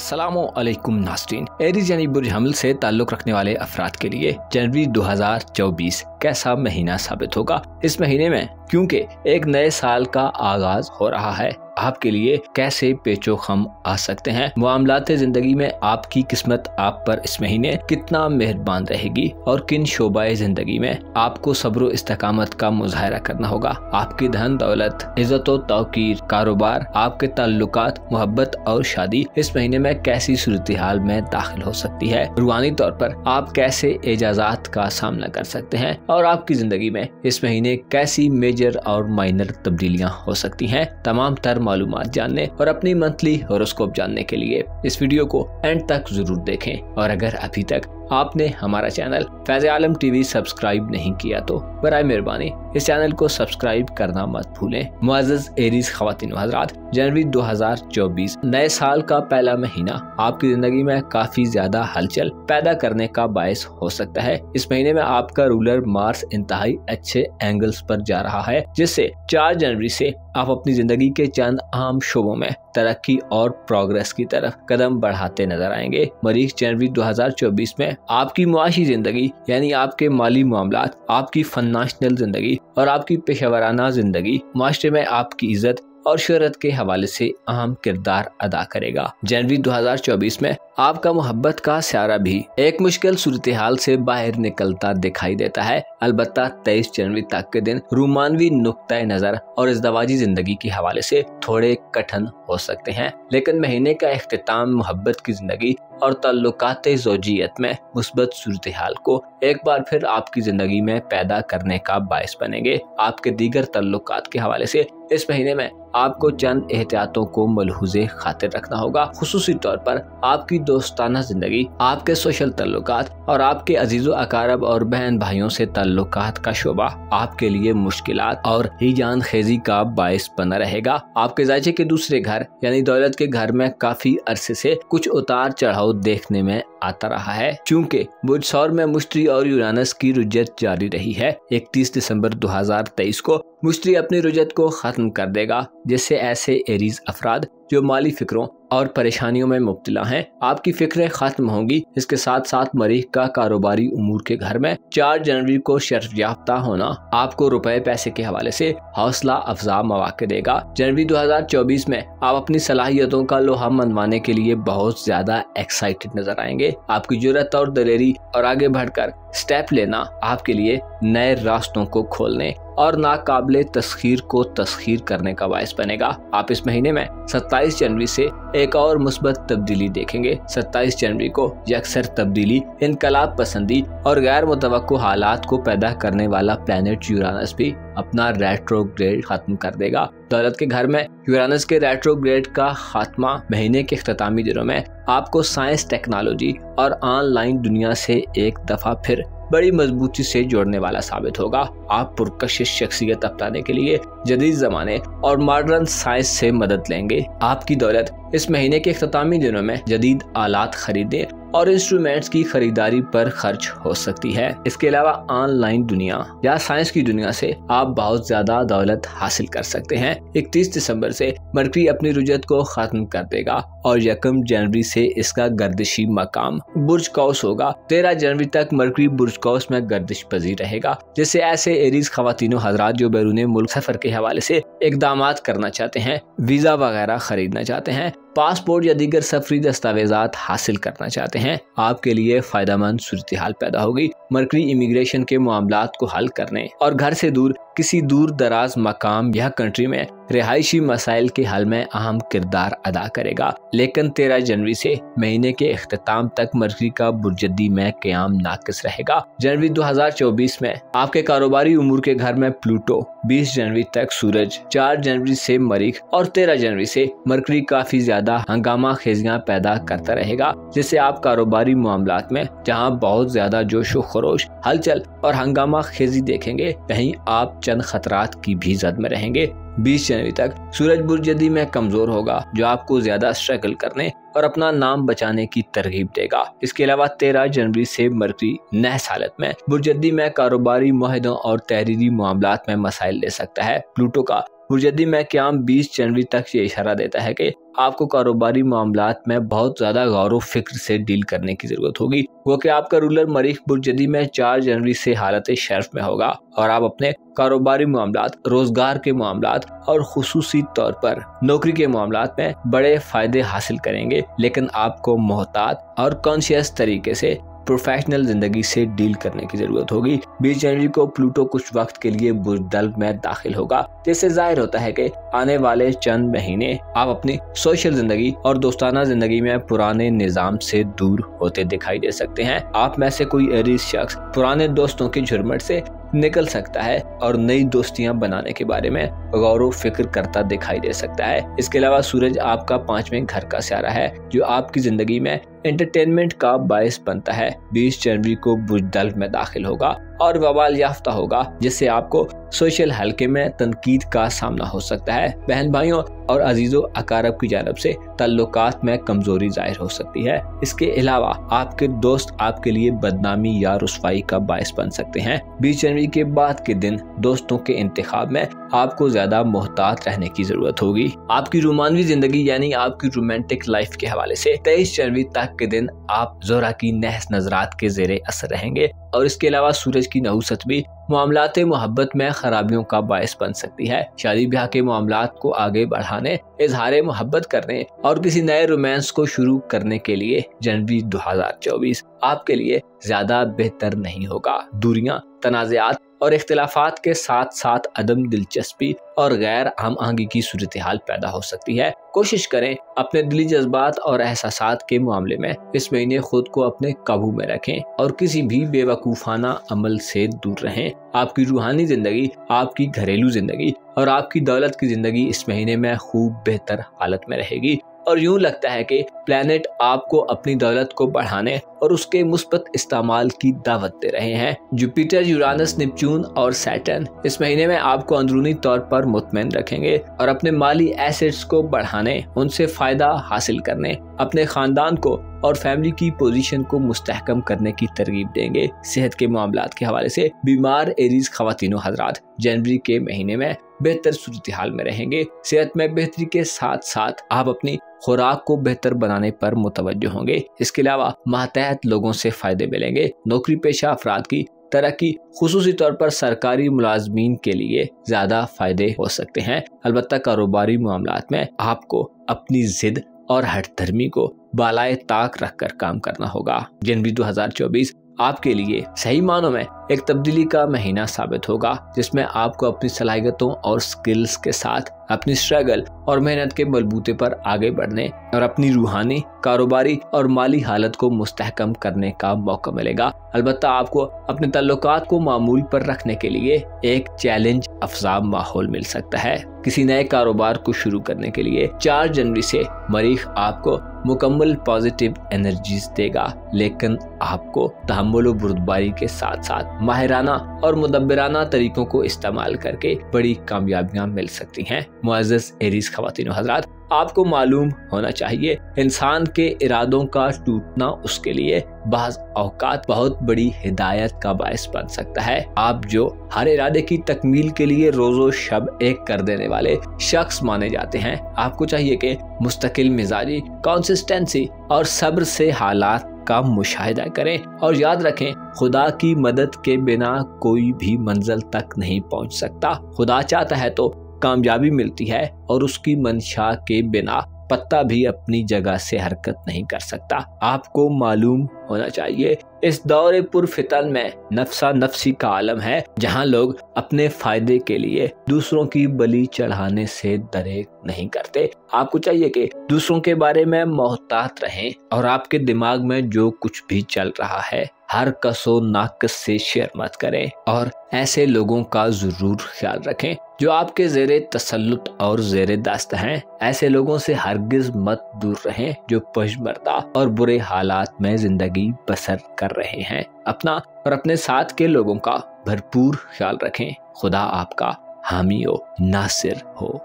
अस्सलामुअलैकुम नाज़रीन। एरीज यानी बुर्ज हमल से ताल्लुक़ रखने वाले अफराद के लिए जनवरी 2024 कैसा महीना साबित होगा। इस महीने में क्योंकि एक नए साल का आगाज हो रहा है, आपके लिए कैसे पेचो खम आ सकते हैं, मामलाते जिंदगी में आपकी किस्मत आप पर इस महीने कितना मेहरबान रहेगी और किन शोबाए जिंदगी में आपको सब्र इस्तकामत का मुजाहरा करना होगा। आपकी धन दौलत, इज्जत व तौकीर, कारोबार, आपके ताल्लुकात, मोहब्बत और शादी इस महीने में कैसी सूरत हाल में दाखिल हो सकती है। रूहानी तौर पर आप कैसे एजाजात का सामना कर सकते हैं और आपकी जिंदगी में इस महीने कैसी मेजर और माइनर तब्दीलियां हो सकती हैं। तमाम तर मालूमात जानने और अपनी मंथली होरोस्कोप जानने के लिए इस वीडियो को एंड तक जरूर देखें। और अगर अभी तक आपने हमारा चैनल फैज़ आलम टीवी सब्सक्राइब नहीं किया तो बराए मेहरबानी इस चैनल को सब्सक्राइब करना मत भूलें। मुअज़्ज़ज़ एरीज ख़वातीन व हज़रात, जनवरी 2024 नए साल का पहला महीना आपकी जिंदगी में काफी ज्यादा हलचल पैदा करने का बायस हो सकता है। इस महीने में आपका रूलर मार्स इंतहाई अच्छे एंगल्स पर जा रहा है, जिससे 4 जनवरी से आप अपनी जिंदगी के चंद अहम शोबों में तरक्की और प्रोग्रेस की तरफ कदम बढ़ाते नजर आएंगे। मरीख जनवरी 2024 में आपकी मुआशी जिंदगी यानी आपके माली मामलात, आपकी फाइनेंशियल जिंदगी और आपकी पेशेवराना जिंदगी माशरे में आपकी इज्जत और शोहरत के हवाले से अहम किरदार अदा करेगा। जनवरी 2024 में आपका मोहब्बत का स्यारा भी एक मुश्किल सूरत हाल से बाहर निकलता दिखाई देता है। अलबत्ता 23 जनवरी तक के दिन रूमानवी नुक्ता नजर और इज़्दवाजी जिंदगी के हवाले से थोड़े कठिन हो सकते हैं, लेकिन महीने का इख्तिताम मोहब्बत की जिंदगी और ताल्लुकात ज़ौजियत में मुस्बत सूरत हाल को एक बार फिर आपकी जिंदगी में पैदा करने का बायस बनेंगे। आपके दीगर ताल्लुकात के हवाले से इस महीने में आपको चंद एहतियातों को मलहूज़े खातिर रखना होगा। खुसूसी तौर पर आपकी दोस्ताना जिंदगी, आपके सोशल ताल्लुकात और आपके अजीज़ो अकारब और बहन भाइयों से ताल्लुकात का शोबा आपके लिए मुश्किलात और हिजान खेजी का बायस बना रहेगा। आपके जायचे के दूसरे घर यानी दौलत के घर में काफी अरसे से कुछ उतार चढ़ाव देखने में आता रहा है, चूँकि बुर्ज सौर में मुश्तरी और यूरानस की रुजत जारी रही है। 31 दिसंबर 2023 को मुश्तरी अपनी रुजत को खत्म कर देगा, जिससे ऐसे एरीज अफराद जो माली फिक्रों और परेशानियों में मुब्तला हैं, आपकी फिक्रें खत्म होंगी। इसके साथ साथ मरीख का कारोबारी उमूर के घर में 4 जनवरी को शर्फ याफ्ता होना आपको रुपए पैसे के हवाले से हौसला अफजा मौके देगा। जनवरी 2024 में आप अपनी सलाहियतों का लोहा मनवाने के लिए बहुत ज्यादा एक्साइटेड नजर आएंगे। आपकी जुर्रत और दलेरी और आगे बढ़कर स्टेप लेना आपके लिए नए रास्तों को खोलने और नाकाबिले तस्खीर को तस्खीर करने का बायस बनेगा। आप इस महीने में 27 जनवरी से एक और मुस्बत तब्दीली देखेंगे। 27 जनवरी को यकसर तब्दीली, इनकलाब पसंदी और गैर मुतवक्को हालात को पैदा करने वाला प्लैनेट यूरानस भी अपना रेट्रोग्रेड खत्म कर देगा। दौलत के घर में यूरानस के रेट्रोग्रेड का खात्मा महीने के इख्तितामी दिनों में आपको साइंस, टेक्नोलॉजी और ऑनलाइन दुनिया से एक दफा फिर बड़ी मजबूती से जोड़ने वाला साबित होगा। आप पुरकशिश शख्सियत अपनाने के लिए जदीद जमाने और मॉडर्न साइंस से मदद लेंगे। आपकी दौलत इस महीने के इख्तितामी दिनों में जदीद आलात खरीदने और इंस्ट्रूमेंट्स की खरीदारी पर खर्च हो सकती है। इसके अलावा ऑनलाइन दुनिया या साइंस की दुनिया से आप बहुत ज्यादा दौलत हासिल कर सकते हैं। 31 दिसंबर से मरकरी अपनी रुजत को खत्म कर देगा और 1 जनवरी से इसका गर्दिशी मकाम बुर्ज कौस होगा। 13 जनवरी तक मरकरी बुर्ज कौस में गर्दिश पजीर रहेगा, जिससे ऐसे एरीज खवातीनों हजरात जो बैरून मुल्क सफर के हवाले से इकदामात करना चाहते हैं, वीजा वगैरह खरीदना चाहते हैं, पासपोर्ट या दीगर सफरी दस्तावेजात हासिल करना चाहते हैं, आपके लिए फायदेमंद सूरत हाल पैदा होगी। मरकरी इमिग्रेशन के मामलात को हल करने और घर से दूर किसी दूर दराज मकाम या कंट्री में रिहायशी मसाइल के हल में अहम किरदार अदा करेगा। लेकिन 13 जनवरी से महीने के इख्तिताम तक मरकरी का बुर्जदी में क़याम नाकिस रहेगा। जनवरी 2024 में आपके कारोबारी उमूर के घर में प्लूटो, 20 जनवरी तक सूरज, 4 जनवरी से मरीख और 13 जनवरी से मरकरी काफी ज्यादा हंगामा खेजियां पैदा करता रहेगा, जिससे आप कारोबारी मामलात में जहां बहुत ज्यादा जोश व खरोश, हलचल और हंगामा खेजी देखेंगे, कहीं आप चंद खतरात की भी जद में रहेंगे। 20 जनवरी तक सूरज बुर्जदी में कमजोर होगा, जो आपको ज्यादा स्ट्रगल करने और अपना नाम बचाने की तरगीब देगा। इसके अलावा 13 जनवरी से मरकरी नहस हालत में बुर्जदी में कारोबारी मुआहदों और तहरीरी मामलात में मसाइल ले सकता है। प्लूटो का बुर्जदी में क़याम 20 जनवरी तक ये इशारा देता है कि आपको कारोबारी मामलात में बहुत ज़्यादा गौर व फिक्र से डील करने की ज़रूरत होगी। वो कि आपका रूलर मरीख बुर्जदी में 4 जनवरी से हालत शर्फ में होगा और आप अपने कारोबारी मामलात, रोजगार के मामलात और खुसूसी तौर पर नौकरी के मामलात में बड़े फायदे हासिल करेंगे, लेकिन आपको मोहतात और कॉन्शियस तरीके से प्रोफेशनल जिंदगी से डील करने की जरूरत होगी। 20 जनवरी को प्लूटो कुछ वक्त के लिए बुर्जदल्व में दाखिल होगा, जिससे जाहिर होता है कि आने वाले चंद महीने आप अपनी सोशल जिंदगी और दोस्ताना जिंदगी में पुराने निजाम से दूर होते दिखाई दे सकते हैं। आप में से कोई एरीज शख्स पुराने दोस्तों के झुरमट से निकल सकता है और नई दोस्तियां बनाने के बारे में गौर व फिक्र करता दिखाई दे सकता है। इसके अलावा सूरज आपका 5वें घर का सितारा है, जो आपकी जिंदगी में एंटरटेनमेंट का बायस बनता है। 20 जनवरी को बुर्जदल्व में दाखिल होगा और वबाल याफ्ता होगा, जिससे आपको सोशल हलके में तनकीद का सामना हो सकता है। बहन भाइयों और अजीजों अकारब की जानब से ताल्लुकात में कमजोरी जाहिर हो सकती है। इसके अलावा आपके दोस्त आपके लिए बदनामी या रुसवाई का बायस बन सकते हैं। 20 जनवरी के बाद के दिन दोस्तों के इंतखाब में आपको ज्यादा मोहतात रहने की जरूरत होगी। आपकी रोमानवी जिंदगी यानी आपकी रोमांटिक लाइफ के हवाले से 23 जनवरी तक के दिन आप जोरा की नहस नजरात के जेरे असर रहेंगे और इसके अलावा सूरज की नहुसत भी मामलाते मोहब्बत में खराबियों का बायस बन सकती है। शादी ब्याह के मामलात को आगे बढ़ाने, इजहार मोहब्बत करने और किसी नए रोमांस को शुरू करने के लिए जनवरी 2024 आपके लिए ज्यादा बेहतर नहीं होगा। दूरियां, तनाज़ात और इख्तिलाफात के साथ साथ अदम दिलचस्पी और गैर हम आहंगी की सूरत हाल पैदा हो सकती है। कोशिश करें अपने दिली जज्बात और एहसासात के मामले में इस महीने खुद को अपने काबू में रखें और किसी भी बेवकूफ़ाना अमल से दूर रहें। आपकी रूहानी जिंदगी, आपकी घरेलू जिंदगी और आपकी दौलत की जिंदगी इस महीने में खूब बेहतर हालत में रहेगी और यूं लगता है कि प्लैनेट आपको अपनी दौलत को बढ़ाने और उसके मुस्बत इस्तेमाल की दावत दे रहे हैं। जुपिटर, यूरानस, नेपच्यून और सैटर्न इस महीने में आपको अंदरूनी तौर पर मुतमईन रखेंगे और अपने माली एसेट्स को बढ़ाने, उनसे फायदा हासिल करने, अपने खानदान को और फैमिली की पोजीशन को मुस्तहकम करने की तरगीब देंगे। सेहत के मामलात के हवाले से बीमार एरीज ख्वातीनो हजरात जनवरी के महीने में बेहतर सूरत हाल में रहेंगे। सेहत में बेहतरी के साथ साथ आप अपनी खुराक को बेहतर बनाने पर मुतवज्जो होंगे। इसके अलावा मातहत लोगों से फायदे मिलेंगे। नौकरी पेशा अफराद की तरक्की, खुसूसी तौर पर सरकारी मुलाजमीन के लिए ज्यादा फायदे हो सकते हैं। अलबत्ता कारोबारी मामलात में आपको अपनी जिद और हट धर्मी को बालाए ताक रखकर काम करना होगा। जनवरी 2024 आपके लिए सही मानों में एक तब्दीली का महीना साबित होगा, जिसमें आपको अपनी सलाहियतों और स्किल्स के साथ अपनी स्ट्रगल और मेहनत के बलबूते पर आगे बढ़ने और अपनी रूहानी, कारोबारी और माली हालत को मुस्तहकम करने का मौका मिलेगा। अलबत्ता आपको अपने ताल्लुकात को मामूल पर रखने के लिए एक चैलेंज अफजा माहौल मिल सकता है। किसी नए कारोबार को शुरू करने के लिए 4 जनवरी से मरीख आपको मुकम्मल पॉजिटिव एनर्जीज देगा, लेकिन आपको तहम्मुल व बुर्दबारी के साथ साथ माहिराना और मुदब्बिराना तरीकों को इस्तेमाल करके बड़ी कामयाबियां मिल सकती हैं। मुअज़्ज़ज़ एरीज ख्वातीनो हज़रात, आपको मालूम होना चाहिए इंसान के इरादों का टूटना उसके लिए बाज़ औकात बहुत बड़ी हिदायत का बायस बन सकता है। आप जो हर इरादे की तकमील के लिए रोजो शब एक कर देने वाले शख्स माने जाते हैं, आपको चाहिए कि मुस्तकिल मिजाजी, कंसिस्टेंसी और सब्र से हालात का मुशाहिदा करें और याद रखें, खुदा की मदद के बिना कोई भी मंजिल तक नहीं पहुंच सकता। खुदा चाहता है तो कामयाबी मिलती है और उसकी मंशा के बिना पत्ता भी अपनी जगह से हरकत नहीं कर सकता। आपको मालूम होना चाहिए इस दौरे पुरफितन में नफ्सा नफ्सी का आलम है, जहां लोग अपने फायदे के लिए दूसरों की बलि चढ़ाने से दरेक नहीं करते। आपको चाहिए कि दूसरों के बारे में मोहतात रहें और आपके दिमाग में जो कुछ भी चल रहा है हर कसो नाकस से शेयर मत करें और ऐसे लोगों का जरूर ख्याल रखें जो आपके ज़ेरे तसल्लुत और ज़ेरे दस्त हैं। ऐसे लोगों से हरगिज मत दूर रहें जो पशमर्दा और बुरे हालात में जिंदगी बसर कर रहे हैं। अपना और अपने साथ के लोगों का भरपूर ख्याल रखें। खुदा आपका हामी हो, नासिर हो।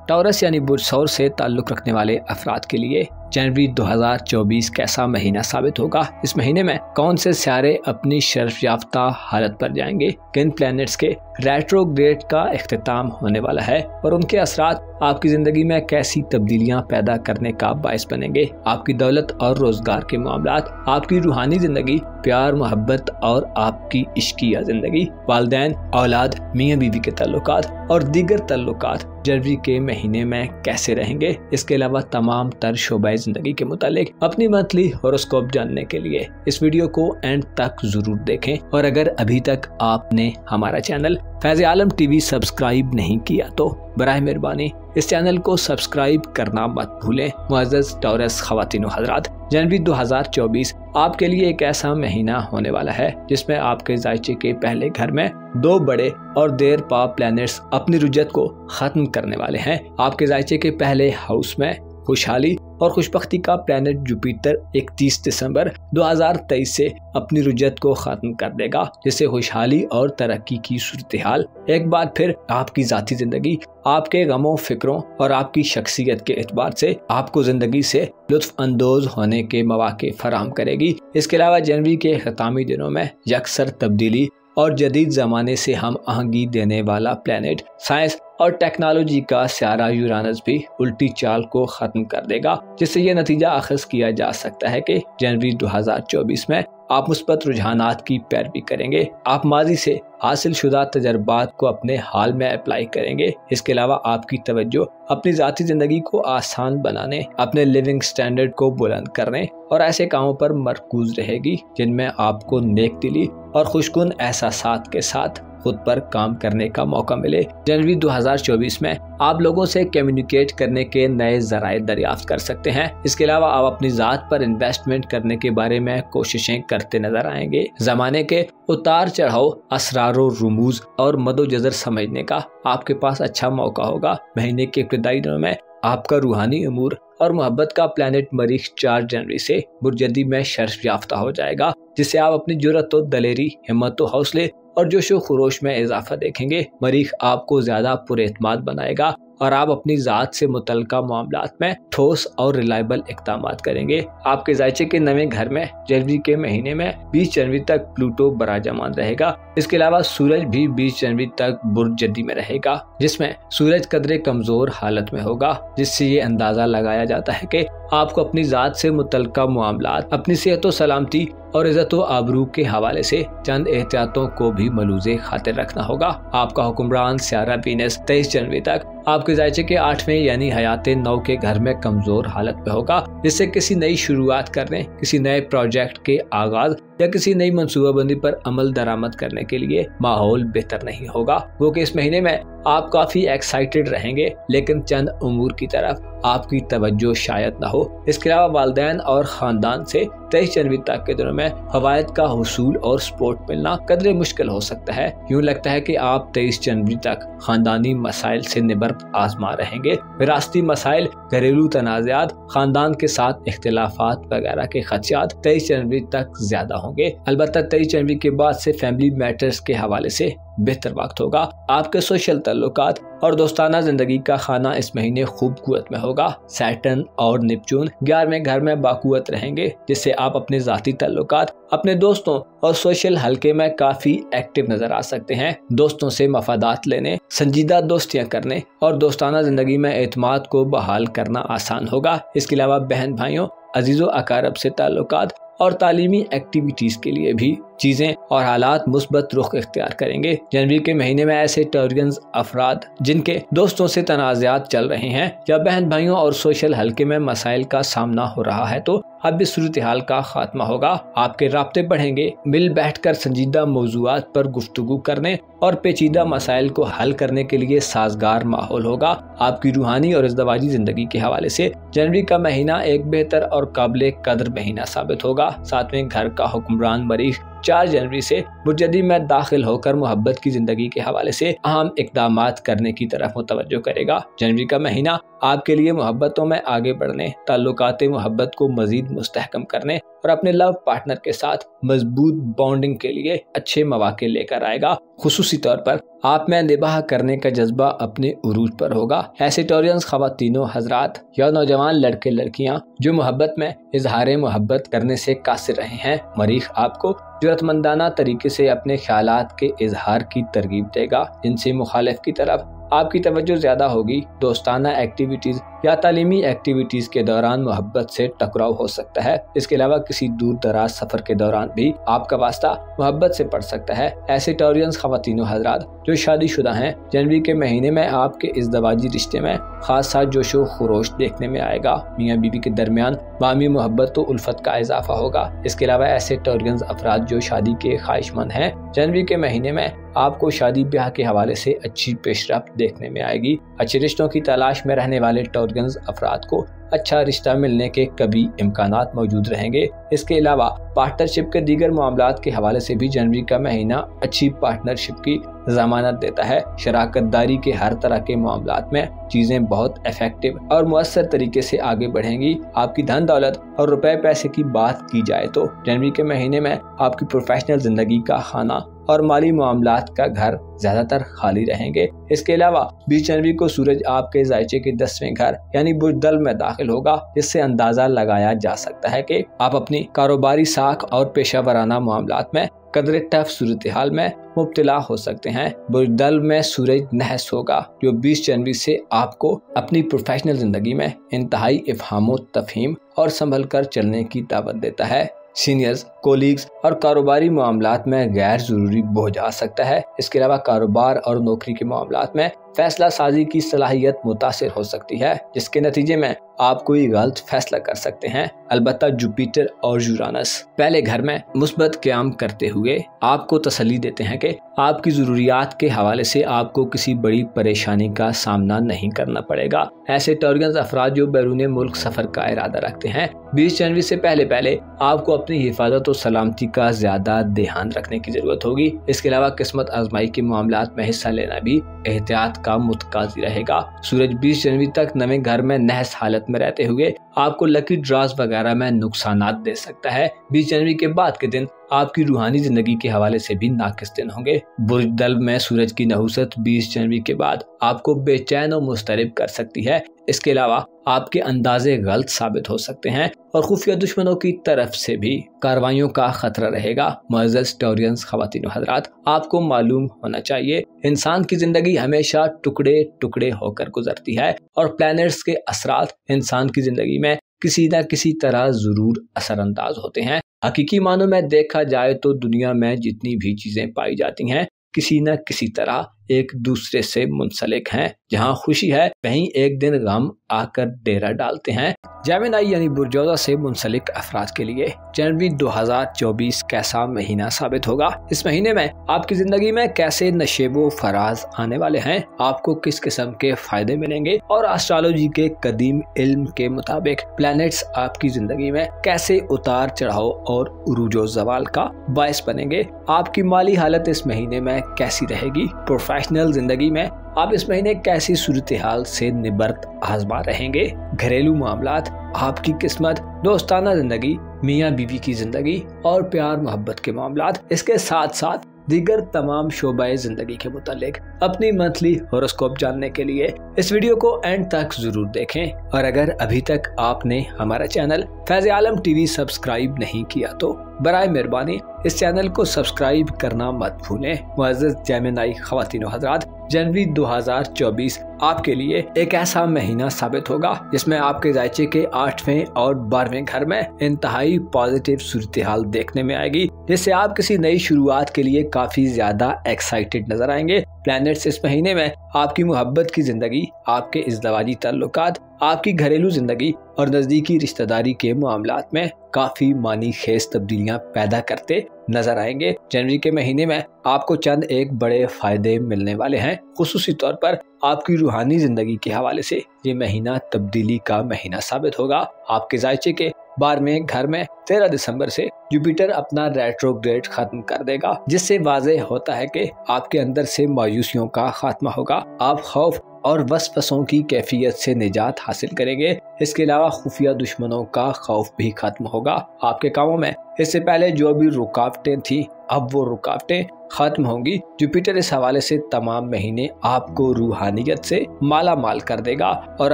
टॉरस यानी बुर्ज सौर से ताल्लुक रखने वाले अफराद के लिए जनवरी 2024 कैसा महीना साबित होगा? इस महीने में कौन से सितारे अपनी शर्फ याफ्ता हालत पर जाएंगे? किन प्लैनेट्स के रेट्रोग्रेड का इख्तिताम होने वाला है और उनके असरात आपकी जिंदगी में कैसी तब्दीलियां पैदा करने का बायस बनेंगे? आपकी दौलत और रोजगार के मामलात, आपकी रूहानी जिंदगी, प्यार मोहब्बत और आपकी इश्किया जिंदगी, वालिदैन औलाद, मियाँ बीवी के ताल्लुकात और दीगर ताल्लुकात जनवरी के महीने में कैसे रहेंगे? इसके अलावा तमाम तर शोबाए जिंदगी के मुतालिक अपनी मंथली हॉरोस्कोप जानने के लिए इस वीडियो को एंड तक जरूर देखें। और अगर अभी तक आपने हमारा चैनल फैज़ आलम टीवी सब्सक्राइब नहीं किया तो बराए मेहरबानी इस चैनल को सब्सक्राइब करना मत भूलें। मुअज़्ज़ज़ टॉरस ख़वातीन व हज़रात, जनवरी 2024 आपके लिए एक ऐसा महीना होने वाला है जिसमें आपके ज़ायचे के पहले घर में दो बड़े और देर पा प्लैनेट्स अपनी रुजत को खत्म करने वाले हैं। आपके ज़ायचे के पहले हाउस में खुशहाली और खुशबख्ती का प्लैनेट जुपिटर 31 दिसंबर 2023 से अपनी रुजत को खत्म कर देगा, जिससे खुशहाली और तरक्की की सूरत-ए-हाल एक बार फिर आपकी ज़ाती ज़िंदगी, आपके गमों फिक्रों और आपकी शख्सियत के एतबार से आपको ज़िंदगी से लुत्फ अंदोज होने के मौके फराहम करेगी। इसके अलावा जनवरी के ख़तामी दिनों में यकसर तब्दीली और जदीद ज़माने से हम आहंगी देने वाला प्लैनेट, साइंस और टेक्नोलॉजी का सितारा यूरानस भी उल्टी चाल को ख़त्म कर देगा, जिससे ये नतीजा अख़ज़ किया जा सकता है कि जनवरी 2024 में आप मुस्बत रुझानात की पैरवी करेंगे। आप माजी से हासिल शुदा तजर्बात को अपने हाल में अप्लाई करेंगे। इसके अलावा आपकी तवज्जो अपनी ज़ाती ज़िंदगी को आसान बनाने, अपने लिविंग स्टैंडर्ड को बुलंद करने और ऐसे कामों पर मरकूज रहेगी जिनमें आपको नेक दिली और खुशगुन एहसासात के साथ खुद पर काम करने का मौका मिले। जनवरी 2024 में आप लोगों से कम्युनिकेट करने के नए ज़राए दरियाफ्त कर सकते हैं। इसके अलावा आप अपनी ज़ात पर इन्वेस्टमेंट करने के बारे में कोशिशें करते नजर आएंगे। ज़माने के उतार चढ़ाव, असरारो रुमूज और मदोजज़र समझने का आपके पास अच्छा मौका होगा। महीने के इब्तिदाई दिनों में आपका रूहानी अमूर और मोहब्बत का प्लैनेट मरीख 4 जनवरी से बुर्जदी में शर्फ याफ्ता हो जाएगा, जिससे आप अपनी जुर्रत व दलेरी, हिम्मत व हौसले और जोशो खरोश में इजाफा देखेंगे। मरीख आपको ज्यादा पुरएतमाद बनाएगा और आप अपनी ज़ात से मुतल्लिका मामलात में ठोस और रिलायबल इक़दामात करेंगे। आपके ज़ायचे के नए घर में जनवरी के महीने में 20 जनवरी तक प्लूटो बराजमान रहेगा। इसके अलावा सूरज भी 20 जनवरी तक बुर्ज जदी में रहेगा, जिसमें सूरज कदरे कमजोर हालत में होगा, जिससे ये अंदाजा लगाया जाता है कि आपको अपनी ज़ात से मुतल्लिका मामलात, अपनी सेहत व सलामती और इज़्ज़त व आबरू के हवाले से चंद एहतियातों को भी मलूज़े खातिर रखना होगा। आपका हुक्मरान सियारा वीनस 23 जनवरी तक आपके ज़ायचे के 8वें यानी हयाते 9 के घर में कमजोर हालत में होगा, जिससे किसी नई शुरुआत करने, किसी नए प्रोजेक्ट के आगाज या किसी नई मंसूबाबंदी पर अमल दरामद करने के लिए माहौल बेहतर नहीं होगा। वो कि इस महीने में आप काफी एक्साइटेड रहेंगे, लेकिन चंद उमूर की तरफ आपकी तवज्जो शायद न हो। इसके अलावा वालिदैन और खानदान से 23 जनवरी तक के दिनों में फवायद का हुसूल और सपोर्ट मिलना कदरे मुश्किल हो सकता है। यूँ लगता है कि आप 23 जनवरी तक खानदानी मसाइल से निबर्त आजमा रहेंगे। विरासती मसाइल, घरेलू तनाज़ात, खानदान के साथ इख्तिलाफात वगैरह के खदशात 23 जनवरी तक ज्यादा होंगे। अलबत्ता 23 जनवरी के बाद से फैमिली मैटर्स के हवाले से बेहतर वक्त होगा। आपके सोशल ताल्लुकात और दोस्ताना जिंदगी का खाना इस महीने खूब कुव्वत में होगा। सैटर्न और नेपच्यून 11वें घर में बाकुवत रहेंगे, जिससे आप अपने ज़ाती ताल्लुकात, अपने दोस्तों और सोशल हलके में काफी एक्टिव नजर आ सकते हैं। दोस्तों से मफादात लेने, संजीदा दोस्तियां करने और दोस्ताना जिंदगी में एतमाद को बहाल करना आसान होगा। इसके अलावा बहन भाइयों, अजीजों अकारब से ताल्लुकात और तालीमी एक्टिविटीज के लिए भी चीजें और हालात मुस्बत रुख इख्तियार करेंगे। जनवरी के महीने में ऐसे टर्बियंस अफराद जिनके दोस्तों से तनाज़ात चल रहे हैं या बहन भाइयों और सोशल हलके में मसाइल का सामना हो रहा है, तो अब इस सूरत हाल का खात्मा होगा। आपके राब्ते बढ़ेंगे। मिल बैठकर संजीदा मौज़ूआत पर गुफ्तगू करने और पेचीदा मसाइल को हल करने के लिए साजगार माहौल होगा। आपकी रूहानी और इज़्दवाजी जिंदगी के हवाले से जनवरी का महीना एक बेहतर और काबिल कदर महीना साबित होगा। 7वें घर का हुक्मरान मरीख 4 जनवरी से बुर्जदी में दाखिल होकर मोहब्बत की जिंदगी के हवाले से अहम इक़दामात करने की तरफ मुतवज्जो करेगा। जनवरी का महीना आपके लिए मोहब्बतों में आगे बढ़ने, ताल्लुकात मोहब्बत को मजीद मुस्तहकम करने और अपने लव पार्टनर के साथ मजबूत बॉन्डिंग के लिए अच्छे मौके लेकर आएगा। खुसूसी तौर पर आप में निबाह करने का जज्बा अपने उरूज पर होगा। ऐसे टॉरियंस खवातीनों हजरात या नौजवान लड़के लड़कियां जो मोहब्बत में इजहार मोहब्बत करने से कासिर रहे हैं, मरीख आपको जरूरतमंदाना तरीके से अपने ख्यालात के इजहार की तरगीब देगा। इनसे मुखालिफ की तरफ आपकी तवज्जो ज्यादा होगी। दोस्ताना एक्टिविटीज या तालीमी एक्टिविटीज के दौरान मोहब्बत से टकराव हो सकता है। इसके अलावा किसी दूर दराज सफर के दौरान भी आपका वास्ता मोहब्बत से पड़ सकता है। ऐसे टॉरियंस खवातीनों हजरात जो शादीशुदा हैं, जनवरी के महीने में आपके इज़दवाजी रिश्ते में खासा जोशो खरोश देखने में आएगा। मियाँ बीवी के दरमियान बामी मोहब्बत तो उल्फत का इजाफा होगा। इसके अलावा ऐसे टॉरियंस अफराद जो शादी के ख्वाहिशमंद हैं, जनवरी के महीने में आपको शादी ब्याह के हवाले से अच्छी पेशरफ्त देखने में आएगी। अच्छे रिश्तों की तलाश में रहने वाले टॉरियंस अफराद को अच्छा रिश्ता मिलने के कभी इम्कानात मौजूद रहेंगे। इसके अलावा पार्टनरशिप के दीगर मामलात के हवाले से भी जनवरी का महीना अच्छी पार्टनरशिप की जमानत देता है। शराकतदारी के हर तरह के मामलात में चीजें बहुत इफेक्टिव और मुअस्सर तरीके से आगे बढ़ेंगी। आपकी धन दौलत और रुपए पैसे की बात की जाए तो जनवरी के महीने में आपकी प्रोफेशनल जिंदगी का खाना और माली मामलात का घर ज्यादातर खाली रहेंगे। इसके अलावा 20 जनवरी को सूरज आपके जायचे के 10वें घर यानी बुर्ज दल में दाखिल होगा, जिससे अंदाजा लगाया जा सकता है कि आप अपनी कारोबारी साख और पेशा वराना मामलात में कदरे टफ सूरत हाल में मुब्तला हो सकते हैं। बुर्ज दल में सूरज नहस होगा, जो 20 जनवरी से आपको अपनी प्रोफेशनल जिंदगी में इंतहाई इफ़हाम तफहीम और संभल कर चलने की दावत देता है। सीनियर्स, कोलीग्स और कारोबारी मामलात में गैर जरूरी बोझ आ सकता है। इसके अलावा कारोबार और नौकरी के मामलात में फैसला साजी की सलाहियत मुतासिर हो सकती है, जिसके नतीजे में आप कोई गलत फैसला कर सकते हैं। अलबत्ता जुपिटर और यूरानस पहले घर में मुस्बत क़याम करते हुए आपको तसल्ली देते हैं कि आपकी ज़रूरियात के हवाले से आपको किसी बड़ी परेशानी का सामना नहीं करना पड़ेगा। ऐसे टॉरियंस अफराद जो बैरून मुल्क सफर का इरादा रखते हैं, 20 जनवरी से पहले आपको अपनी हिफाजत और सलामती का ज्यादा ध्यान रखने की जरूरत होगी। इसके अलावा किस्मत आजमाई के मामलात में हिस्सा लेना भी एहतियात का मुतकाजी रहेगा। सूरज 20 जनवरी तक नवे घर में नहस हालत में रहते हुए आपको लकी ड्रॉज वगैरह में नुकसानात दे सकता है। 20 जनवरी के बाद के दिन आपकी रूहानी जिंदगी के हवाले से भी नाकिस दिन होंगे। बुर्ज दल में सूरज की नहुसत 20 जनवरी के बाद आपको बेचैन और मुस्तरिब कर सकती है। इसके अलावा आपके अंदाजे गलत साबित हो सकते हैं और खुफिया दुश्मनों की तरफ से भी कार्रवाइयों का खतरा रहेगा। मुअज़्ज़ज़ टॉरियंस ख़वातीन हज़रात, आपको मालूम होना चाहिए इंसान की जिंदगी हमेशा टुकड़े टुकड़े होकर गुजरती है और प्लैनेट्स के असरात इंसान की जिंदगी में किसी न किसी तरह जरूर असरअंदाज होते हैं। हकीकी मानों में देखा जाए तो दुनिया में जितनी भी चीजें पाई जाती हैं किसी न किसी तरह एक दूसरे से मुंसलिक हैं। जहाँ खुशी है वहीं एक दिन गम आकर डेरा डालते हैं। जेमिनी यानी बुर्जोज़ा से मुंसलिक अफराद के लिए जनवरी 2024 कैसा महीना साबित होगा। इस महीने में आपकी जिंदगी में कैसे नशेबो फराज आने वाले हैं, आपको किस किस्म के फायदे मिलेंगे और एस्ट्रोलॉजी के कदीम इल्म के मुताबिक प्लैनेट्स आपकी जिंदगी में कैसे उतार चढ़ाव और उरूजो जवाल का बायस बनेंगे। आपकी माली हालत इस महीने में कैसी रहेगी। प्रोफेशनल जिंदगी में आप इस महीने कैसी सूरत हाल से निबर्त आजमा रहेंगे। घरेलू मामलात, आपकी किस्मत, दोस्ताना जिंदगी, मियाँ बीवी की जिंदगी और प्यार मोहब्बत के मामलात, इसके साथ साथ दीगर तमाम शोबाए जिंदगी के मुतालिक अपनी मंथली हॉरोस्कोप जानने के लिए इस वीडियो को एंड तक जरूर देखें। और अगर अभी तक आपने हमारा चैनल फैज़ आलम टीवी सब्सक्राइब नहीं किया तो बराए मेहरबानी इस चैनल को सब्सक्राइब करना मत भूलें। मुअज़्ज़ज़ जेमिनी ख़वातीन हज़रात, जनवरी 2024 आपके लिए एक ऐसा महीना साबित होगा जिसमें आपके जायचे के 8वें और 12वें घर में इंतहाई पॉजिटिव सूरत हाल देखने में आएगी, जिससे आप किसी नई शुरुआत के लिए काफी ज्यादा एक्साइटेड नजर आएंगे। प्लैनेट्स इस महीने में आपकी मोहब्बत की जिंदगी, आपके इज़्दवाजी ताल्लुकात, आपकी घरेलू जिंदगी और नजदीकी रिश्तेदारी के मामलात में काफी मानी खेज तब्दीलियां पैदा करते नजर आएंगे। जनवरी के महीने में आपको चंद एक बड़े फायदे मिलने वाले हैं। खुसूसी तौर पर आपकी रूहानी जिंदगी के हवाले से ये महीना तब्दीली का महीना साबित होगा। आपके जायचे के 12वें घर में 13 दिसंबर से जुपिटर अपना रेट्रोग्रेड खत्म कर देगा, जिससे वाज़ेह होता है कि आपके अंदर से मायूसियों का खात्मा होगा। आप खौफ और वसवसों की कैफियत से निजात हासिल करेंगे। इसके अलावा खुफिया दुश्मनों का खौफ भी खत्म होगा। आपके कामों में इससे पहले जो भी रुकावटें थी, अब वो रुकावटें खत्म होंगी। जुपिटर इस हवाले से तमाम महीने आपको रूहानियत से माला माल कर देगा और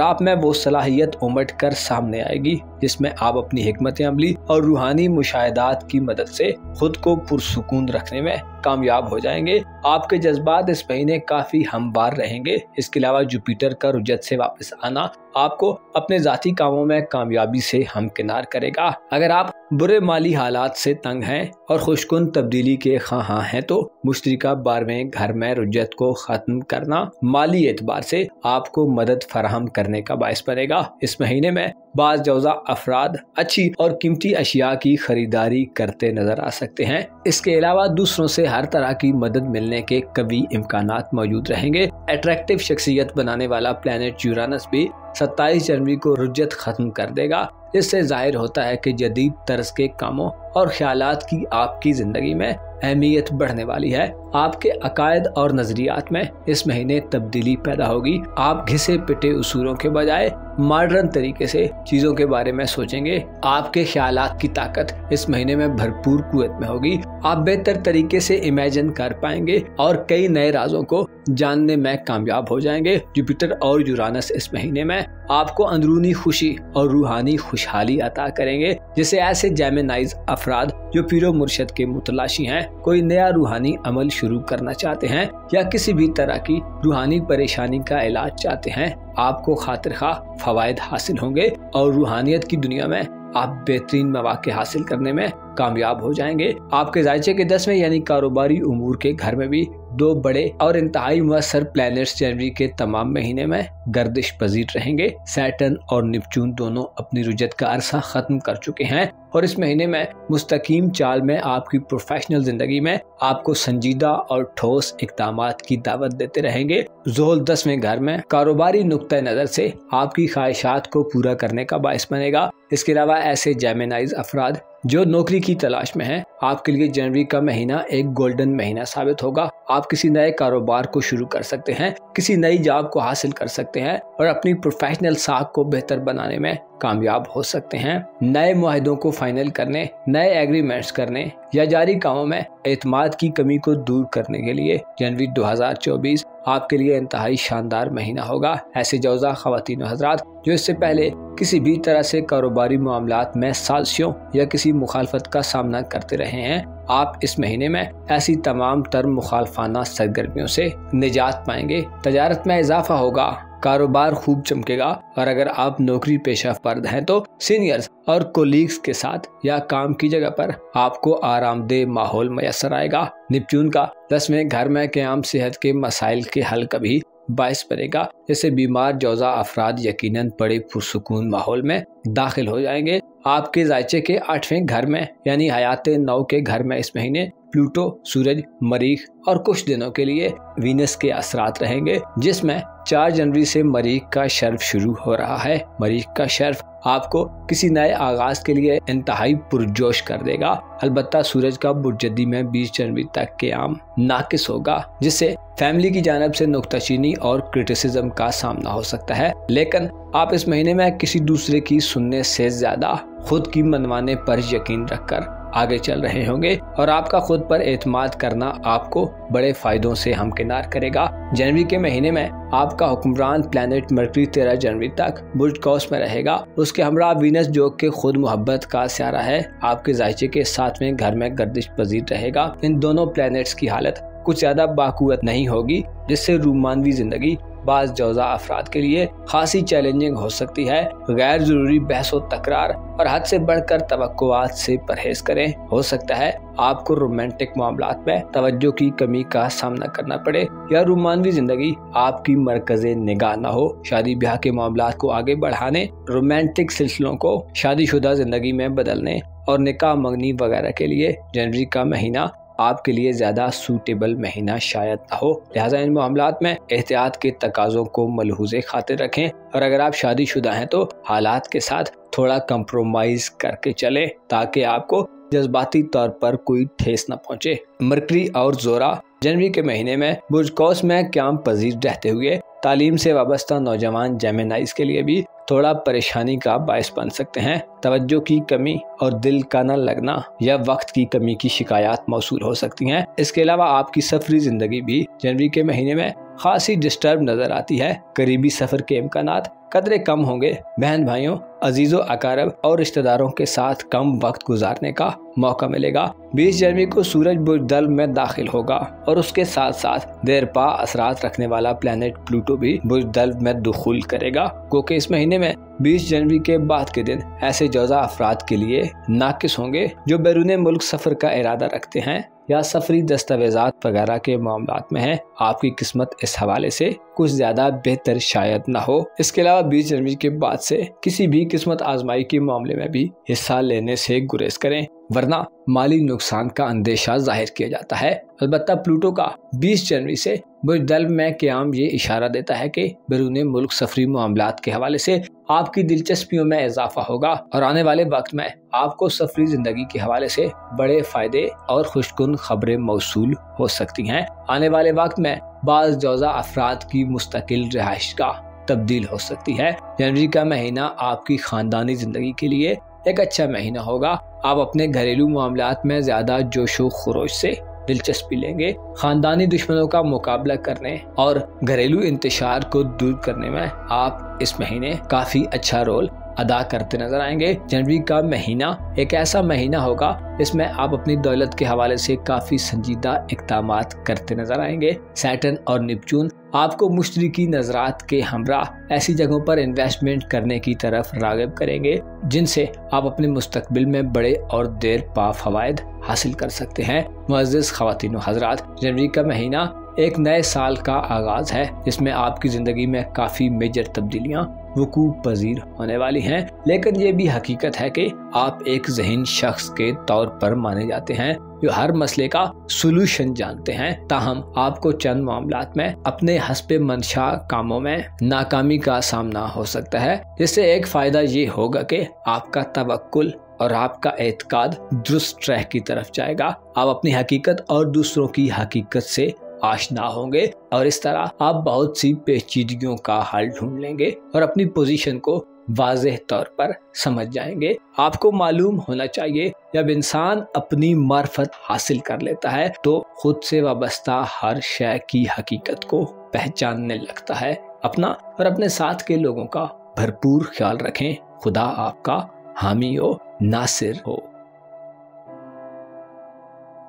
आप में वो सलाहियत उमड़ कर सामने आएगी जिसमें आप अपनी हिकमत अमली और रूहानी मुशाहिदात की मदद से खुद को पुरसुकून रखने में कामयाब हो जाएंगे। आपके जज्बात इस महीने काफी हमवार रहेंगे। इसके अलावा जुपिटर का रुजत से वापस आना आपको अपने जाती कामों में कामयाबी से हमकिनार करेगा। अगर आप बुरे माली हालात से तंग हैं और खुशकुन तब्दीली के ख्वाहां हैं तो मुश्तरका 12वें घर में रुजत को खत्म करना माली एतबार से आपको मदद फराहम करने का बायस बनेगा। इस महीने में बाज़ जौज़ा अफराद अच्छी और कीमती अशिया की खरीदारी करते नजर आ सकते हैं। इसके अलावा दूसरों से हर तरह की मदद मिलने के कवी इम्कानात मौजूद रहेंगे। अट्रैक्टिव शख्सियत बनाने वाला प्लैनेट यूरानस भी 27 जनवरी को रुजत खत्म कर देगा। इससे जाहिर होता है कि जदीद तर्ज के कामों और ख्यालात की आपकी जिंदगी में अहमियत बढ़ने वाली है। आपके अकायद और नजरियात में इस महीने तब्दीली पैदा होगी। आप घिसे पिटे उसूलों के बजाय मॉडर्न तरीके से चीजों के बारे में सोचेंगे। आपके ख्यालात की ताकत इस महीने में भरपूर कुव्वत में होगी। आप बेहतर तरीके से इमेजिन कर पाएंगे और कई नए राजों को जानने में कामयाब हो जाएंगे। जुपिटर और यूरानस इस महीने में आपको अंदरूनी खुशी और रूहानी खुशहाली अता करेंगे, जिसे ऐसे जेमिनाइज अफराद जो पीरो मुर्शद के मुतलाशी हैं, कोई नया रूहानी अमल शुरू करना चाहते हैं या किसी भी तरह की रूहानी परेशानी का इलाज चाहते हैं, आपको खातिर खा फवायद हासिल होंगे और रूहानियत की दुनिया में आप बेहतरीन मौके हासिल करने में कामयाब हो जाएंगे। आपके जायचे के 10वें यानी कारोबारी उमूर के घर में भी 2 बड़े और इंतहाई मुअस्सर प्लैनेट्स जनवरी के तमाम महीने में गर्दिश पजीर रहेंगे। सैटर्न और नेपच्यून दोनों अपनी रुजत का अरसा खत्म कर चुके हैं और इस महीने में मुस्तकीम चाल में आपकी प्रोफेशनल जिंदगी में आपको संजीदा और ठोस इक़दामात की दावत देते रहेंगे। ज़ोहल 10वें घर में कारोबारी नुक्ता नज़र से आपकी ख्वाहिशात को पूरा करने का बायस बनेगा। इसके अलावा ऐसे जेमिनाइज अफराद जो नौकरी की तलाश में हैं, आपके लिए जनवरी का महीना एक गोल्डन महीना साबित होगा। आप किसी नए कारोबार को शुरू कर सकते हैं, किसी नई जॉब को हासिल कर सकते हैं और अपनी प्रोफेशनल साख को बेहतर बनाने में कामयाब हो सकते हैं। नए मुआहिदों को फाइनल करने, नए एग्रीमेंट्स करने या जारी कामों में एतमाद की कमी को दूर करने के लिए जनवरी 2024 आपके लिए इंतहाई शानदार महीना होगा। ऐसे जौजा ख़वातीन हज़रात जो इससे पहले किसी भी तरह से कारोबारी मामलात में साजिशों या किसी मुखालफत का सामना करते रहे हैं, आप इस महीने में ऐसी तमाम तर मुखालफाना सरगर्मियों से निजात पाएंगे। तजारत में इजाफा होगा, कारोबार खूब चमकेगा और अगर आप नौकरी पेशा फर्द हैं तो सीनियर्स और कोलीग्स के साथ या काम की जगह पर आपको आरामदेह माहौल मैसर आएगा। नेपच्यून का 10वें घर में क़याम सेहत के मसाइल के हल का भी बायस बनेगा, जैसे बीमार जौजा अफराद यकीनन बड़े पुरसुकून माहौल में दाखिल हो जाएंगे। आपके जायचे के 8वें घर में यानी हयाते नौ के घर में इस महीने प्लूटो, सूरज, मरीख और कुछ दिनों के लिए वीनस के असरात रहेंगे, जिसमें 4 जनवरी से मरीख का शर्फ शुरू हो रहा है। मरीख का शर्फ आपको किसी नए आगाज के लिए इंतहाई पुरजोश कर देगा। अलबत्ता सूरज का बुर्जदी में 20 जनवरी तक क़याम नाकिस होगा, जिससे फैमिली की जानिब से नुक्ताचीनी और क्रिटिसिज्म का सामना हो सकता है। लेकिन आप इस महीने में किसी दूसरे की सुनने से ज्यादा खुद की मनवाने पर यकीन रखकर आगे चल रहे होंगे और आपका खुद पर एतमाद करना आपको बड़े फायदों से हमकिनार करेगा। जनवरी के महीने में आपका हुक्मरान प्लैनेट मरकरी 13 जनवरी तक बुर्ज कौस में रहेगा। उसके हमरा वीनस जो कि खुद मोहब्बत का स्यारा है, आपके जायचे के 7वें घर में गर्दिश पजीर रहेगा। इन दोनों प्लैनेट्स की हालत कुछ ज्यादा बाकुवत नहीं होगी, जिससे रूमानवी जिंदगी बाज़ जौजा अफराद के लिए खासी चैलेंजिंग हो सकती है। गैर जरूरी बहस और तकरार और हद से बढ़कर तवक्कुआत से परहेज करें। हो सकता है आपको रोमांटिक मामलात में तवज्जो की कमी का सामना करना पड़े या रूमानवी जिंदगी आपकी मरकज़े निगाह न हो। शादी ब्याह के मामलात को आगे बढ़ाने, रोमांटिक सिलसिलों को शादीशुदा जिंदगी में बदलने और निकाह मंगनी वगैरह के लिए जनवरी का महीना आपके लिए ज्यादा सूटेबल महीना शायद न हो। लिहाजा इन मामलात में एहतियात के तकाज़ों को मलहूज़े खातिर रखें और अगर आप शादीशुदा हैं तो हालात के साथ थोड़ा कंप्रोमाइज करके चलें ताकि आपको जज्बाती तौर पर कोई ठेस न पहुंचे। मरकरी और जोरा जनवरी के महीने में बुर्ज कौस में क़याम पजीर रहते हुए तालीम से वाबस्ता नौजवान जेमिनाइज के लिए भी थोड़ा परेशानी का बायस बन सकते हैं। तवज्जो की कमी और दिल का न लगना या वक्त की कमी की शिकायत मौसूल हो सकती हैं। इसके अलावा आपकी सफरी जिंदगी भी जनवरी के महीने में खासी डिस्टर्ब नजर आती है। करीबी सफर के इम्कानात कदरे कम होंगे। बहन भाइयों, अजीजों, अकारब और रिश्तेदारों के साथ कम वक्त गुजारने का मौका मिलेगा। 20 जनवरी को सूरज बुर्ज दल में दाखिल होगा और उसके साथ साथ देरपा असरात रखने वाला प्लैनेट प्लूटो भी बुर्ज दल में दुखूल करेगा, क्योंकि इस महीने में 20 जनवरी के बाद के दिन ऐसे जौजा अफराद के लिए नाकिस होंगे जो बैरून मुल्क सफर का इरादा रखते हैं या सफरी दस्तावेजात वगैरह के मामलात में हैं। आपकी किस्मत इस हवाले से कुछ ज्यादा बेहतर शायद न हो। इसके अलावा 20 जनवरी के बाद से किसी भी किस्मत आजमाई के मामले में भी हिस्सा लेने से गुरेज करें, वरना माली नुकसान का अंदेशा जाहिर किया जाता है। अलबत्ता प्लूटो का 20 जनवरी से बुर्ज दल में क़याम ये इशारा देता है कि बैरून मुल्क सफरी मामलात के हवाले से आपकी दिलचस्पियों में इजाफा होगा और आने वाले वक्त में आपको सफरी जिंदगी के हवाले से बड़े फायदे और खुशकुन खबरें मौसूल हो सकती हैं। आने वाले वक्त में बाज़ जौजा अफराद की मुस्तकिल रिहाइश का तब्दील हो सकती है। जनवरी का महीना आपकी खानदानी जिंदगी के लिए एक अच्छा महीना होगा। आप अपने घरेलू मामलात में ज्यादा जोशो खरोश से दिलचस्पी लेंगे। खानदानी दुश्मनों का मुकाबला करने और घरेलू इंतशार को दूर करने में आप इस महीने काफी अच्छा रोल अदा करते नजर आएंगे। जनवरी का महीना एक ऐसा महीना होगा इसमें आप अपनी दौलत के हवाले से काफी संजीदा इक़दामात करते नजर आएंगे। सैटर्न और नेपच्यून आपको मुश्तरी की नजरात के हमरा ऐसी जगहों पर इन्वेस्टमेंट करने की तरफ राग़िब करेंगे जिनसे आप अपने मुस्तकबिल में बड़े और देर पा फवायद हासिल कर सकते हैं। मुअज़्ज़िज़ ख़वातीन व हज़रात, जनवरी का महीना एक नए साल का आगाज है जिसमें आपकी जिंदगी में काफी मेजर तब्दीलियां वकूअ पजीर होने वाली हैं, लेकिन ये भी हकीकत है कि आप एक ज़हीन शख्स के तौर पर माने जाते हैं जो हर मसले का सोल्यूशन जानते हैं। ताहम आपको चंद मामलात में अपने हस्बे मंशा कामों में नाकामी का सामना हो सकता है, जिससे एक फायदा ये होगा कि आपका तवक्कुल और आपका एतकाद दुरुस्त ट्रैक की तरफ जाएगा। आप अपनी हकीकत और दूसरों की हकीकत से आशना होंगे और इस तरह आप बहुत सी पेचीदगियों का हल ढूंढ लेंगे और अपनी पोजीशन को वाज़ेह तौर पर समझ जाएंगे। आपको मालूम होना चाहिए जब इंसान अपनी मार्फत हासिल कर लेता है तो खुद से वाबस्ता हर शय की हकीकत को पहचानने लगता है। अपना और अपने साथ के लोगों का भरपूर ख्याल रखें। खुदा आपका हामी हो, नासिर हो।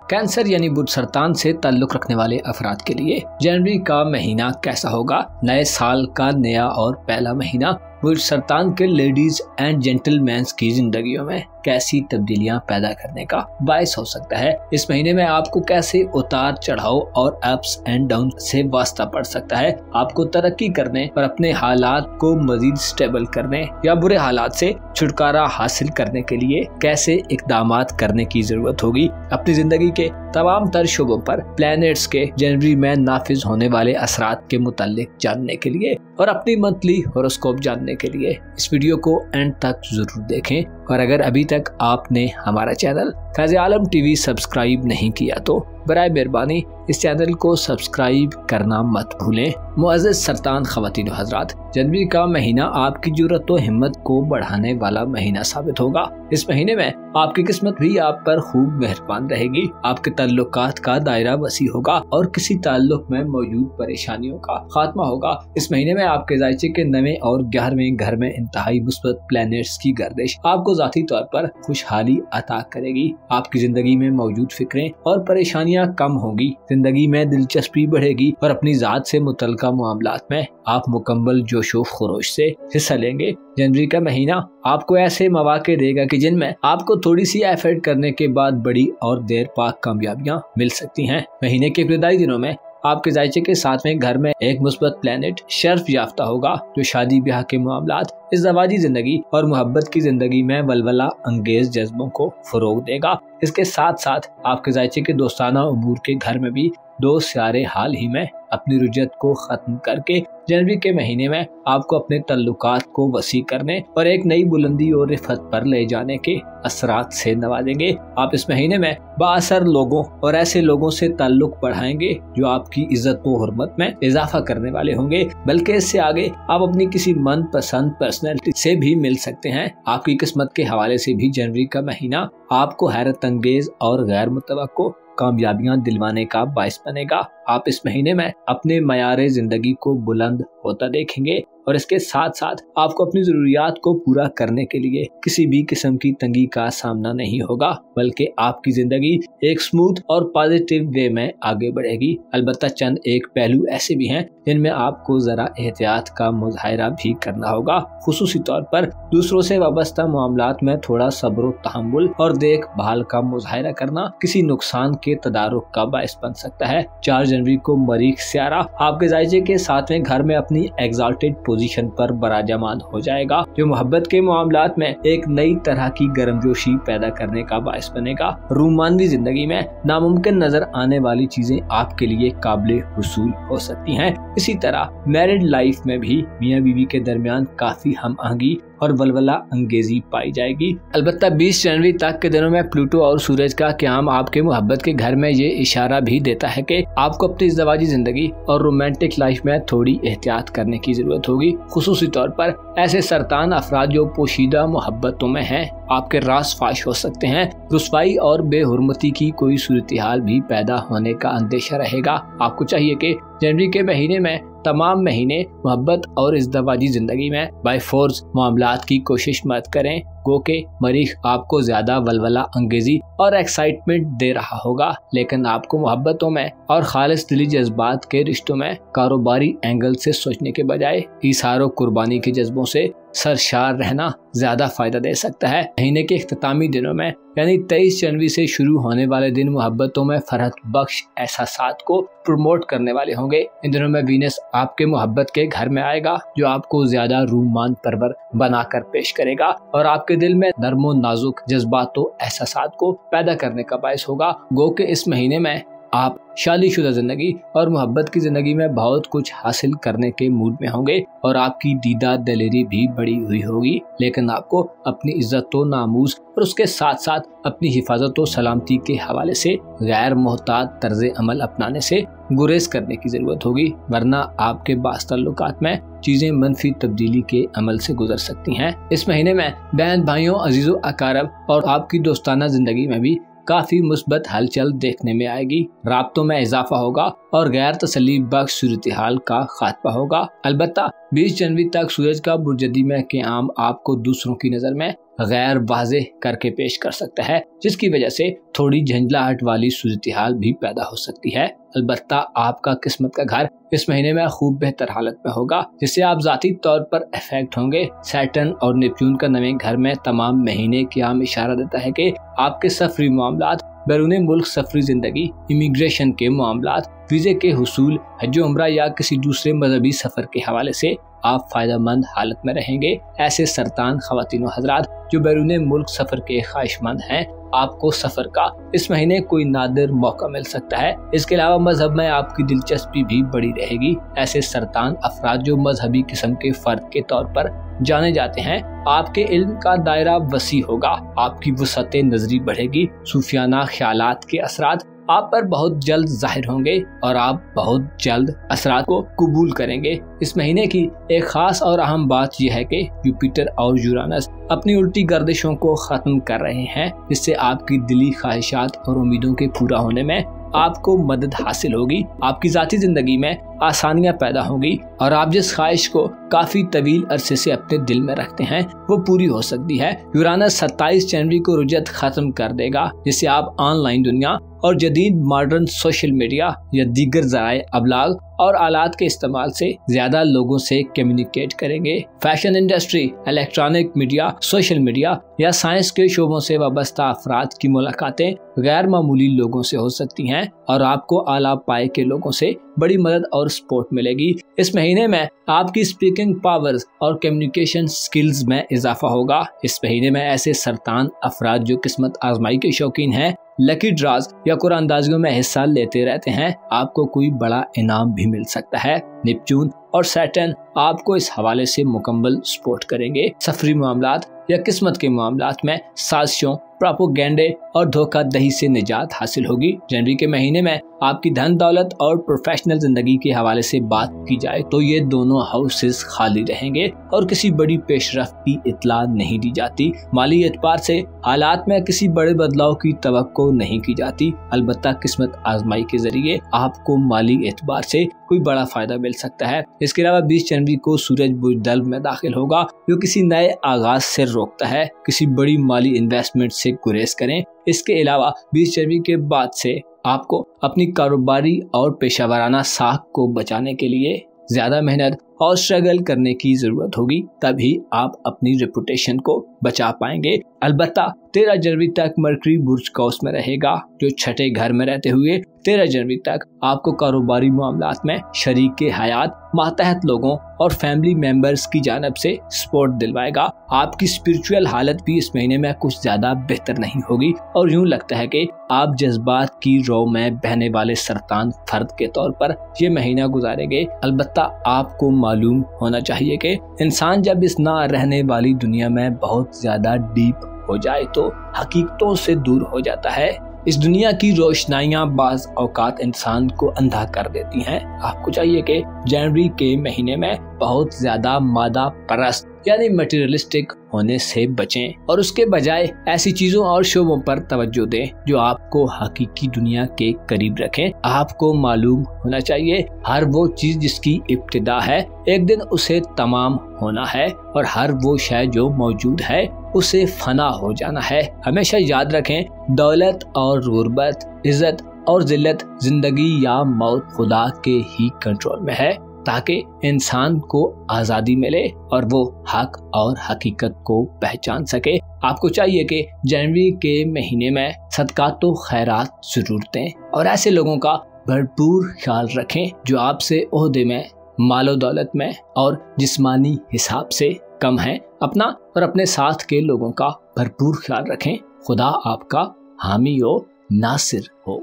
कैंसर यानी बुर्ज सरतान से ताल्लुक रखने वाले अफराद के लिए जनवरी का महीना कैसा होगा? नए साल का नया और पहला महीना बुर्ज सरतान के लेडीज एंड जेंटलमैन्स की जिंदगियों में कैसी तब्दीलियां पैदा करने का बायस हो सकता है। इस महीने में आपको कैसे उतार चढ़ाव और अप्स एंड डाउन से वास्ता पड़ सकता है। आपको तरक्की करने और अपने हालात को मजीद स्टेबल करने या बुरे हालात से छुटकारा हासिल करने के लिए कैसे इकदामात करने की जरूरत होगी। अपनी जिंदगी के तमाम तर शुबों पर प्लैनेट्स के जनवरी में नाफिज होने वाले असरात के मुताल्लिक जानने के लिए और अपनी मंथली होरोस्कोप जानने के लिए इस वीडियो को एंड तक जरूर देखें। और अगर अभी तक आपने हमारा चैनल फैज़ आलम टीवी सब्सक्राइब नहीं किया तो बराए मेहरबानी इस चैनल को सब्सक्राइब करना मत भूलें। मुअज़्ज़िज़ सरतान ख़वातीन व हज़रात, जनवरी का महीना आपकी जुर्रत व हिम्मत को बढ़ाने वाला महीना साबित होगा। इस महीने में आपकी किस्मत भी आप पर खूब मेहरबान रहेगी। आपके ताल्लुकात का दायरा वसी होगा और किसी ताल्लुक में मौजूद परेशानियों का खात्मा होगा। इस महीने में आपके ज़ायचे के 9वें और 11वें घर में इंतहाई मुस्बत प्लैनेट्स की गर्दिश आपको ज़ाती तौर पर खुशहाली अता करेगी। आपकी जिंदगी में मौजूद फिक्रें और परेशानियां कम होंगी। जिंदगी में दिलचस्पी बढ़ेगी और अपनी जात से मुतल्लिका मामलात में आप मुकम्मल जोशो खरोश से हिस्सा लेंगे। जनवरी का महीना आपको ऐसे मौके देगा कि जिनमें आपको थोड़ी सी एफर्ट करने के बाद बड़ी और देर पाक कामयाबियां मिल सकती हैं। महीने के इब्तिदाई दिनों में आपके ज़ायचे के 7वें घर में एक मुस्बत प्लैनेट शर्फ याफ्ता होगा जो शादी ब्याह के मामलात, इज़्ज़वाजी जिंदगी और मोहब्बत की जिंदगी में वलवला अंगेज जज्बों को फरोग देगा। इसके साथ साथ आपके ज़ायचे के दोस्ताना उमूर के घर में भी दो सियारे हाल ही में अपनी रुजत को खत्म करके जनवरी के महीने में आपको अपने तल्लुकात को वसी करने और एक नई बुलंदी और रिफत पर ले जाने के असरात से नवाजेंगे। आप इस महीने में बाअसर लोगों और ऐसे लोगों से ताल्लुक बढ़ाएंगे जो आपकी इज्जत व हुर्मत में इजाफा करने वाले होंगे। बल्कि इससे आगे आप अपनी किसी मनपसंद पर्सनैलिटी से भी मिल सकते हैं। आपकी किस्मत के हवाले से भी जनवरी का महीना आपको हैरत अंगेज और गैर मुतवक्को कामयाबियां दिलवाने का बाइस बनेगा। आप इस महीने में अपने मयारे जिंदगी को बुलंद होता देखेंगे और इसके साथ साथ आपको अपनी जरूरियात को पूरा करने के लिए किसी भी किस्म की तंगी का सामना नहीं होगा, बल्कि आपकी जिंदगी एक स्मूथ और पॉजिटिव वे में आगे बढ़ेगी। अलबत्ता चंद एक पहलू ऐसे भी हैं जिनमें आपको जरा एहतियात का मुजाहिरा भी करना होगा। खुसूसी तौर पर दूसरों से वाबस्ता मामलात में थोड़ा सब्र तहम्मुल और देखभाल का मुजाहिरा करना किसी नुकसान के तदारुक का बाइस बन सकता है। 4 जनवरी को मरीख सियारा आपके जायजे के 7वें घर में अपनी एग्जाल्टेड पोजीशन पर बराजमान हो जाएगा, जो मोहब्बत के मामलात में एक नई तरह की गर्मजोशी पैदा करने का बाइस बनेगा। रूमानवी जिंदगी में नामुमकिन नजर आने वाली चीजें आपके लिए काबिल हुसूल हो सकती हैं। इसी तरह मैरिड लाइफ में भी मियां बीवी के दरमियान काफी हम आहंगी और वलवला अंगेजी पाई जाएगी। अलबत्ता 20 जनवरी तक के दिनों में प्लूटो और सूरज का क़याम आपके मोहब्बत के घर में ये इशारा भी देता है कि आपको अपनी इज़्दवाजी जिंदगी और रोमांटिक लाइफ में थोड़ी एहतियात करने की जरूरत होगी। खुसूसी तौर पर ऐसे सरतान अफराद जो पोशीदा मोहब्बतों में हैं, आपके राज फाश हो सकते हैं। रुसवाई और बेहुरमती की कोई सूरत हाल भी पैदा होने का अंदेशा रहेगा। आपको चाहिए कि जनवरी के महीने में तमाम महीने मोहब्बत और इज़्दवाजी जिंदगी में बाय फोर्स मामलात की कोशिश मत करें। गो के मरीख आपको ज्यादा वलवला अंगेजी और एक्साइटमेंट दे रहा होगा, लेकिन आपको मोहब्बतों में और खालिस दिली जज्बात के रिश्तों में कारोबारी एंगल से सोचने के बजाय इसारो कुर्बानी के जज्बों से सरशार रहना ज्यादा फायदा दे सकता है। महीने के इख्तितामी दिनों में यानी 23 जनवरी से शुरू होने वाले दिन मोहब्बतों में फरहत बख्श एहसासात को प्रमोट करने वाले होंगे। इन दिनों में वीनस आपके मोहब्बत के घर में आएगा, जो आपको ज्यादा रूमान परवर बनाकर पेश करेगा और आपके दिल में नर्मो नाजुक जज्बातों एहसासात को पैदा करने का बायस होगा। गो के इस महीने में आप शादीशुदा जिंदगी और मोहब्बत की जिंदगी में बहुत कुछ हासिल करने के मूड में होंगे और आपकी दीदा दलेरी भी बड़ी हुई होगी, लेकिन आपको अपनी इज्जत व नामूस और उसके साथ साथ अपनी हिफाजत व सलामती के हवाले से गैर मोहतात तर्ज अमल अपनाने से गुरेज करने की जरूरत होगी, वरना आपके बास ताल्लुकात में चीजें मनफी तब्दीली के अमल से गुजर सकती हैं। इस महीने में बहन भाइयों, अजीजों, अकारब और आपकी दोस्ताना जिंदगी में भी काफी मुस्बत हलचल देखने में आएगी। राब्तों में इजाफा होगा और गैर तसल्ली बख्श सूरत हाल का खात्मा होगा। अलबत्ता 20 जनवरी तक सूरज का बुर्जदी में क़याम आपको दूसरों की नजर में गैर वाज़ेह करके पेश कर सकता है, जिसकी वजह से थोड़ी झंझलाहट वाली सूरत हाल भी पैदा हो सकती है। अलबत्ता आपका किस्मत का घर इस महीने में खूब बेहतर हालत में होगा, जिससे आप जाती तौर पर इफेक्ट होंगे। सैटर्न और नेपच्यून का नवे घर में तमाम महीने क़याम इशारा देता है कि आपके सफरी मामलात, बैरून मुल्क सफरी जिंदगी, इमिग्रेशन के मामलात, वीजे के हुसूल, हज उम्रा या किसी दूसरे मजहबी सफर के हवाले से आप फायदेमंद हालत में रहेंगे। ऐसे सरतान ख्वातीन हजरात जो बैरून मुल्क सफर के ख्वाहिशमंद हैं, आपको सफर का इस महीने कोई नादिर मौका मिल सकता है। इसके अलावा मजहब में आपकी दिलचस्पी भी बड़ी रहेगी। ऐसे सरतान अफराद जो मजहबी किस्म के फर्द के तौर पर जाने जाते हैं, आपके इल्म का दायरा वसी होगा, आपकी वसअत नजरी बढ़ेगी। सूफियाना ख्यालात के असरात आप पर बहुत जल्द जाहिर होंगे और आप बहुत जल्द असरात को कबूल करेंगे। इस महीने की एक खास और अहम बात यह है कि जुपिटर और यूरानस अपनी उल्टी गर्दिशों को खत्म कर रहे हैं, जिससे आपकी दिली ख्वाहिशात और उम्मीदों के पूरा होने में आपको मदद हासिल होगी। आपकी जाती जिंदगी में आसानियां पैदा होंगी और आप जिस ख्वाहिश को काफी तवील अरसे से अपने दिल में रखते हैं वो पूरी हो सकती है। यूरानस 27 जनवरी को रुजत खत्म कर देगा, जिससे आप ऑनलाइन दुनिया और जदीद मॉडर्न सोशल मीडिया या दीगर ज़राए अबलाग और आलात के इस्तेमाल से ज्यादा लोगों से कम्युनिकेट करेंगे। Fashion industry, electronic media, social media या साइंस के शोबों से वाबस्ता अफराद की मुलाकातें गैर मामूली लोगों से हो सकती हैं और आपको आला पाए के लोगों से बड़ी मदद और सपोर्ट मिलेगी। इस महीने में आपकी स्पीकिंग पावर्स और कम्युनिकेशन स्किल्स में इजाफा होगा। इस महीने में ऐसे सरतान अफराद जो किस्मत आजमाई के शौकीन हैं, लकी ड्राज या कुरानंदाजियों में हिस्सा लेते रहते हैं, आपको कोई बड़ा इनाम भी मिल सकता है। नेपच्यून और सैटर्न आपको इस हवाले से मुकम्मल सपोर्ट करेंगे। सफरी मामलात या किस्मत के मामलात में साजिशों, प्रोपेगेंडे और धोखाधड़ी से निजात हासिल होगी। जनवरी के महीने में आपकी धन दौलत और प्रोफेशनल जिंदगी के हवाले से बात की जाए तो ये दोनों हाउसेस खाली रहेंगे और किसी बड़ी पेशरफ्त की इत्तला नहीं दी जाती। माली एतबार से हालात में किसी बड़े बदलाव की तवक्को नहीं की जाती। अलबत्ता किस्मत आजमाई के जरिए आपको माली एतबार से कोई बड़ा फायदा मिल सकता है। इसके अलावा 20 जनवरी को सूरज बुज़दल्ब में दाखिल होगा, जो किसी नए आगाज से रोकता है। किसी बड़ी माली इन्वेस्टमेंट से गुरेज करें। इसके अलावा 20 जनवरी के बाद से आपको अपनी कारोबारी और पेशावराना साख को बचाने के लिए ज्यादा मेहनत और स्ट्रगल करने की जरूरत होगी, तभी आप अपनी रेपुटेशन को बचा पाएंगे। अलबत्ता 13 जनवरी तक मरकरी बुर्ज कौस में रहेगा, जो छठे घर में रहते हुए 13 जनवरी तक आपको कारोबारी मामलात में शरीक हयात, मातहत लोगों और फैमिली मेंबर्स की जानब से सपोर्ट दिलवाएगा। आपकी स्पिरिचुअल हालत भी इस महीने में कुछ ज्यादा बेहतर नहीं होगी और यूं लगता है कि आप जज्बात की रो में बहने वाले सरतान फर्द के तौर पर ये महीना गुजारेंगे। अलबत्ता आपको मालूम होना चाहिए कि इंसान जब इस ना रहने वाली दुनिया में बहुत ज्यादा डीप हो जाए तो हकीकतों से दूर हो जाता है। इस दुनिया की रोशनाइयां बाज औकात इंसान को अंधा कर देती हैं। आपको चाहिए कि जनवरी के महीने में बहुत ज्यादा मादा परस्त यानी मटेरियलिस्टिक होने से बचें और उसके बजाय ऐसी चीजों और शोबों पर तवज्जो दें जो आपको हकीकी दुनिया के करीब रखें। आपको मालूम होना चाहिए हर वो चीज जिसकी इब्तिदा है एक दिन उसे तमाम होना है और हर वो शय जो मौजूद है उसे फना हो जाना है। हमेशा याद रखें दौलत और गुर्बत, इज्जत और जिल्लत जिंदगी या मौत खुदा के ही कंट्रोल में है, ताकि इंसान को आज़ादी मिले और वो हक और हकीकत को पहचान सके। आपको चाहिए कि जनवरी के महीने में सदकात व खैरात जरूर दें और ऐसे लोगों का भरपूर ख्याल रखें जो आपसे ओहदे में, मालो दौलत में और जिस्मानी हिसाब से कम हैं। अपना और अपने साथ के लोगों का भरपूर ख्याल रखें। खुदा आपका हामी हो, नासिर हो।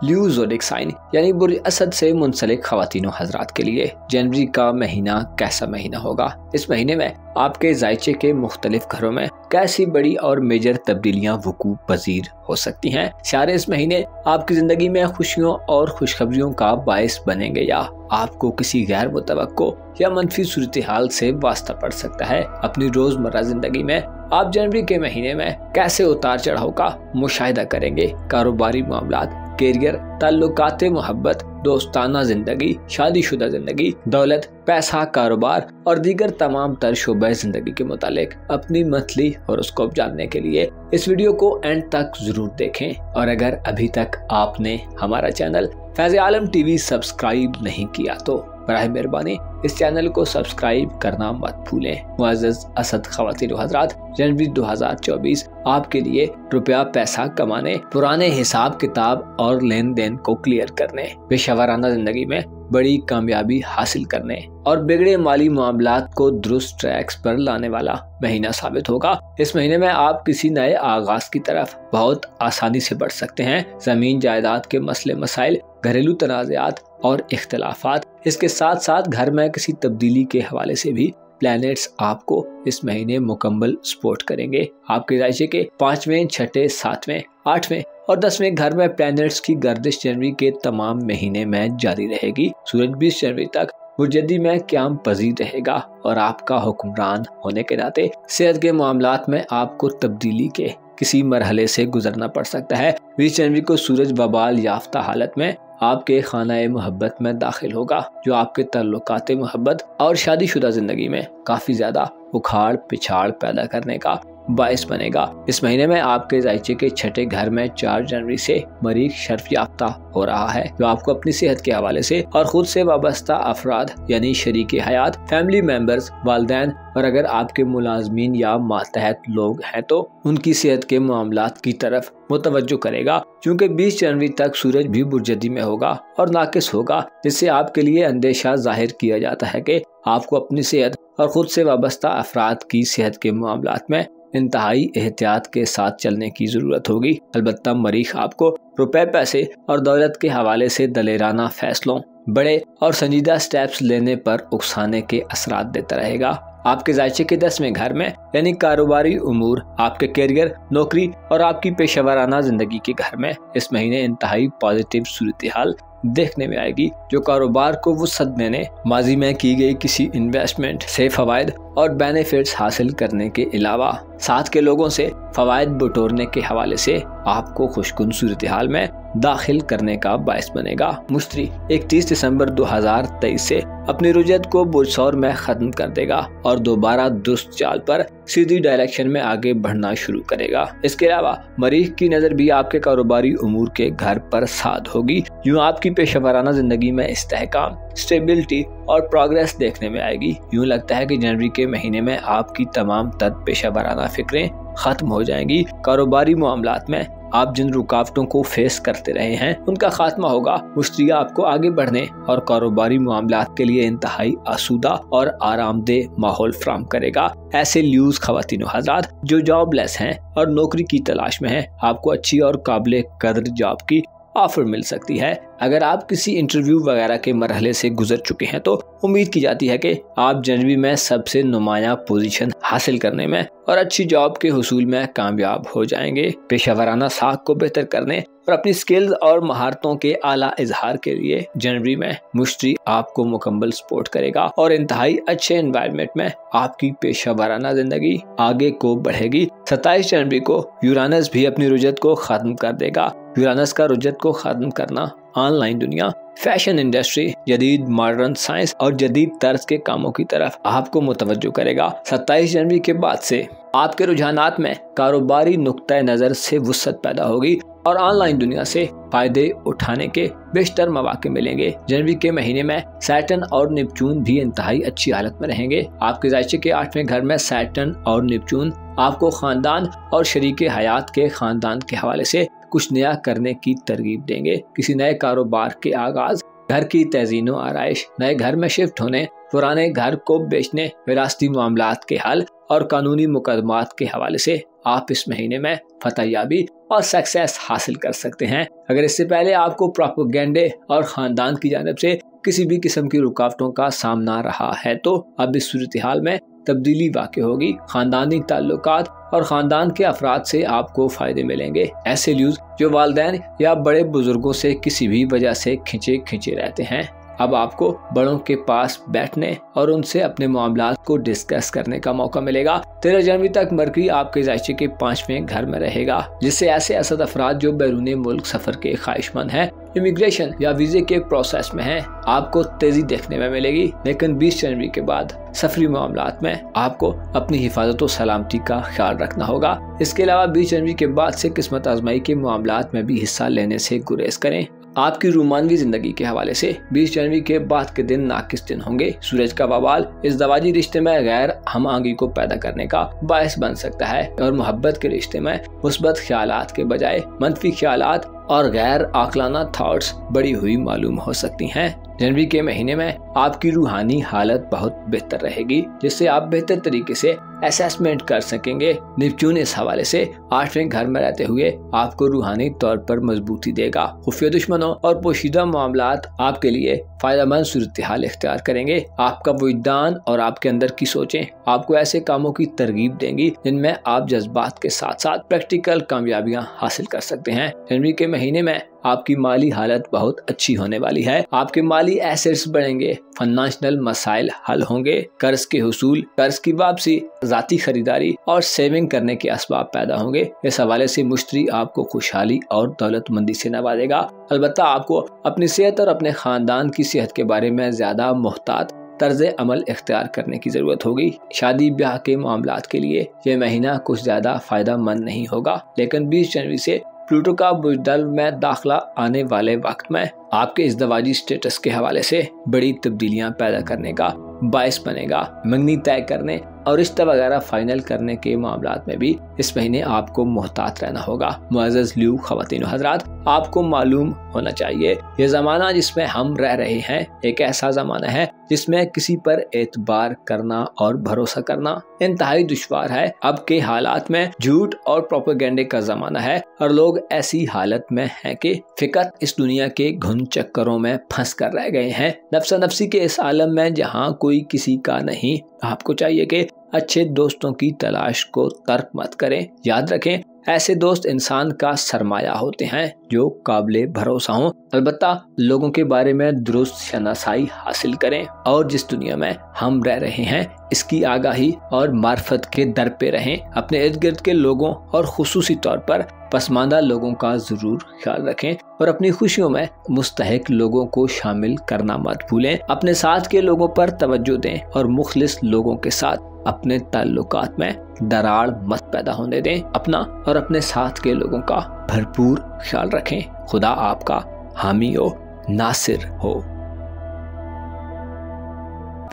ल्यू ज़ोडिक साइन यानी बुर्ज असद से मुंसलिक ख़वातीन हज़रात के लिए जनवरी का महीना कैसा महीना होगा। इस महीने में आपके जायचे के मुख्तलिफ घरों में कैसी बड़ी और मेजर तब्दीलियां वकू पजीर हो सकती हैं। सारे इस महीने आपकी जिंदगी में खुशियों और खुशखबरियों का बायस बनेंगे या आपको किसी गैर मुतवक्को या मनफी सूरत हाल से वास्ता पड़ सकता है। अपनी रोजमर्रा जिंदगी में आप जनवरी के महीने में कैसे उतार चढ़ाव का मुशाहिदा करेंगे। कारोबारी मामलात, कैरियर, ताल्लुकाते मोहब्बत, दोस्ताना जिंदगी, शादीशुदा जिंदगी, दौलत, पैसा, कारोबार और दीगर तमाम तर शोबे जिंदगी के मुतालिक अपनी मंथली हॉरोस्कोप जानने के लिए इस वीडियो को एंड तक जरूर देखें। और अगर अभी तक आपने हमारा चैनल फैज़ आलम टीवी सब्सक्राइब नहीं किया तो बराह मेहरबानी इस चैनल को सब्सक्राइब करना मत भूलें। मुअज़्ज़ज़ असद ख़वातीन व हज़रात, जनवरी 2024 आपके लिए रुपया पैसा कमाने, पुराने हिसाब किताब और लेन देन को क्लियर करने, पेशेवराना जिंदगी में बड़ी कामयाबी हासिल करने और बिगड़े माली मामलात को दुरुस्त ट्रैक्स पर लाने वाला महीना साबित होगा। इस महीने में आप किसी नए आगाज की तरफ बहुत आसानी से बढ़ सकते हैं। जमीन जायदाद के मसले मसाइल, घरेलू तनाज़ात और इख्तिलाफात, इसके साथ साथ घर में किसी तब्दीली के हवाले से भी प्लैनेट्स आपको इस महीने मुकम्मल सपोर्ट करेंगे। आपके राशि के 5वें, 6ठे, 7वें, 8वें और 10वें घर में प्लैनेट्स की गर्दिश जनवरी के तमाम महीने में जारी रहेगी। सूरज 20 जनवरी तक बुर्जदी में क़याम पजीर रहेगा और आपका हुक्मरान होने के नाते सेहत के मामलात में आपको तब्दीली के किसी मरहले से गुजरना पड़ सकता है। 20 जनवरी को सूरज बबाल याफ्ता हालत में आपके खानाए मोहब्बत में दाखिल होगा, जो आपके ताल्लुकाते मोहब्बत और शादीशुदा जिंदगी में काफी ज्यादा उखाड़ पिछाड़ पैदा करने का बायस बनेगा। इस महीने में आपके जायचे के 6ठे घर में 4 जनवरी से मरीख शर्फ याफ्ता हो रहा है, जो आपको अपनी सेहत के हवाले से और खुद से वाबस्ता अफराद यानी शरीके हयात, फैमिली मेंबर्स, वालिदैन और अगर आपके मुलाजमीन या मातहत लोग हैं तो उनकी सेहत के मामलात की तरफ मुतवज्जो करेगा। क्योंकि 20 जनवरी तक सूरज भी बुर्जदी में होगा और नाकिस होगा, जिससे आपके लिए अंदेशा जाहिर किया जाता है कि आपको अपनी सेहत और खुद से वाबस्ता अफराद की सेहत के मामलात में इंतहाई एहतियात के साथ चलने की जरूरत होगी। अलबत्ता मरीख आपको रुपए, पैसे और दौलत के हवाले से दलेराना फैसलों, बड़े और संजीदा स्टेप्स लेने पर उकसाने के असरात देता रहेगा। आपके जायचे के 10वें घर में यानी कारोबारी उमूर, आपके करियर, नौकरी और आपकी पेशेवराना जिंदगी के घर में इस महीने इंतहाई पॉजिटिव सूरत हाल देखने में आएगी, जो कारोबार को वुसअत देने, माजी में की गई किसी इन्वेस्टमेंट से फवायद और बेनिफिट्स हासिल करने के अलावा साथ के लोगों से फवायद बटोरने के हवाले से आपको खुशकुन सूरत हाल में दाखिल करने का बायस बनेगा। मुश्तरी 31 दिसंबर 2023 से अपनी रुजत को बुरसौर में खत्म कर देगा और दोबारा दुरुस्त चाल पर सीधी डायरेक्शन में आगे बढ़ना शुरू करेगा। इसके अलावा मरीख की नजर भी आपके कारोबारी उमूर के घर पर साध होगी। यूँ आपकी पेशेवराना जिंदगी में इस्तेहकाम, स्टेबिलिटी और प्रोग्रेस देखने में आएगी। यूँ लगता है कि जनवरी के महीने में आपकी तमाम तर पेशेवराना फिक्रें खत्म हो जाएंगी। कारोबारी मामलात में आप जिन रुकावटों को फेस करते रहे हैं उनका खात्मा होगा। मुश्तरी आपको आगे बढ़ने और कारोबारी मामलात के लिए इंतहाई आसूदा और आरामदेह माहौल फराहम करेगा। ऐसे ल्यूज खवातीन और हज़रात जो जॉबलेस हैं और नौकरी की तलाश में हैं, आपको अच्छी और काबिल कदर जॉब की ऑफर मिल सकती है। अगर आप किसी इंटरव्यू वगैरह के मरहले से गुजर चुके हैं तो उम्मीद की जाती है कि आप जनवरी में सबसे नुमाया पोजीशन हासिल करने में और अच्छी जॉब के हुसूल में कामयाब हो जाएंगे। पेशेवराना साख को बेहतर करने और अपनी स्किल्स और महारतों के आला इजहार के लिए जनवरी में मुश्तरी आपको मुकम्मल सपोर्ट करेगा और इंतहाई अच्छे एनवायरनमेंट में आपकी पेशेवराना जिंदगी आगे को बढ़ेगी। 27 जनवरी को यूरानस भी अपनी रुजत को खत्म कर देगा। यूरानस का रुजत को खत्म करना ऑनलाइन दुनिया, फैशन इंडस्ट्री, जदीद मॉडर्न साइंस और जदीद तर्ज के कामों की तरफ आपको मुतवज्जो करेगा। 27 जनवरी के बाद से आपके रुझानात में कारोबारी नुक्ता नजर से वुसअत पैदा होगी और ऑनलाइन दुनिया से फायदे उठाने के बेशतर मौके मिलेंगे। जनवरी के महीने में सैटर्न और नेपच्यून भी इंतहाई अच्छी हालत में रहेंगे। आपके जायचे के 8वें घर में सैटर्न और नेपच्यून आपको खानदान और शरीके हयात के खानदान के हवाले से कुछ नया करने की तरगीब देंगे। किसी नए कारोबार के आगाज, घर की तज़ीनो आराइश, नए घर में शिफ्ट होने, पुराने घर को बेचने, विरासती मामलात के हल और कानूनी मुकदमात के हवाले से आप इस महीने में फतहयाबी और सक्सेस हासिल कर सकते हैं। अगर इससे पहले आपको प्रोपेगेंडे और खानदान की जानिब से किसी भी किस्म की रुकावटों का सामना रहा है तो अब इस सूरत हाल में तब्दीली वाक़ई होगी। खानदानी ताल्लुकात और खानदान के अफराद से आपको फायदे मिलेंगे। ऐसे न्यूज़ जो वालिदैन या बड़े बुजुर्गों से किसी भी वजह से खिंचे रहते हैं, अब आपको बड़ों के पास बैठने और उनसे अपने मामलात को डिस्कस करने का मौका मिलेगा। 13 जनवरी तक मरकरी आपके जायचे के 5वें घर में रहेगा, जिससे ऐसे असद अफराद जो बैरून मुल्क सफर के ख्वाहिशमंद हैं, इमिग्रेशन या वीजे के प्रोसेस में हैं, आपको तेजी देखने में मिलेगी। लेकिन 20 जनवरी के बाद सफरी मामलात में आपको अपनी हिफाजत और सलामती का ख्याल रखना होगा। इसके अलावा 20 जनवरी के बाद से किस्मत आजमाई के मामलात में भी हिस्सा लेने से गुरेज करें। आपकी रूमानवी जिंदगी के हवाले से 20 जनवरी के बाद के दिन नाकिस दिन होंगे। सूरज का बवाल इस दवाजी रिश्ते में गैर हम आंगी को पैदा करने का बायस बन सकता है और मोहब्बत के रिश्ते में मुस्बत ख्यालात के बजाय मनफी ख्यालात और गैर आकलाना थॉट्स बड़ी हुई मालूम हो सकती हैं। जनवरी के महीने में आपकी रूहानी हालत बहुत बेहतर रहेगी, जिससे आप बेहतर तरीके से असेसमेंट कर सकेंगे। नेपच्यून इस हवाले से 8वें घर में रहते हुए आपको रूहानी तौर पर मजबूती देगा। खुफिया दुश्मनों और पोशीदा मामलात आपके लिए फायदेमंद सूरत हाल इख्तियार करेंगे। आपका वजदान और आपके अंदर की सोचें आपको ऐसे कामों की तरगीब देंगी जिनमें आप जज्बात के साथ साथ प्रैक्टिकल कामयाबियां हासिल कर सकते हैं। जनवरी के महीने में आपकी माली हालत बहुत अच्छी होने वाली है। आपके माली एसेट्स बढ़ेंगे, फाइनेंशियल मसाइल हल होंगे, कर्ज के हुसूल, कर्ज की वापसी, जाती खरीदारी और सेविंग करने के असबाब पैदा होंगे। इस हवाले से मुश्तरी आपको खुशहाली और दौलतमंदी से नवाजेगा। अलबत्ता आपको अपनी सेहत और अपने खानदान की सेहत के बारे में ज्यादा मुहतात तर्ज अमल इख्तियार करने की जरूरत होगी। शादी ब्याह के मामलात के लिए यह महीना कुछ ज्यादा फायदा मंद नहीं होगा, लेकिन 20 जनवरी से प्लूटो का बुजदल में दाखिला आने वाले वक्त में आपके इज़दवाजी स्टेटस के हवाले से बड़ी तब्दीलियां पैदा करने का बायस बनेगा। मंगनी तय करने और रिश्ता वगैरह फाइनल करने के मामलात में भी इस महीने आपको मोहतात रहना होगा। मुअज़्ज़ज़ ल्यू ख़वातीन व हज़रात, आपको मालूम होना चाहिए ये ज़माना जिसमें हम रह रहे हैं एक ऐसा ज़माना है जिसमें किसी पर एतबार करना और भरोसा करना इंतहाई दुश्वार है। अब के हालात में झूठ और प्रोपेगेंडे का ज़माना है और लोग ऐसी हालत में हैं कि फिकत इस दुनिया के घुन चक्करों में फंस कर रह गए हैं। नफ्सा नफ्सी के इस आलम में जहाँ कोई किसी का नहीं, आपको चाहिए कि अच्छे दोस्तों की तलाश को तर्क मत करें। याद रखें, ऐसे दोस्त इंसान का सरमाया होते हैं जो काबिले भरोसा हों। अलबत्ता लोगों के बारे में दुरुस्त शनासाई हासिल करें और जिस दुनिया में हम रह रहे हैं इसकी आगाही और मार्फत के दर पे रहें। अपने इर्द गिर्द के लोगों और खुसूसी तौर पर पसमानदा लोगों का जरूर ख्याल रखें और अपनी खुशियों में मुस्तहिक लोगों को शामिल करना मत भूलें। अपने साथ के लोगों पर तवज्जो दें और मुखलिस लोगों के साथ अपने ताल्लुकात में दरार मत पैदा होने दें। अपना और अपने साथ के लोगों का भरपूर ख्याल रखें। खुदा आपका हामी हो, नासिर हो।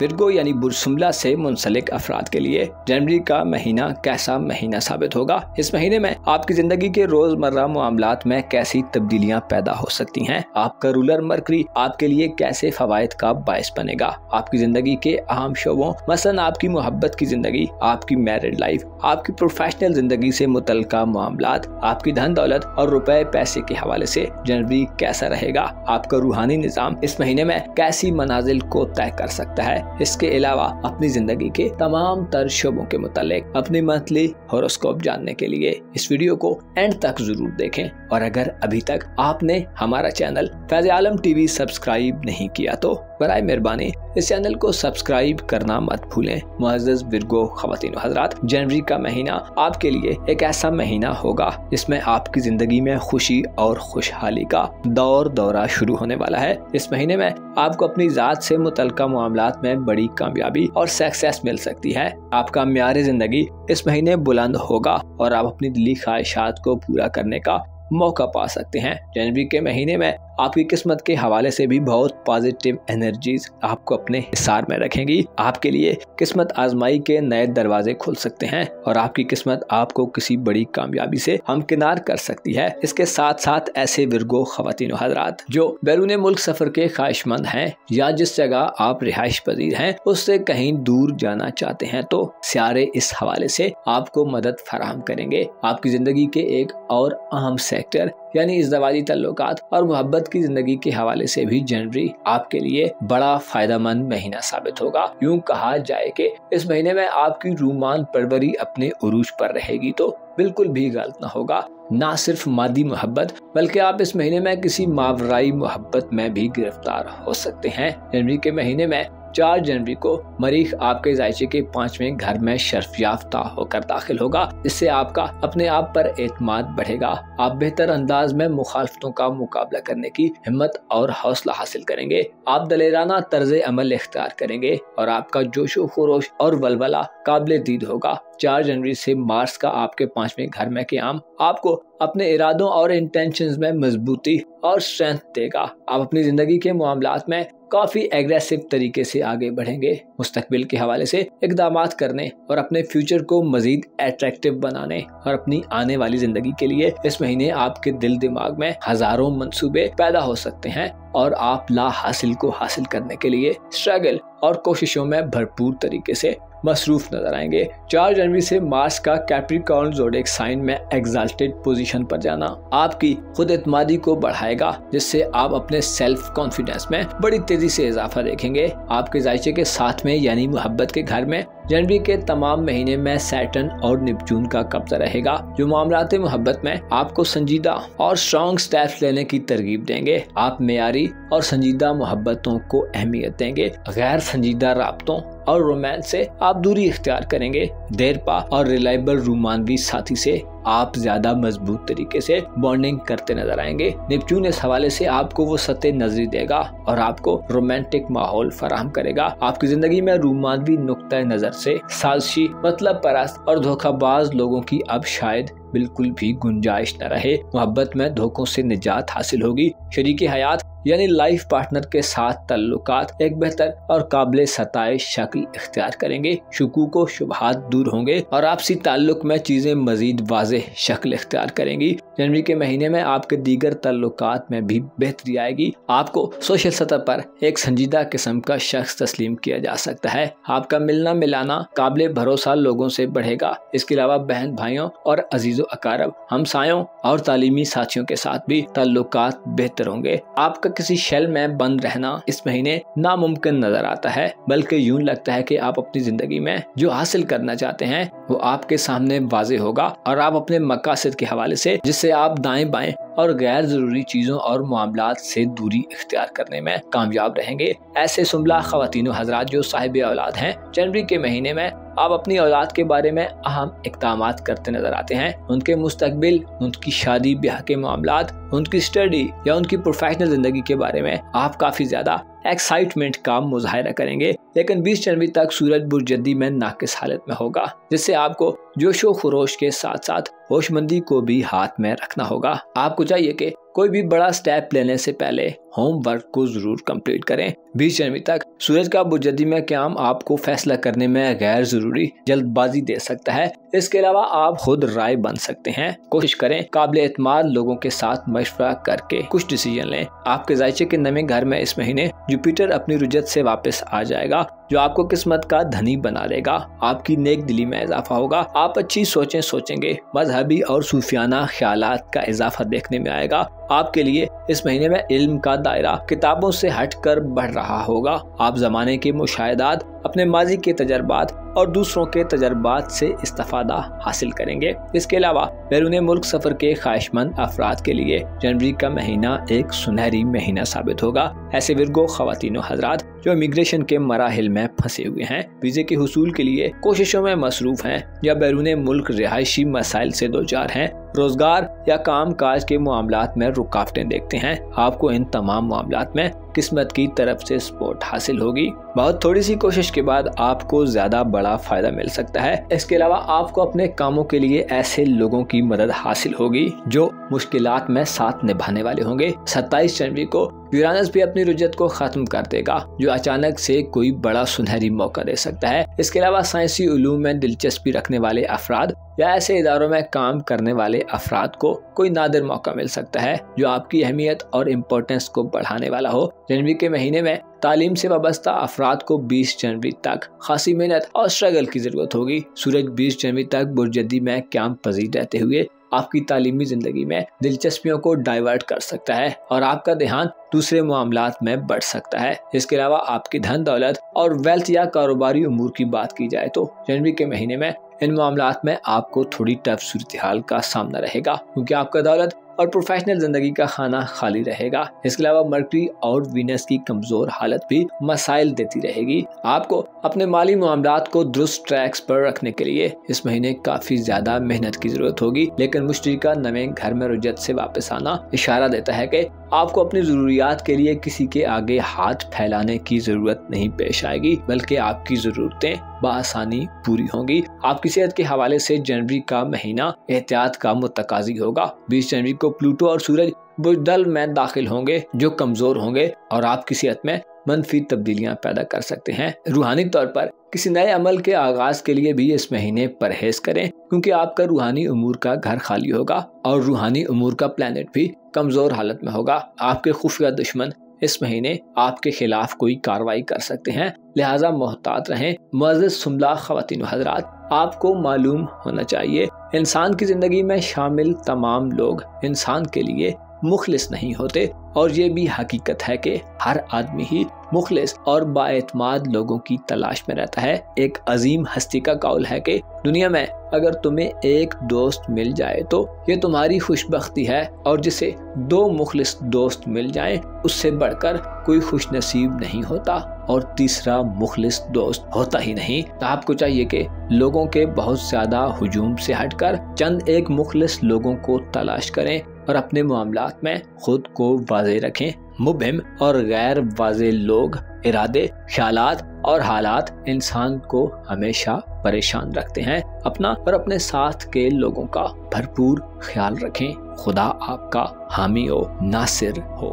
विर्गो यानी बुरसुमला से मुंसलिक अफराद के लिए जनवरी का महीना कैसा महीना साबित होगा? इस महीने में आपकी जिंदगी के रोजमर्रा मामलात में कैसी तब्दीलियां पैदा हो सकती हैं? आपका रूलर मरकरी आपके लिए कैसे फवायद का बायस बनेगा? आपकी जिंदगी के अहम शोबों मसलन आपकी मोहब्बत की जिंदगी, आपकी मैरिड लाइफ, आपकी प्रोफेशनल जिंदगी से मुतल्लिका मामलात, आपकी धन दौलत और रुपए पैसे के हवाले से जनवरी कैसा रहेगा? आपका रूहानी निजाम इस महीने में कैसी मनाजिल को तय कर सकता है? इसके अलावा अपनी जिंदगी के तमाम तर शोबों के मुतालिक अपनी मंथली हॉरोस्कोप जानने के लिए इस वीडियो को एंड तक जरूर देखें। और अगर अभी तक आपने हमारा चैनल फैज़ आलम टीवी सब्सक्राइब नहीं किया तो बराए मेहरबानी इस चैनल को सब्सक्राइब करना मत भूलें। मुअज़्ज़ज़ विर्गो ख़वातीन व हज़रात, जनवरी का महीना आपके लिए एक ऐसा महीना होगा जिसमें आपकी जिंदगी में खुशी और खुशहाली का दौरा शुरू होने वाला है। इस महीने में आपको अपनी जात से मुतल्लिका मामलात में बड़ी कामयाबी और सक्सेस मिल सकती है। आपका म्यार जिंदगी इस महीने बुलंद होगा और आप अपनी दिली ख्वाहिशात को पूरा करने का मौका पा सकते हैं। जनवरी के महीने में आपकी किस्मत के हवाले से भी बहुत पॉजिटिव एनर्जीज आपको अपने हिसार में रखेंगी। आपके लिए किस्मत आजमाई के नए दरवाजे खुल सकते हैं और आपकी किस्मत आपको किसी बड़ी कामयाबी से हमकिनार कर सकती है। इसके साथ साथ ऐसे विर्गो ख़वातीन व हज़रात जो बैरून मुल्क सफर के ख्वाहिशमंद हैं या जिस जगह आप रिहाइश पजीर हैं उससे कहीं दूर जाना चाहते हैं तो सियारे इस हवाले से आपको मदद फराहम करेंगे। आपकी जिंदगी के एक और अहम सेक्टर यानी इज़्दवाजी ताल्लुकात और मोहब्बत की जिंदगी के हवाले से भी जनवरी आपके लिए बड़ा फायदेमंद महीना साबित होगा। यूं कहा जाए कि इस महीने में आपकी रूमान परवरी अपने उरूज पर रहेगी तो बिल्कुल भी गलत न होगा। ना सिर्फ मादी मोहब्बत बल्कि आप इस महीने में किसी मावराई मोहब्बत में भी गिरफ्तार हो सकते हैं। जनवरी के महीने में 4 जनवरी को मरीख आपके जायचे के 5वें घर में शर्फ याफ्ता होकर दाखिल होगा। इससे आपका अपने आप पर एतमाद बढ़ेगा। आप बेहतर अंदाज में मुखालफतों का मुकाबला करने की हिम्मत और हौसला हासिल करेंगे। आप दलेराना तर्ज अमल इख्तियार करेंगे और आपका जोशो खरोश और वलवला काबिल दीद होगा। 4 जनवरी से मार्च का आपके 5वें घर में क़याम आपको अपने इरादों और इंटेंशंस में मजबूती और स्ट्रेंथ देगा। आप अपनी जिंदगी के मामलात में काफी एग्रेसिव तरीके से आगे बढ़ेंगे। मुस्तकबिल के हवाले से इक़दामात करने और अपने फ्यूचर को मजीद अट्रैक्टिव बनाने और अपनी आने वाली जिंदगी के लिए इस महीने आपके दिल दिमाग में हजारों मंसूबे पैदा हो सकते हैं और आप ला हासिल को हासिल करने के लिए स्ट्रगल और कोशिशों में भरपूर तरीके से मसरूफ नजर आएंगे। 4 जनवरी से मार्स का कैप्रिकॉर्न ज़ोडिएक साइन में एग्जाल्टेड पोजीशन पर जाना आपकी खुद एतमादी को बढ़ाएगा जिससे आप अपने सेल्फ कॉन्फिडेंस में बड़ी तेजी से इजाफा देखेंगे। आपके जायचे के साथ में यानी मोहब्बत के घर में जनवरी के तमाम महीने में सैटर्न और नेपच्यून का कब्जा रहेगा जो मामलात मोहब्बत में आपको संजीदा और स्ट्रॉन्ग स्टेप्स लेने की तरगीब देंगे। आप मेयारी और संजीदा मोहब्बतों को अहमियत देंगे। गैर संजीदा राब्तों और रोमांस से आप दूरी इख्तियार करेंगे। देर पा और रिलायबल रोमानवी साथी से आप ज्यादा मजबूत तरीके से बॉन्डिंग करते नजर आएंगे। नेपच्यून इस हवाले से आपको वो सतह नजरी देगा और आपको रोमांटिक माहौल फराहम करेगा। आपकी जिंदगी में रोमानवी नुक्ता नजर से साजिशी मतलब परस्त और धोखाबाज लोगों की अब शायद बिल्कुल भी गुंजाइश न रहे। मोहब्बत में धोखों से निजात हासिल होगी। शरीके हयात यानी लाइफ पार्टनर के साथ ताल्लुकात एक बेहतर और काबिल सताइश शक्ल इख्तियार करेंगे। शुकूक व शुबहात दूर होंगे और आपसी ताल्लुक में चीजें मजीद वाज़ेह शक्ल इख्तियार करेंगी। जनवरी के महीने में आपके दीगर ताल्लुकात में भी बेहतरी आएगी। आपको सोशल सतह पर एक संजीदा किस्म का शख्स तस्लीम किया जा सकता है। आपका मिलना मिलाना काबिल भरोसा लोगों से बढ़ेगा। इसके अलावा बहन भाइयों और अजीजो अकारब, हमसायों और तालीमी साथियों के साथ भी ताल्लुकात बेहतर होंगे। आपका किसी शेल में बंद रहना इस महीने नामुमकिन नजर आता है, बल्कि यूं लगता है कि आप अपनी जिंदगी में जो हासिल करना चाहते हैं वो आपके सामने वाज़ेह होगा और आप अपने मकासद के हवाले से जिससे आप दाएं बाएं और गैर जरूरी चीजों और मामलात से दूरी इख्तियार करने में कामयाब रहेंगे। ऐसे सुमला ख्वातीन हजरात जो साहिब औलाद हैं, जनवरी के महीने में आप अपनी औलाद के बारे में अहम इक़दामात करते नजर आते हैं। उनके मुस्तकबिल, उनकी शादी ब्याह के मामलात, उनकी स्टडी या उनकी प्रोफेशनल जिंदगी के बारे में आप काफी ज्यादा एक्साइटमेंट का मुजाहिरा करेंगे। लेकिन 20 जनवरी तक सूरज बुर्जदी में नाकिस हालत में होगा, जिससे आपको जोशो खरोश के साथ साथ होशमंदी को भी हाथ में रखना होगा। आपको चाहिए कि कोई भी बड़ा स्टेप लेने से पहले होमवर्क को जरूर कंप्लीट करें। 20 जनवरी तक सूरज का बुर्जदी में क़याम आपको फैसला करने में गैर जरूरी जल्दबाजी दे सकता है। इसके अलावा आप खुद राय बन सकते हैं। कोशिश करें काबिल एतमाद लोगों के साथ मशवरा करके कुछ डिसीजन लें। आपके जायचे के नवे घर में इस महीने जुपिटर अपनी रुजत से वापस आ जाएगा, जो आपको किस्मत का धनी बना देगा। आपकी नेक दिली में इजाफा होगा। आप अच्छी सोचें सोचेंगे। मजहबी और सूफियाना ख्यालात का इजाफा देखने में आएगा। आपके लिए इस महीने में इल्म का दायरा किताबों से हटकर बढ़ रहा होगा। आप जमाने के मुशाहिदात, अपने माजी के तजर्बात और दूसरों के तजर्बात से इस्तिफादा हासिल करेंगे। इसके अलावा बैरून मुल्क सफर के ख्वाहिशमंद अफराद के लिए जनवरी का महीना एक सुनहरी महीना साबित होगा। ऐसे विर्गो ख्वातीनो हजरात जो इमिग्रेशन के मराहिल में फंसे हुए हैं, वीजे के हुसूल के लिए कोशिशों में मसरूफ हैं या बैरून मुल्क रिहायशी मसाइल से दोचार हैं, रोजगार या काम काज के मामलात में रुकावटें देखते हैं, आपको इन तमाम मामलात में किस्मत की तरफ से सपोर्ट हासिल होगी। बहुत थोड़ी सी कोशिश के बाद आपको ज्यादा बड़ा फायदा मिल सकता है। इसके अलावा आपको अपने कामों के लिए ऐसे लोगों की मदद हासिल होगी जो मुश्किलात में साथ निभाने वाले होंगे। 27 जनवरी को यूरानस भी अपनी रुजत को खत्म कर देगा, जो अचानक से कोई बड़ा सुनहरी मौका दे सकता है। इसके अलावा साइंसी उलूम में दिलचस्पी रखने वाले अफराद या ऐसे इदारों में काम करने वाले अफराद को कोई नादिर मौका मिल सकता है जो आपकी अहमियत और इम्पोर्टेंस को बढ़ाने वाला हो। जनवरी के महीने में तालीम से वाबस्ता अफराद को 20 जनवरी तक खासी मेहनत और स्ट्रगल की जरूरत होगी। सूरज 20 जनवरी तक बुर्जदी में क़याम पजीर रहते हुए आपकी तालीमी जिंदगी में दिलचस्पियों को डाइवर्ट कर सकता है और आपका ध्यान दूसरे मामलात में बढ़ सकता है। इसके अलावा आपकी धन दौलत और वेल्थ या कारोबारी उमूर की बात की जाए तो जनवरी के महीने में इन मामलात में आपको थोड़ी टफ सूरत हाल का सामना रहेगा, क्योंकि आपका दौलत और प्रोफेशनल जिंदगी का खाना खाली रहेगा। इसके अलावा मर्करी और वीनस की कमजोर हालत भी मसाइल देती रहेगी। आपको अपने माली मामलात को दुरुस्त ट्रैक्स पर रखने के लिए इस महीने काफी ज्यादा मेहनत की जरूरत होगी, लेकिन मुश्तरी का नवे घर में रुजत से वापस आना इशारा देता है कि आपको अपनी जरूरियात के लिए किसी के आगे हाथ फैलाने की जरूरत नहीं पेश आएगी, बल्कि आपकी जरूरतें बआसानी पूरी होंगी। आपकी सेहत के हवाले से जनवरी का महीना एहतियात का मुतकाजी होगा। 20 जनवरी को प्लूटो और सूरज बुजदल में दाखिल होंगे जो कमजोर होंगे और आपकी सेहत में मनफी तब्दीलियां पैदा कर सकते हैं। रूहानी तौर पर किसी नए अमल के आगाज के लिए भी इस महीने परहेज करें, क्योंकि आपका रूहानी उमूर का घर खाली होगा और रूहानी उमूर का प्लेनेट भी कमजोर हालत में होगा। आपके खुफिया दुश्मन इस महीने आपके खिलाफ कोई कार्रवाई कर सकते हैं, लिहाजा मोहतात रहें। मुअज़्ज़ज़ सुमला ख़वातीन हज़रात, आपको मालूम होना चाहिए इंसान की जिंदगी में शामिल तमाम लोग इंसान के लिए मुखलिस नहीं होते, और ये भी हकीकत है कि हर आदमी ही मुखलिस और बाएतमाद लोगों की तलाश में रहता है। एक अजीम हस्ती का कौल है कि दुनिया में अगर तुम्हें एक दोस्त मिल जाए तो ये तुम्हारी खुशबख्ती है, और जिसे 2 मुखलिस दोस्त मिल जाएं उससे बढ़कर कोई खुशनसीब नहीं होता, और तीसरा मुखलिस दोस्त होता ही नहीं। तो आपको चाहिए कि लोगों के बहुत ज्यादा हुजूम से हटकर चंद एक मुखलिस लोगों को तलाश करें और अपने मामलात में खुद को वाज़ेह रखें। मुबहिम और गैर वाज़ेह लोग, इरादे, ख्यालात और हालात इंसान को हमेशा परेशान रखते हैं। अपना और अपने साथ के लोगों का भरपूर ख्याल रखें। खुदा आपका हामी ओ नासिर हो।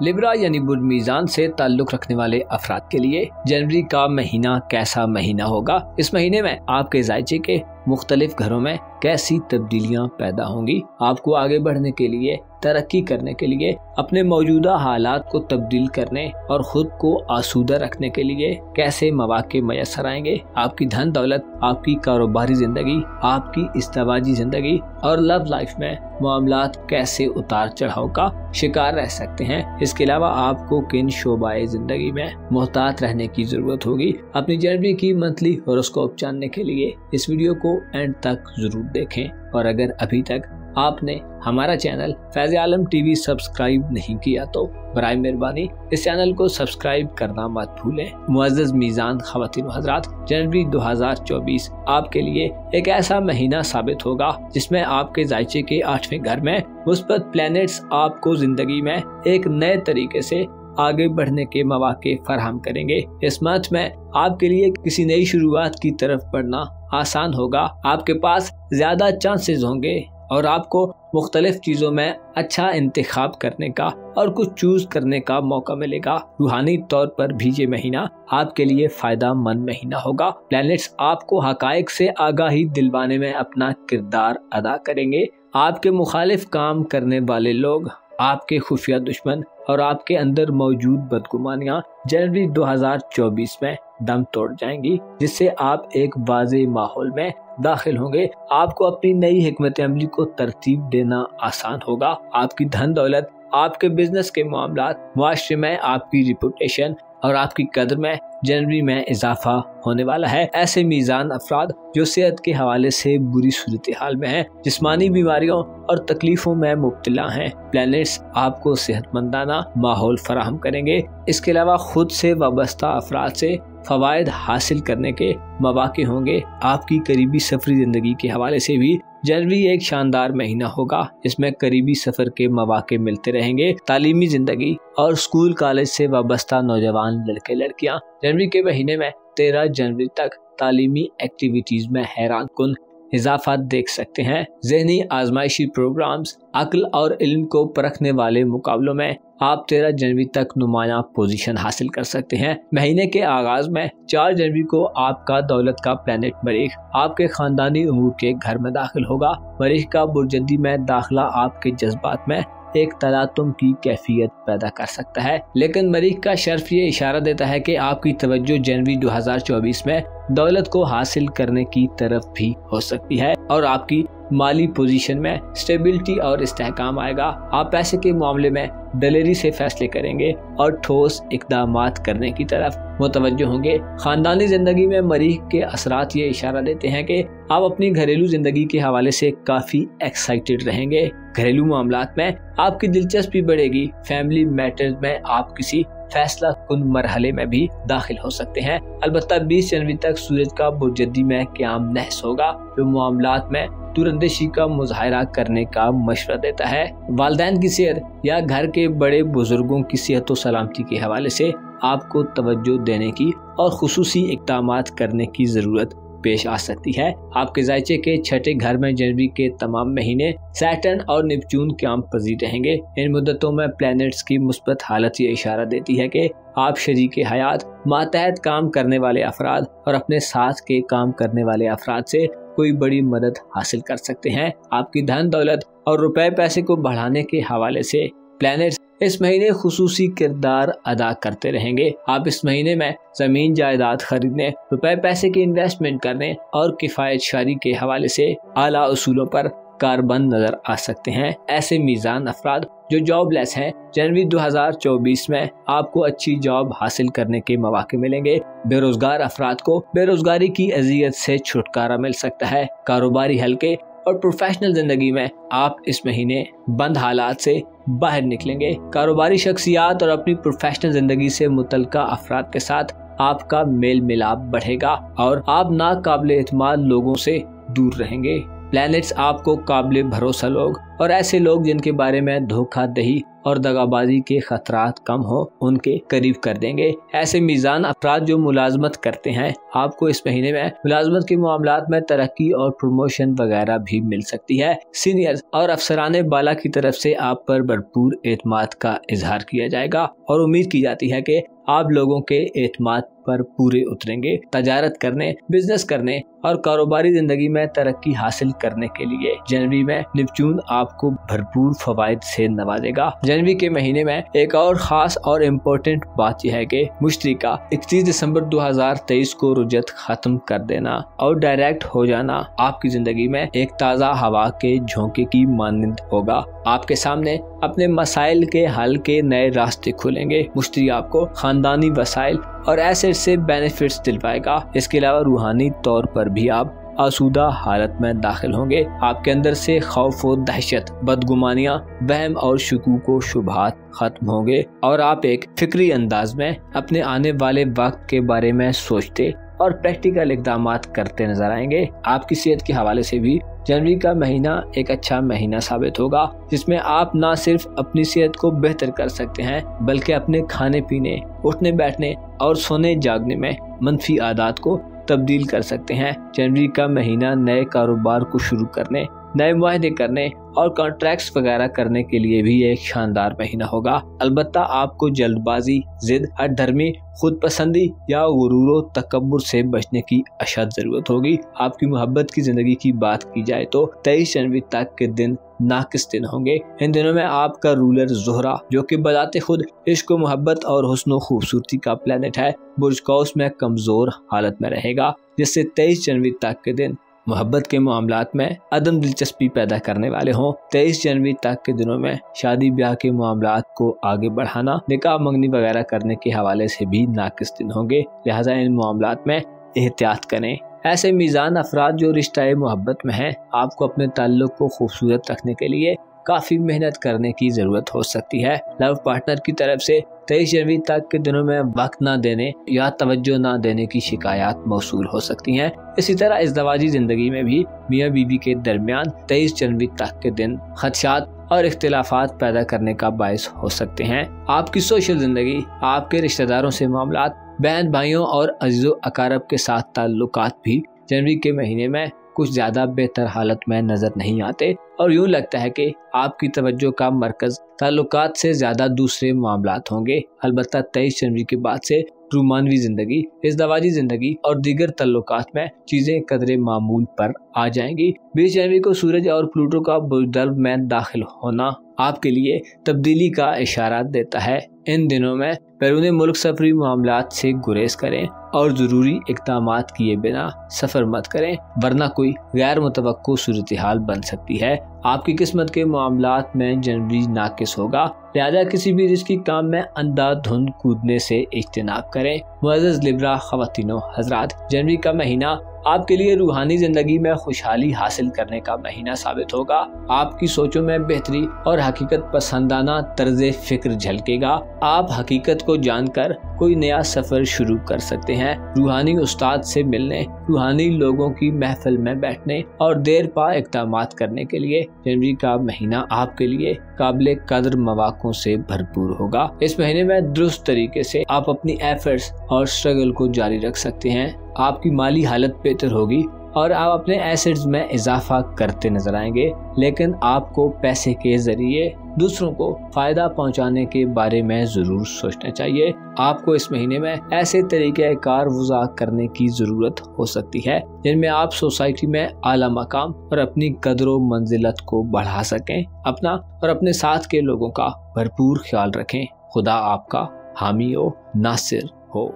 लिब्रा यानी बुर्ज मीज़ान से ताल्लुक रखने वाले अफराद के लिए जनवरी का महीना कैसा महीना होगा। इस महीने में आपके ज़ायचे के मुख्तलिफ घरों में कैसी तब्दीलियां पैदा होंगी। आपको आगे बढ़ने के लिए, तरक्की करने के लिए, अपने मौजूदा हालात को तब्दील करने और खुद को आसूदा रखने के लिए कैसे मौके मैसर आएंगे। आपकी धन दौलत, आपकी कारोबारी जिंदगी, आपकी इज़्दिवाजी जिंदगी और लव लाइफ में मामलात कैसे उतार चढ़ाव का शिकार रह सकते हैं। इसके अलावा आपको किन शोबाए जिंदगी में मोहतात रहने की जरूरत होगी। अपनी जनवरी की मंथली हॉरोस्कोप जानने के लिए इस वीडियो को एंड तक जरूर देखें और अगर अभी तक आपने हमारा चैनल फैज़ आलम टीवी सब्सक्राइब नहीं किया तो बराए मेहरबानी इस चैनल को सब्सक्राइब करना मत भूलें। मुअज़्ज़ज़ मीज़ान ख़वातीन व हज़रात, जनवरी 2024 आपके लिए एक ऐसा महीना साबित होगा जिसमें आपके ज़ायचे के 8वें घर में मुस्बत प्लैनेट्स आपको जिंदगी में एक नए तरीके से आगे बढ़ने के मौके फराहम करेंगे। इस मंथ में आपके लिए किसी नई शुरुआत की तरफ बढ़ना आसान होगा। आपके पास ज्यादा चांसेस होंगे और आपको मुख्तलिफ चीजों में अच्छा इंतखाब करने का और कुछ चूज करने का मौका मिलेगा। रूहानी तौर पर भी ये महीना आपके लिए फायदा मंद महीना होगा। प्लैनेट्स आपको हकायक से आगाही दिलवाने में अपना किरदार अदा करेंगे। आपके मुखालिफ काम करने वाले लोग, आपके खुफिया दुश्मन और आपके अंदर मौजूद बदगुमानियां जनवरी 2024 में दम तोड़ जाएंगी, जिससे आप एक वाज़े माहौल में दाखिल होंगे। आपको अपनी नई हिकमत अमली को तरतीब देना आसान होगा। आपकी धन दौलत, आपके बिजनेस के मामलात, मुआशरे में आपकी रिपुटेशन और आपकी कदर में जनवरी में इजाफा होने वाला है। ऐसे मीज़ान अफराद जो सेहत के हवाले से बुरी सूरत हाल में हैं, जिस्मानी बीमारियों और तकलीफों में मुब्तला हैं, प्लैनेट्स आपको सेहतमंदाना माहौल फराहम करेंगे। इसके अलावा खुद से वाबस्ता अफराद से फवायद हासिल करने के मौके होंगे। आपकी करीबी सफरी जिंदगी के हवाले से भी जनवरी एक शानदार महीना होगा, जिसमें करीबी सफर के मौके मिलते रहेंगे। तालीमी जिंदगी और स्कूल कॉलेज से वाबस्ता नौजवान लड़के लड़कियां जनवरी के महीने में 13 जनवरी तक तालीमी एक्टिविटीज में हैरान कुन इजाफा देख सकते हैं। ज़हनी आजमाइशी प्रोग्राम्स, अक्ल और इल्म को परखने वाले मुकाबलों में आप 13 जनवरी तक नुमाया पोजीशन हासिल कर सकते हैं। महीने के आगाज में 4 जनवरी को आपका दौलत का प्लैनेट मरीख आपके खानदानी उमूर के घर में दाखिल होगा। मरीख का बुर्जदी में दाखिला आपके जज्बात में एक तलातुम की कैफियत पैदा कर सकता है, लेकिन मरीख का शर्फ ये इशारा देता है कि आपकी तवज्जो जनवरी 2024 में दौलत को हासिल करने की तरफ भी हो सकती है और आपकी माली पोजीशन में स्टेबिलिटी और इस्तेहकाम आएगा। आप पैसे के मामले में दलेरी से फैसले करेंगे और ठोस इक़दामात करने की तरफ मुतवज्जो होंगे। खानदानी जिंदगी में मरीख के असरात ये इशारा देते हैं कि आप अपनी घरेलू जिंदगी के हवाले से काफी एक्साइटेड रहेंगे। घरेलू मामलात में आपकी दिलचस्पी बढ़ेगी। फैमिली मैटर्स में आप किसी फैसला कुन मरहले में भी दाखिल हो सकते हैं। अलबत्ता 20 जनवरी तक सूरज का बुर्जदी में क़याम नहस होगा, जो मामलात में दूरअंदेशी का मुजाहरा करने का मशवरा देता है। वालिदैन की सेहत या घर के बड़े बुजुर्गों की सेहत और सलामती के हवाले से आपको तवज्जो देने की और खुसूसी इक़दामात करने की जरूरत पेश आ सकती है। आपके ज़ायचे के 6ठे घर में जनवरी के तमाम महीने सैटर्न और नेपच्यून क़याम पजीर रहेंगे। इन मुद्दतों में प्लैनेट्स की मुस्बत हालत ये इशारा देती है कि आप शरीके हयात, मातहत काम करने वाले अफराद और अपने साथ के काम करने वाले अफराद से कोई बड़ी मदद हासिल कर सकते हैं। आपकी धन दौलत और रुपए पैसे को बढ़ाने के हवाले से प्लैनेट्स इस महीने खुसूसी किरदार अदा करते रहेंगे। आप इस महीने में जमीन जायदाद खरीदने, रुपए पैसे की इन्वेस्टमेंट करने और किफायत शारी के हवाले से आला उसूलों पर कारबंद नजर आ सकते हैं। ऐसे मीज़ान अफराद जो जॉबलेस हैं, जनवरी 2024 में आपको अच्छी जॉब हासिल करने के मौके मिलेंगे। बेरोजगार अफराद को बेरोजगारी की अजियत से छुटकारा मिल सकता है। कारोबारी हल्के और प्रोफेशनल जिंदगी में आप इस महीने बंद हालात से बाहर निकलेंगे। कारोबारी शख्सियात और अपनी प्रोफेशनल जिंदगी से मुतल्लिका अफराद के साथ आपका मेल मिलाप बढ़ेगा और आप नाकाबिल एतमाद लोगों से दूर रहेंगे। प्लैनेट्स आपको काबिल भरोसा लोग और ऐसे लोग जिनके बारे में धोखा दही और दगाबाजी के खतरात कम हो उनके करीब कर देंगे। ऐसे मीज़ान अफराद जो मुलाजमत करते हैं, आपको इस महीने में मुलाजमत के मामलात में तरक्की और प्रमोशन वगैरह भी मिल सकती है। सीनियर्स और अफसरान बाला की तरफ से आप पर भरपूर एतमाद का इजहार किया जाएगा और उम्मीद की जाती है कि आप लोगों के एतमाद पर पूरे उतरेंगे। तजारत करने, बिजनेस करने और कारोबारी जिंदगी में तरक्की हासिल करने के लिए जनवरी में नेपच्यून आपको भरपूर फवाइद से नवाजेगा। जनवरी के महीने में एक और खास और इम्पोर्टेंट बात यह है कि मुश्तरी का 31 दिसंबर 2023 को रुजत खत्म कर देना और डायरेक्ट हो जाना आपकी जिंदगी में एक ताज़ा हवा के झोंके की मानंद होगा। आपके सामने अपने मसाइल के हल के नए रास्ते खुलेंगे। मुश्तरी आपको खानदानी वसाइल और एसेट से बेनिफिट्स दिलवाएगा। इसके अलावा रूहानी तौर पर भी आप आसूदा हालत में दाखिल होंगे। आपके अंदर से खौफ और दहशत, बदगुमानियां, वहम और शकूक व शुबहात खत्म होंगे और आप एक फिक्री अंदाज में अपने आने वाले वक्त के बारे में सोचते और प्रैक्टिकल इक़दामात करते नजर आएंगे। आपकी सेहत के हवाले से भी जनवरी का महीना एक अच्छा महीना साबित होगा, जिसमें आप न सिर्फ अपनी सेहत को बेहतर कर सकते हैं बल्कि अपने खाने पीने, उठने बैठने और सोने जागने में मनफी आदत को तब्दील कर सकते हैं। जनवरी का महीना नए कारोबार को शुरू करने, नए मुआहदे करने और कॉन्ट्रैक्ट्स वगैरह करने के लिए भी एक शानदार महीना होगा। अलबत्ता आपको जल्दबाजी, जिद, हठधर्मी, खुद पसंदी या गुरूर व तकब्बुर से बचने की अशद जरूरत होगी। आपकी मोहब्बत की जिंदगी की बात की जाए तो 23 जनवरी तक के दिन नाकिस दिन होंगे। इन दिनों में आपका रूलर ज़ोहरा, जो कि बजाते खुद इश्क, मोहब्बत और हुस्न खूबसूरती का प्लेनेट है, बुर्ज कौस में कमजोर हालत में रहेगा, जिससे 23 जनवरी तक के दिन मोहब्बत के मामलात में अदम दिलचस्पी पैदा करने वाले हों। 23 जनवरी तक के दिनों में शादी ब्याह के मामलात को आगे बढ़ाना, निकाह मंगनी वगैरह करने के हवाले से भी नाकिस दिन होंगे। लिहाजा इन मामलात में एहतियात करें। ऐसे मीज़ान अफराद जो रिश्ता मोहब्बत में हैं, आपको अपने ताल्लुक को खूबसूरत रखने के लिए काफ़ी मेहनत करने की ज़रूरत हो सकती है। लव पार्टनर की तरफ से 23 जनवरी तक के दिनों में वक्त ना देने या तवज्जो ना देने की शिकायत मौसूल हो सकती हैं। इसी तरह इज़दवाजी ज़िंदगी में भी मियाँ बीवी के दरमियान 23 जनवरी तक के दिन खदशात और इख्तिलाफात पैदा करने का बायस हो सकते हैं। आपकी सोशल ज़िंदगी, आपके रिश्तेदारों से मामलात, बहन भाइयों और अजीज़ो अकारब के साथ ताल्लुकात भी जनवरी के महीने में कुछ ज्यादा बेहतर हालत में नजर नहीं आते और यूं लगता है कि आपकी तवज्जो का मरकज ताल्लुकात से ज्यादा दूसरे मामलात होंगे। अलबत्ता 23 जनवरी के बाद से रूमानवी जिंदगी, इज़दवाजी जिंदगी और दीगर ताल्लुकात में चीजें कदरे मामूल पर आ जाएंगी। 20 जनवरी को सूरज और प्लूटो का बुज़दल्ब में दाखिल होना आपके लिए तब्दीली का इशारा देता है। इन दिनों में बैरून मुल्क सफरी मामलात से गुरेज करें और ज़रूरी इक़दामात किए बिना सफ़र मत करें, वरना कोई गैर मुतवक्को सूरत हाल बन सकती है। आपकी किस्मत के मामलात में जनवरी नाकिस होगा, लिहाजा किसी भी रिस्की काम में अंधाधुंध कूदने से इज्तनाब करें। मुअज़्ज़ज़ लिब्रा ख़वातीनो हज़रात, जनवरी का महीना आपके लिए रूहानी जिंदगी में खुशहाली हासिल करने का महीना साबित होगा। आपकी सोचों में बेहतरी और हकीकत पसंदाना तर्ज फिक्र झलकेगा। आप हकीकत को जानकर कोई नया सफर शुरू कर सकते हैं। रूहानी उस्ताद से मिलने, रूहानी लोगों की महफिल में बैठने और देर पा इक़दामात करने के लिए जनवरी का महीना आपके लिए काबिल कदर मौक़ों से भरपूर होगा। इस महीने में दुरुस्त तरीके से आप अपनी एफर्ट्स और स्ट्रगल को जारी रख सकते हैं। आपकी माली हालत बेहतर होगी और आप अपने एसेट्स में इजाफा करते नजर आएंगे, लेकिन आपको पैसे के जरिए दूसरों को फायदा पहुंचाने के बारे में जरूर सोचना चाहिए। आपको इस महीने में ऐसे तरीके कार वज़ा करने की जरूरत हो सकती है जिनमें आप सोसाइटी में आला मकाम और अपनी कदर मंजिलत को बढ़ा सकें। अपना और अपने साथ के लोगों का भरपूर ख्याल रखें। खुदा आपका हामी हो, नासिर हो।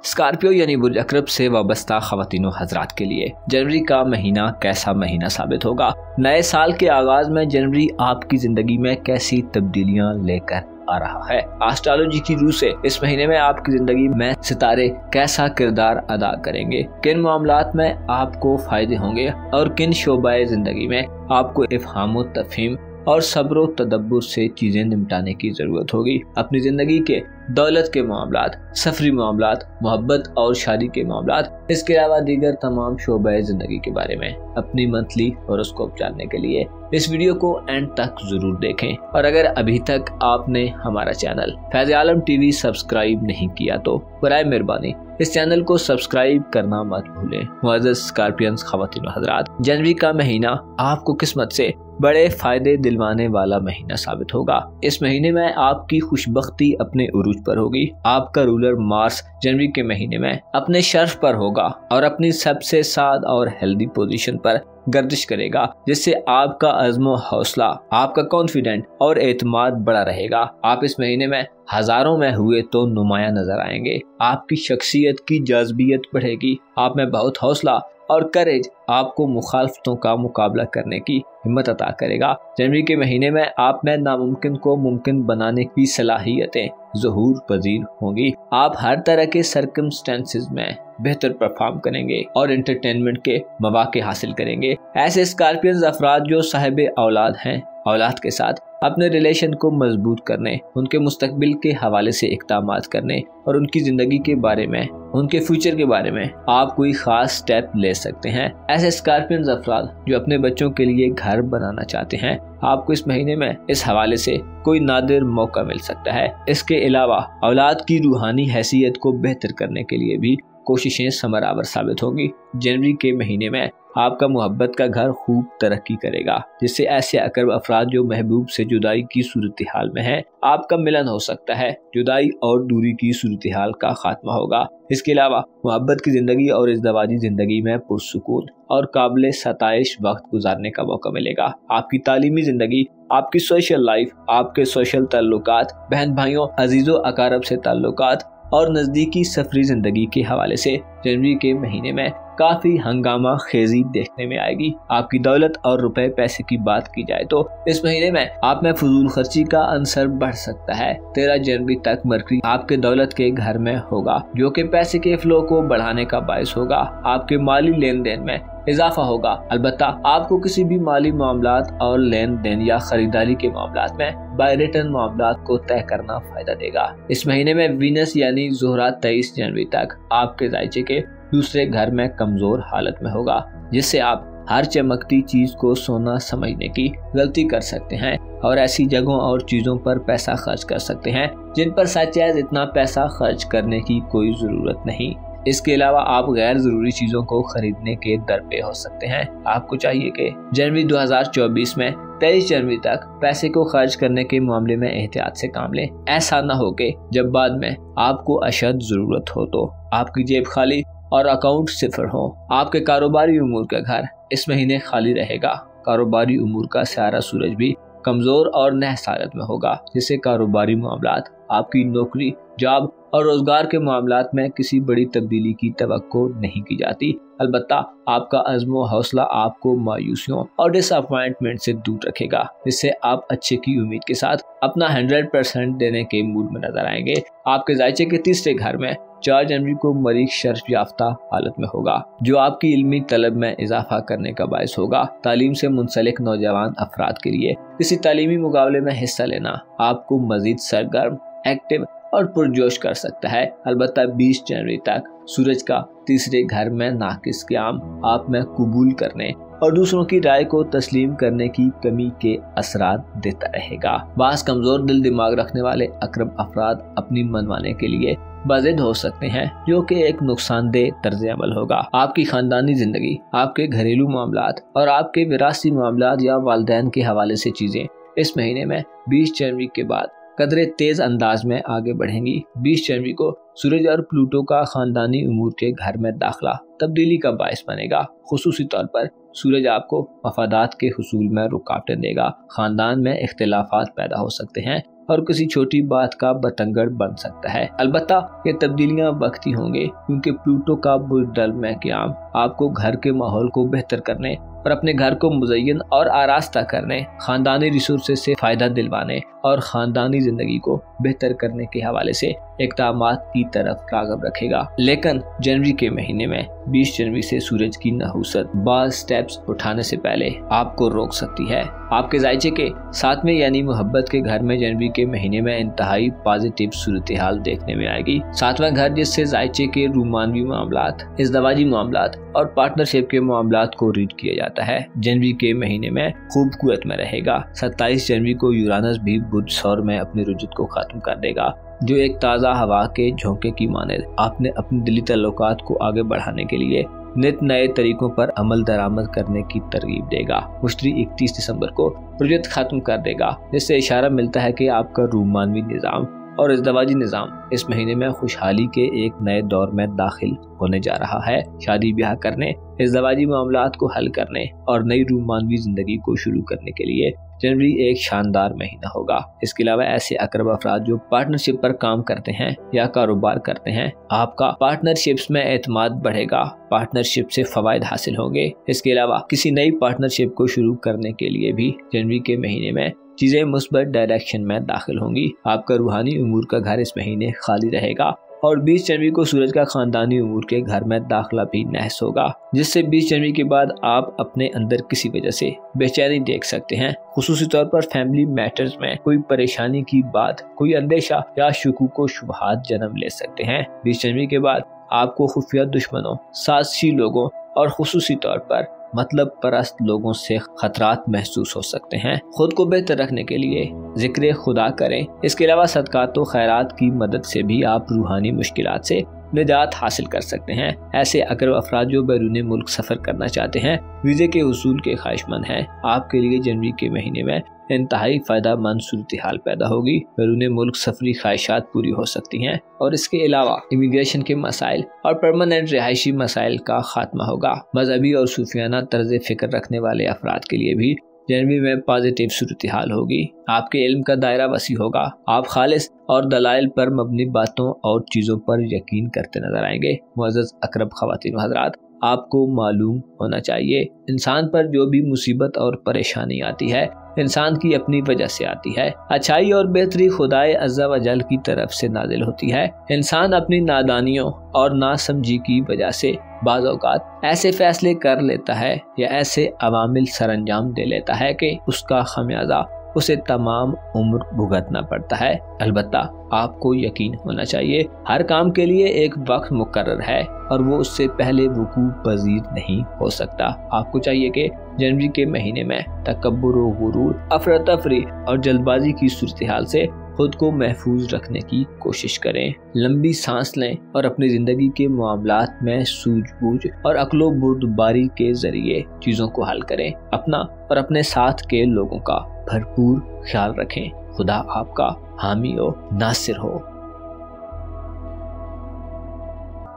स्कॉर्पियो यानी बुर्ज अकरब से वाबस्ता ख़वातीनो हजरात के लिए जनवरी का महीना कैसा महीना साबित होगा? नए साल के आगाज में जनवरी आपकी जिंदगी में कैसी तब्दीलियां लेकर आ रहा है? एस्ट्रोलॉजी की रूह से इस महीने में आपकी जिंदगी में सितारे कैसा किरदार अदा करेंगे? किन मामलात में आपको फायदे होंगे और किन शोबाए जिंदगी में आपको इफ़हाम व तफ़हीम और सब्र व तदब्बुर से चीजें निपटाने की जरूरत होगी? अपनी जिंदगी के दौलत के मामलात, सफरी मामलात, मोहब्बत और शादी के मामलात, इसके अलावा दीगर तमाम शोबे जिंदगी के बारे में अपनी मंथली हॉरोस्कोप जानने के लिए इस वीडियो को एंड तक जरूर देखें। और अगर अभी तक आपने हमारा चैनल फैज़ आलम टीवी सब्सक्राइब नहीं किया तो बराए मेहरबानी इस चैनल को सब्सक्राइब करना मत भूलें। मुअज़्ज़ज़ स्कॉर्पियंस ख़वातीन व हज़रात, जनवरी का महीना आपको किस्मत से बड़े फायदे दिलवाने वाला महीना साबित होगा। इस महीने में आपकी खुशबख्ती अपने उरूज पर होगी। आपका रूलर मार्स जनवरी के महीने में अपने शर्फ पर होगा और अपनी सबसे साद और हेल्दी पोजीशन पर गर्दिश करेगा, जिससे आपका अज़्म हौसला, आपका कॉन्फिडेंट और एतमाद बड़ा रहेगा। आप इस महीने में हजारों में हुए तो नुमाया नजर आएंगे। आपकी शख्सियत की जज्बियत बढ़ेगी। आप में बहुत हौसला और करेज आपको मुखालफतों का मुकाबला करने की हिम्मत अता करेगा। जनवरी के महीने में आप में नामुमकिन को मुमकिन बनाने की सलाहियतें ज़हूर पजीर होंगी। आप हर तरह के सर्कमस्टेंसेस में बेहतर परफॉर्म करेंगे और एंटरटेनमेंट के मौके हासिल करेंगे। ऐसे स्कॉर्पियंस अफराद जो साहिब औलाद हैं, औलाद के साथ अपने रिलेशन को मजबूत करने, उनके मुस्तकबिल के हवाले से इक़दामात करने और उनकी ज़िंदगी के बारे में, उनके फ्यूचर के बारे में आप कोई ख़ास स्टेप ले सकते हैं। ऐसे स्कॉर्पियंस अफराद जो अपने बच्चों के लिए घर बनाना चाहते हैं, आपको इस महीने में इस हवाले से कोई नादिर मौका मिल सकता है। इसके अलावा औलाद की रूहानी हैसियत को बेहतर करने के लिए भी कोशिशें समरावर साबित होंगी। जनवरी के महीने में आपका मोहब्बत का घर खूब तरक्की करेगा, जिससे ऐसे अकरब अफराद जो महबूब से जुदाई की सूरत हाल में हैं, आपका मिलन हो सकता है। जुदाई और दूरी की सूरत हाल का खात्मा होगा। इसके अलावा मोहब्बत की जिंदगी और इज़्दवाजी जिंदगी में पुरसुकून और काबिल सताइश वक्त गुजारने का मौका मिलेगा। आपकी तालीमी जिंदगी, आपकी सोशल लाइफ, आपके सोशल ताल्लुकात, बहन भाइयों, अजीजों अकारब से ताल्लुकात और नज़दीकी सफरी ज़िंदगी के हवाले से जनवरी के महीने में काफ़ी हंगामा खेजी देखने में आएगी। आपकी दौलत और रुपए पैसे की बात की जाए तो इस महीने में आप में फजूल खर्ची का अंसर बढ़ सकता है। 13 जनवरी तक मरकरी आपके दौलत के घर में होगा, जो कि पैसे के फ्लो को बढ़ाने का बायस होगा। आपके माली लेन देन में इजाफा होगा। अलबत्ता आपको किसी भी माली मामलात और लेन देन या खरीदारी के मामलात में बाय रिटर्न मामलात को तय करना फायदा देगा। इस महीने में वीनस यानी ज़ोहरा 23 जनवरी तक आपके जायचे के दूसरे घर में कमजोर हालत में होगा, जिससे आप हर चमकती चीज को सोना समझने की गलती कर सकते हैं और ऐसी जगहों और चीजों पर पैसा खर्च कर सकते हैं जिन पर सचेज इतना पैसा खर्च करने की कोई जरूरत नहीं। इसके अलावा आप गैर जरूरी चीजों को खरीदने के दर पे हो सकते हैं। आपको चाहिए कि जनवरी 2024 में 23 जनवरी तक पैसे को खर्च करने के मामले में एहतियात से काम लें। ऐसा न हो कि जब बाद में आपको अशद जरूरत हो तो आपकी जेब खाली और अकाउंट सिफर हो। आपके कारोबारी उमूर का घर इस महीने खाली रहेगा। कारोबारी उमूर का सारा सूरज भी कमजोर और नहस हालत में होगा, जिससे कारोबारी मामलात, आपकी नौकरी, जॉब और रोजगार के मामलात में किसी बड़ी तब्दीली की तवक्को नहीं की जाती। अलबत्ता आपका अज़्म हौसला आपको मायूसियों और डिसअपॉइंटमेंट से दूर रखेगा, जिससे आप अच्छे की उम्मीद के साथ अपना 100% देने के मूड में नजर आएंगे। आपके जायचे के तीसरे घर में 4 जनवरी को मरीख शर्फ याफ्ता हालत में होगा, जो आपकी इल्मी तलब में इजाफा करने का बायस होगा। तालीम से मुंसलिक नौजवान अफराद के लिए किसी तालीमी मुकाबले में हिस्सा लेना आपको मजीद सरगर्म, एक्टिव और पुरजोश कर सकता है। अलबत्ता 20 जनवरी तक सूरज का तीसरे घर में नाकिस क़याम आप में कबूल करने और दूसरों की राय को तस्लीम करने की कमी के असरात देता रहेगा। बास कमजोर दिल दिमाग रखने वाले अकरब अफराद अपनी मनवाने के लिए बाजिद हो सकते हैं, जो कि एक नुकसानदेह तर्ज अमल होगा। आपकी खानदानी जिंदगी, आपके घरेलू मामलात और आपके विरासती मामलात या वालिदैन के हवाले से चीजें इस महीने में 20 जनवरी के बाद कदरे तेज अंदाज में आगे बढ़ेंगी। 20 जनवरी को सूरज और प्लूटो का खानदानी उमूर के घर में दाखिला तब्दीली का बायस बनेगा। खुसूसी तौर पर सूरज आपको मफादात के हुसूल में रुकावटें देगा। खानदान में इख्तिलाफात पैदा हो सकते हैं और किसी छोटी बात का बतंगड़ बन सकता है। अलबत्ता ये तब्दीलियां वक्ती होंगे, क्योंकि प्लूटो का बुज़दल में क़याम आपको घर के माहौल को बेहतर करने और अपने घर को मुज़य्यन और आरास्ता करने, खानदानी रिसोर्सेज से फायदा दिलवाने और खानदानी जिंदगी को बेहतर करने के हवाले से इक़दामात की तरफ राग़ब रखेगा। लेकिन जनवरी के महीने में 20 जनवरी से सूरज की नहुसत बाज़ स्टेप्स उठाने से पहले आपको रोक सकती है। आपके ज़ायचे के सातवें यानी मोहब्बत के घर में जनवरी के महीने में इंतहाई पॉजिटिव सूरत हाल देखने में आएगी। सातवां घर जिससे ज़ायचे के रूमानवी मामलात, इज़दवाजी मामलात और पार्टनरशिप के मामलात को रीड किया जाता है, जनवरी के महीने में खूब कुव्वत में रहेगा। 27 जनवरी को यूरानस भी बुध सौर में अपनी रुजूत को खत्म कर देगा, जो एक ताज़ा हवा के झोंके की मानद आपने अपने दिली ताल्लुकात को आगे बढ़ाने के लिए नित नए तरीकों पर अमल दरामद करने की तरगीब देगा। मुश्तरी 31 दिसंबर को रुजूत खत्म कर देगा, जिससे इशारा मिलता है कि आपका रूमानवी निज़ाम और इज़दवाजी निज़ाम इस महीने में खुशहाली के एक नए दौर में दाखिल होने जा रहा है। शादी ब्याह करने, इज़दवाजी मामलात को हल करने और नई रूमानवी जिंदगी को शुरू करने के लिए जनवरी एक शानदार महीना होगा। इसके अलावा ऐसे अकरब अफराद जो पार्टनरशिप पर काम करते हैं या कारोबार करते हैं, आपका पार्टनरशिप्स में एतमाद बढ़ेगा, पार्टनरशिप से फवायद हासिल होंगे। इसके अलावा किसी नई पार्टनरशिप को शुरू करने के लिए भी जनवरी के महीने में चीजें मुस्बत डायरेक्शन में दाखिल होंगी। आपका रूहानी उमूर का घर इस महीने खाली रहेगा और 20 जनवरी को सूरज का खानदानी उमूर के घर में दाखिला भी नहस होगा, जिससे 20 जनवरी के बाद आप अपने अंदर किसी वजह से बेचैनी देख सकते हैं। खुसूसी तौर पर फैमिली मैटर्स में कोई परेशानी की बात, कोई अंदेशा या शुकूक व शुबहात जन्म ले सकते हैं। 20 जनवरी के बाद आपको खुफिया दुश्मनों, साजिशी लोगों और खुसूसी तौर पर मतलब परस्त लोगों से खतरात महसूस हो सकते हैं। खुद को बेहतर रखने के लिए जिक्र खुदा करें। इसके अलावा सदकात व खैरात की मदद से भी आप रूहानी मुश्किलात से निजात हासिल कर सकते हैं। ऐसे अकरब अफराद जो बैरून मुल्क सफ़र करना चाहते हैं, वीज़े के हुसूल के ख्वाहिशमंद हैं, आपके लिए जनवरी के महीने में इंतहाई फ़ायदा मंद सूरत हाल पैदा होगी। बैरून मुल्क सफरी ख्वाहिशात पूरी हो सकती हैं और इसके अलावा इमिग्रेशन के मसाइल और परमानेंट रिहायशी मसाइल का खात्मा होगा। मजहबी और सूफियाना तर्ज फ़िक्र रखने वाले अफराद के लिए भी जनवरी में पॉजिटिव सूरत हाल होगी। आपके इल्म का दायरा वसी होगा। आप खालिस और दलाइल पर मबनी बातों और चीज़ों पर यकीन करते नजर आएंगे। मुअज़्ज़ज़ अकरब ख़वातीन व हज़रात, आपको मालूम होना चाहिए इंसान पर जो भी मुसीबत और परेशानी आती है, इंसान की अपनी वजह से आती है। अच्छाई और बेहतरी खुदाए अज़्ज़ा व जल की तरफ से नाजिल होती है। इंसान अपनी नादानियों और नासमझी की वजह से बाज़ औक़ात ऐसे फैसले कर लेता है या ऐसे अवामिल सरअंजाम दे लेता है कि उसका खमियाजा उसे तमाम उम्र भुगतना पड़ता है। अलबत्ता आपको यकीन होना चाहिए हर काम के लिए एक वक्त मुकर्रर है और वो उससे पहले वकूअ पज़ीर नहीं हो सकता। आपको चाहिए कि जनवरी के महीने में तकब्बुर व गुरूर, अफरा-तफरी और जल्दबाजी की सूरत हाल से खुद को महफूज रखने की कोशिश करें। लंबी सांस लें और अपनी जिंदगी के मामलात में सूझबूझ और अक्लो बुर्दबारी के जरिए चीजों को हल करें। अपना और अपने साथ के लोगों का भरपूर ख्याल रखें। खुदा आपका हामी हो, नासिर हो।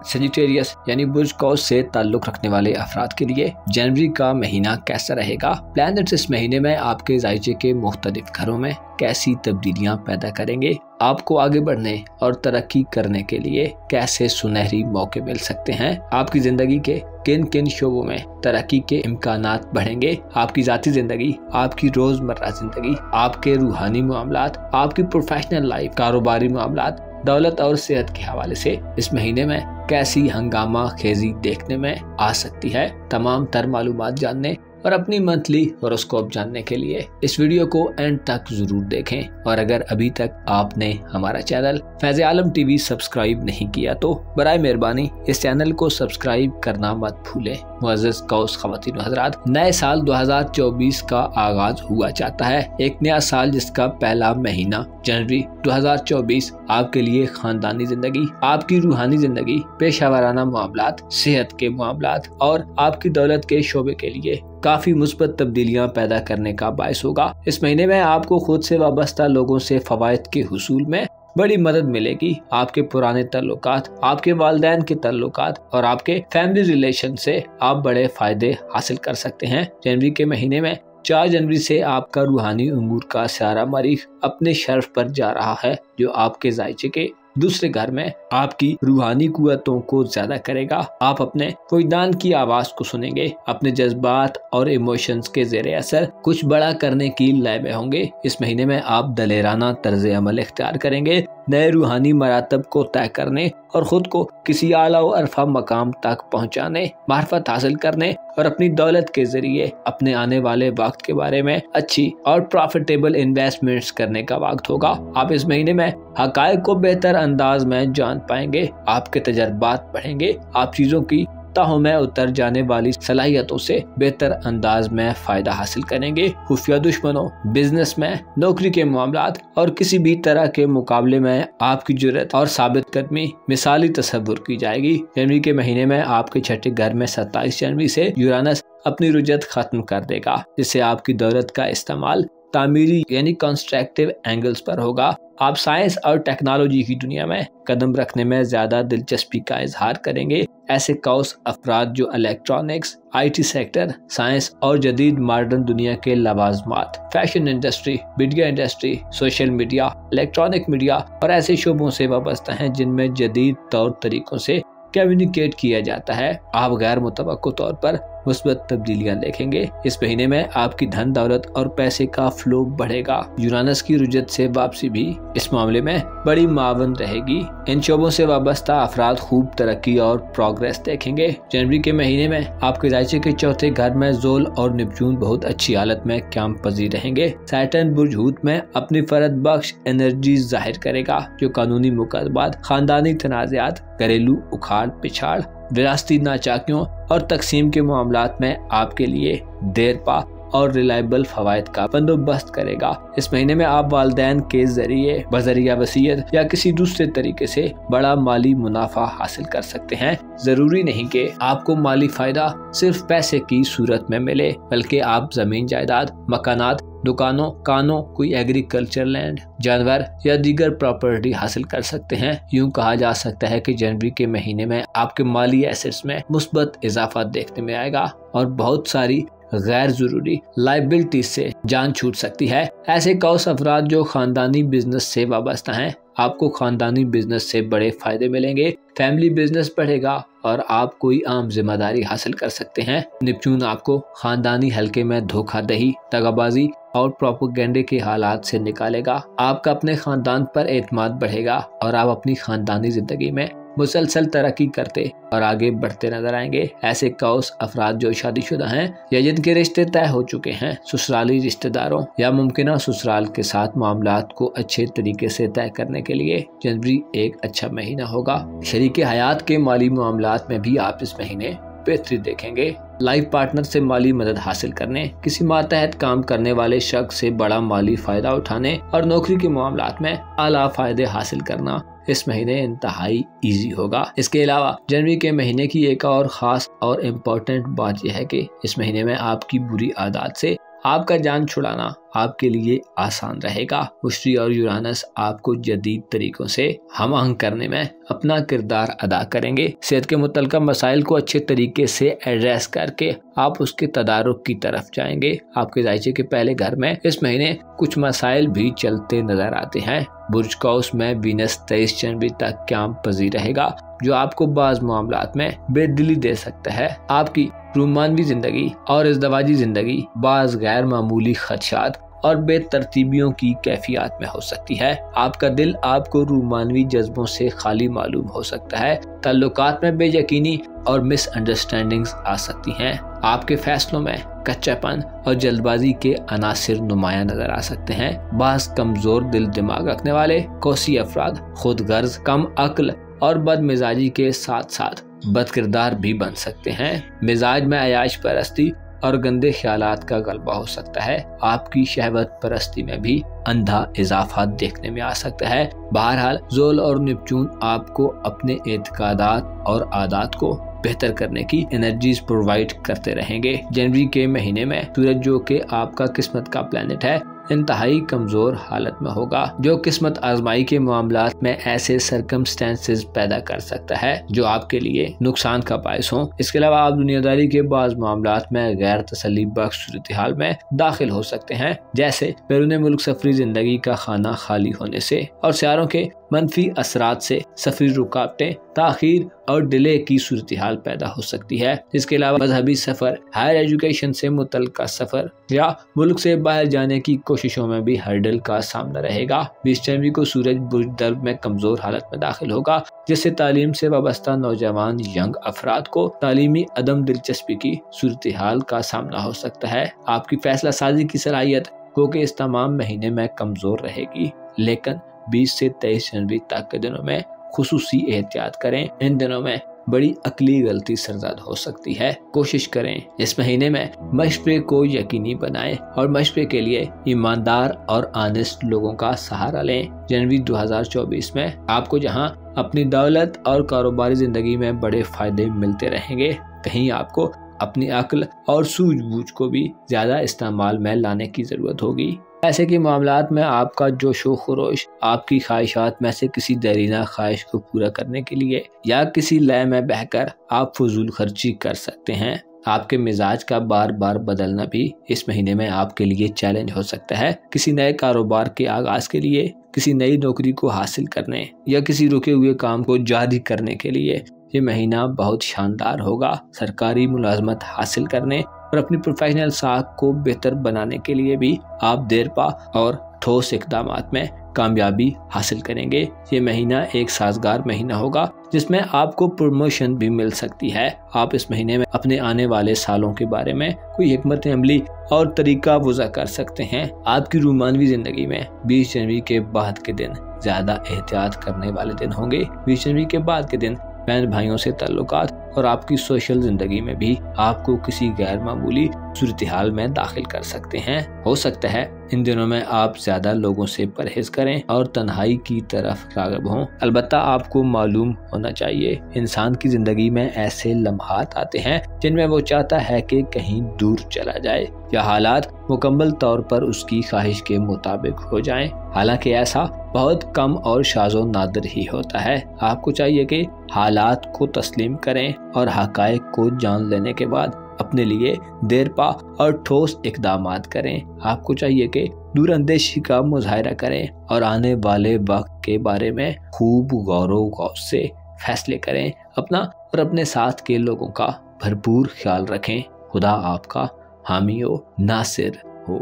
सेजिटेरियस यानी बुर्ज कौस से ताल्लुक रखने वाले अफराद के लिए जनवरी का महीना कैसा रहेगा? प्लैनेट्स इस महीने में आपके ज़ायचे के मुख्तलिफ घरों में कैसी तब्दीलियां पैदा करेंगे? आपको आगे बढ़ने और तरक्की करने के लिए कैसे सुनहरी मौके मिल सकते हैं? आपकी जिंदगी के किन किन शोबों में तरक्की के इम्कानात बढ़ेंगे? आपकी ज़ाती जिंदगी, आपकी रोजमर्रा जिंदगी, आपके रूहानी मामलात, आपकी प्रोफेशनल लाइफ, कारोबारी मामलात, दौलत और सेहत के हवाले से इस महीने में कैसी हंगामा खेजी देखने में आ सकती है? तमाम तर मालूमात जानने और अपनी मंथली हॉरोस्कोप जानने के लिए इस वीडियो को एंड तक जरूर देखें। और अगर अभी तक आपने हमारा चैनल फैज़ आलम टीवी सब्सक्राइब नहीं किया तो बराए मेहरबानी इस चैनल को सब्सक्राइब करना मत भूलें। मुअज़्ज़ज़ कौस ख़वातीन व हज़रात, नए साल 2024 का आगाज हुआ चाहता है। एक नया साल जिसका पहला महीना जनवरी 2024 आपके लिए खानदानी जिंदगी, आपकी रूहानी जिंदगी, पेशा वाराना मामलात, सेहत के मामलात और आपकी दौलत के शोबे के लिए काफी मुस्बत तब्दीलियां पैदा करने का बायस होगा। इस महीने में आपको खुद से वाबस्ता लोगों से फवायद के हुसूल में बड़ी मदद मिलेगी। आपके पुराने तल्लुकात, आपके वालिदैन के तल्लुकात और आपके फैमिली रिलेशन से आप बड़े फायदे हासिल कर सकते हैं। जनवरी के महीने में 4 जनवरी से आपका रूहानी उमूर का सारा मरीख अपने शर्फ पर जा रहा है, जो आपके ज़ायचे के दूसरे घर में आपकी रूहानी कुव्वतों को ज्यादा करेगा। आप अपने वजदान की आवाज को सुनेंगे, अपने जज्बात और इमोशंस के ज़ेरे असर कुछ बड़ा करने की लय में होंगे। इस महीने में आप दलेराना तर्ज अमल इख्तियार करेंगे, नए रूहानी मरातब को तय करने और खुद को किसी आला व अरफा मकाम तक पहुंचाने, मार्फत हासिल करने और अपनी दौलत के जरिए अपने आने वाले वक्त के बारे में अच्छी और प्रॉफिटेबल इन्वेस्टमेंट्स करने का वक्त होगा। आप इस महीने में हकायक को बेहतर अंदाज में जान पाएंगे, आपके तजर्बात बढ़ेंगे, आप चीजों की तहों में उतर जाने वाली सलाहियतों से बेहतर अंदाज में फायदा हासिल करेंगे। खुफिया दुश्मनों, बिजनेस में, नौकरी के मामलात और किसी भी तरह के मुकाबले में आपकी जुर्रत और साबित कदमी मिसाली तसव्वुर की जाएगी। जनवरी के महीने में आपके छठे घर में 27 जनवरी से यूरानस अपनी रुजत खत्म कर देगा, जिससे आपकी दौलत का इस्तेमाल तामीरी यानी कंस्ट्रक्टिव एंगल्स पर होगा। आप साइंस और टेक्नोलॉजी की दुनिया में कदम रखने में ज्यादा दिलचस्पी का इजहार करेंगे। ऐसे कौस अफराद जो इलेक्ट्रॉनिक्स, IT सेक्टर, साइंस और जदीद मॉडर्न दुनिया के लवाजमात, fashion industry, media industry, social media, electronic media और ऐसे शोबों से वाबस्ता हैं जिनमें जदीद तौर तरीकों से कम्युनिकेट किया जाता है, आप गैर मुतवक्को तौर पर मुस्बत तब्दीलियां देखेंगे। इस महीने में आपकी धन दौलत और पैसे का फ्लो बढ़ेगा। यूरानस की रुजत से वापसी भी इस मामले में बड़ी मावन रहेगी। इन शोबों से वाबस्ता अफराद खूब तरक्की और प्रोग्रेस देखेंगे। जनवरी के महीने में आपके दायचे के चौथे घर में जोल और निपचून बहुत अच्छी हालत में क्याम पजीर रहेंगे। सैटर्न बुर्ज हूत में अपनी फरद बख्श एनर्जी जाहिर करेगा, जो कानूनी मुकदमात, खानदानी तनाज़ात, घरेलू उखाड़ पिछाड़, विरासती नाचाकियों और तकसीम के मामलात में आपके लिए देर पा और रिलायबल फवायद का बंदोबस्त करेगा। इस महीने में आप वालिदैन के जरिए बजरिया वसीयत या किसी दूसरे तरीके से बड़ा माली मुनाफा हासिल कर सकते हैं। जरूरी नहीं कि आपको माली फायदा सिर्फ पैसे की सूरत में मिले, बल्कि आप जमीन जायदाद, मकानात, दुकानों, कानों, कोई एग्रीकल्चर लैंड, जानवर या दीगर प्रॉपर्टी हासिल कर सकते हैं। यूं कहा जा सकता है कि जनवरी के महीने में आपके माली एसेट्स में मुस्बत इजाफा देखने में आएगा और बहुत सारी गैर जरूरी लाइबिलिटी से जान छूट सकती है। ऐसे कौस अफराद जो खानदानी बिजनेस से वाबस्ता हैं, आपको खानदानी बिजनेस से बड़े फायदे मिलेंगे। फैमिली बिजनेस बढ़ेगा और आप कोई आम जिम्मेदारी हासिल कर सकते हैं। निपचून आपको खानदानी हलके में धोखाधड़ी, दगाबाजी और प्रोपेगेंडे के हालात से निकालेगा। आपका अपने खानदान पर एतमाद बढ़ेगा और आप अपनी खानदानी जिंदगी में मुसलसल तरक्की करते और आगे बढ़ते नजर आएंगे। ऐसे कौस अफराद जो शादीशुदा हैं या जिनके रिश्ते तय हो चुके हैं, ससुराली रिश्तेदारों या मुमकिन ससुराल के साथ मामलात को अच्छे तरीके से तय करने के लिए जनवरी एक अच्छा महीना होगा। शरीके हयात के माली मामलात में भी आप इस महीने बेहतरी देखेंगे। लाइफ पार्टनर से माली मदद हासिल करने, किसी मातहत काम करने वाले शख्स से बड़ा माली फायदा उठाने और नौकरी के मामलात में आला फायदे हासिल करना इस महीने इंतहाई इजी होगा। इसके अलावा जनवरी के महीने की एक और खास और इम्पोर्टेंट बात यह है कि इस महीने में आपकी बुरी आदत से आपका जान छुड़ाना आपके लिए आसान रहेगा। मुश्तरी और यूरानस आपको जदीद तरीकों से हम आहंग करने में अपना किरदार अदा करेंगे। सेहत के मुतल्लिका मसाइल को अच्छे तरीके से एड्रेस करके आप उसके तदारुक की तरफ जाएंगे। आपके दायचे के पहले घर में इस महीने कुछ मसाइल भी चलते नजर आते हैं। बुर्ज कौस में वीनस 23 जनवरी तक क्याम पजीर रहेगा, जो आपको बाज मामलात में बेदिली दे सकता है। आपकी रूमानवी जिंदगी और इज़दवाजी जिंदगी बाज गैर मामूली खदशात और बेतरतीबियों की कैफियत में हो सकती है। आपका दिल आपको रूमानवी जज्बों से खाली मालूम हो सकता है। ताल्लुकात में बेयकीनी और मिसअंडरस्टैंडिंग्स आ सकती हैं। आपके फैसलों में कच्चापन और जल्दबाजी के अनासिर नुमाया नजर आ सकते हैं। बास कमजोर दिल दिमाग रखने वाले कोसी अफराद खुद गर्ज, कम अक्ल और बद मिजाजी के साथ साथ बदकिरदार भी बन सकते हैं। मिजाज में अयाश परस्ती और गंदे ख्यालात का गलबा हो सकता है। आपकी शहवत परस्ती में भी अंधा इजाफा देखने में आ सकता है। बहरहाल जोल और निपचून आपको अपने एतकादात और आदात को बेहतर करने की एनर्जीज प्रोवाइड करते रहेंगे। जनवरी के महीने में सूरज, जो कि आपका किस्मत का प्लेनेट है, इंतहाई कमजोर हालत में होगा, जो किस्मत आजमाई के मामलात में ऐसे सर्कमस्टेंसेस पैदा कर सकता है जो आपके लिए नुकसान का बायस हो। इसके अलावा आप दुनियादारी के बाज़ मामलात में गैर तसल्ली बख्श सूरत हाल में दाखिल हो सकते हैं, जैसे बैरून मुल्क सफरी जिंदगी का खाना खाली होने से और सियारों के मनफी असरात से सफरी रुकावटें, ताखीर और डिले की सूरत हाल पैदा हो सकती है। इसके अलावा मजहबी सफर, हायर एजुकेशन से मुतल्लिका सफर या मुल्क से बाहर जाने की कोशिशों में भी हर्डल का सामना रहेगा। 20 जनवरी को सूरज बुर्ज दर्ब में कमजोर हालत में दाखिल होगा, जिससे तालीम से वाबस्ता नौजवान यंग अफराद को तालीमी अदम दिलचस्पी की सूरत हाल का सामना हो सकता है। आपकी फैसला साजी की सलाहियत को कि इस तमाम महीने में कमजोर रहेगी, लेकिन 20 से 23 जनवरी तक के दिनों में खुसूसी एहतियात करें। इन दिनों में बड़ी अकली गलती सरजद हो सकती है। कोशिश करें इस महीने में मशवरे को यकीनी बनाएं और मशवरे के लिए ईमानदार और ऑनेस्ट लोगों का सहारा लें। जनवरी 2024 में आपको जहां अपनी दौलत और कारोबारी जिंदगी में बड़े फायदे मिलते रहेंगे, कहीं आपको अपनी अक्ल और सूझबूझ को भी ज्यादा इस्तेमाल में लाने की जरूरत होगी। पैसे के मामलात में आपका जोशो खरोश आपकी ख्वाहिशात में से किसी देरीना ख्वाहिश को पूरा करने के लिए या किसी लय में बहकर आप फजूल खर्ची कर सकते हैं। आपके मिजाज का बार बार बदलना भी इस महीने में आपके लिए चैलेंज हो सकता है। किसी नए कारोबार के आगाज के लिए, किसी नई नौकरी को हासिल करने या किसी रुके हुए काम को जारी करने के लिए ये महीना बहुत शानदार होगा। सरकारी मुलाजमत हासिल करने और अपनी प्रोफेशनल साख को बेहतर बनाने के लिए भी आप देर पा और ठोस इक़दामात में कामयाबी हासिल करेंगे। ये महीना एक साजगार महीना होगा जिसमें आपको प्रमोशन भी मिल सकती है। आप इस महीने में अपने आने वाले सालों के बारे में कोई हिकमत अमली और तरीका वज़ा कर सकते हैं। आपकी रूमानवी जिंदगी में 20 जनवरी के बाद के दिन ज्यादा एहतियात करने वाले दिन होंगे। 20 जनवरी के बाद के दिन बहन भाइयों से ताल्लुकात और आपकी सोशल जिंदगी में भी आपको किसी गैर मामूली सूरत हाल में दाखिल कर सकते हैं। हो सकता है इन दिनों में आप ज्यादा लोगों से परहेज करें और तन्हाई की तरफ राग़िब हों। अलबत्ता आपको मालूम होना चाहिए, इंसान की जिंदगी में ऐसे लम्हात आते हैं जिनमें वो चाहता है कि कहीं दूर चला जाए या हालात मुकम्मल तौर पर उसकी ख्वाहिश के मुताबिक हो जाएं। हालांकि ऐसा बहुत कम और शाज़ो नादिर ही होता है। आपको चाहिए कि हालात को तस्लीम करें और हक़ाइक़ को जान लेने के बाद अपने लिए देर पा और ठोस इक़दामात करें। आपको चाहिए कि दूरअंदेशी का मुजाहिरा करें और आने वाले वक्त के बारे में खूब गौर से फैसले करें। अपना और अपने साथ के लोगों का भरपूर ख्याल रखें। खुदा आपका हामी हो, नासिर हो।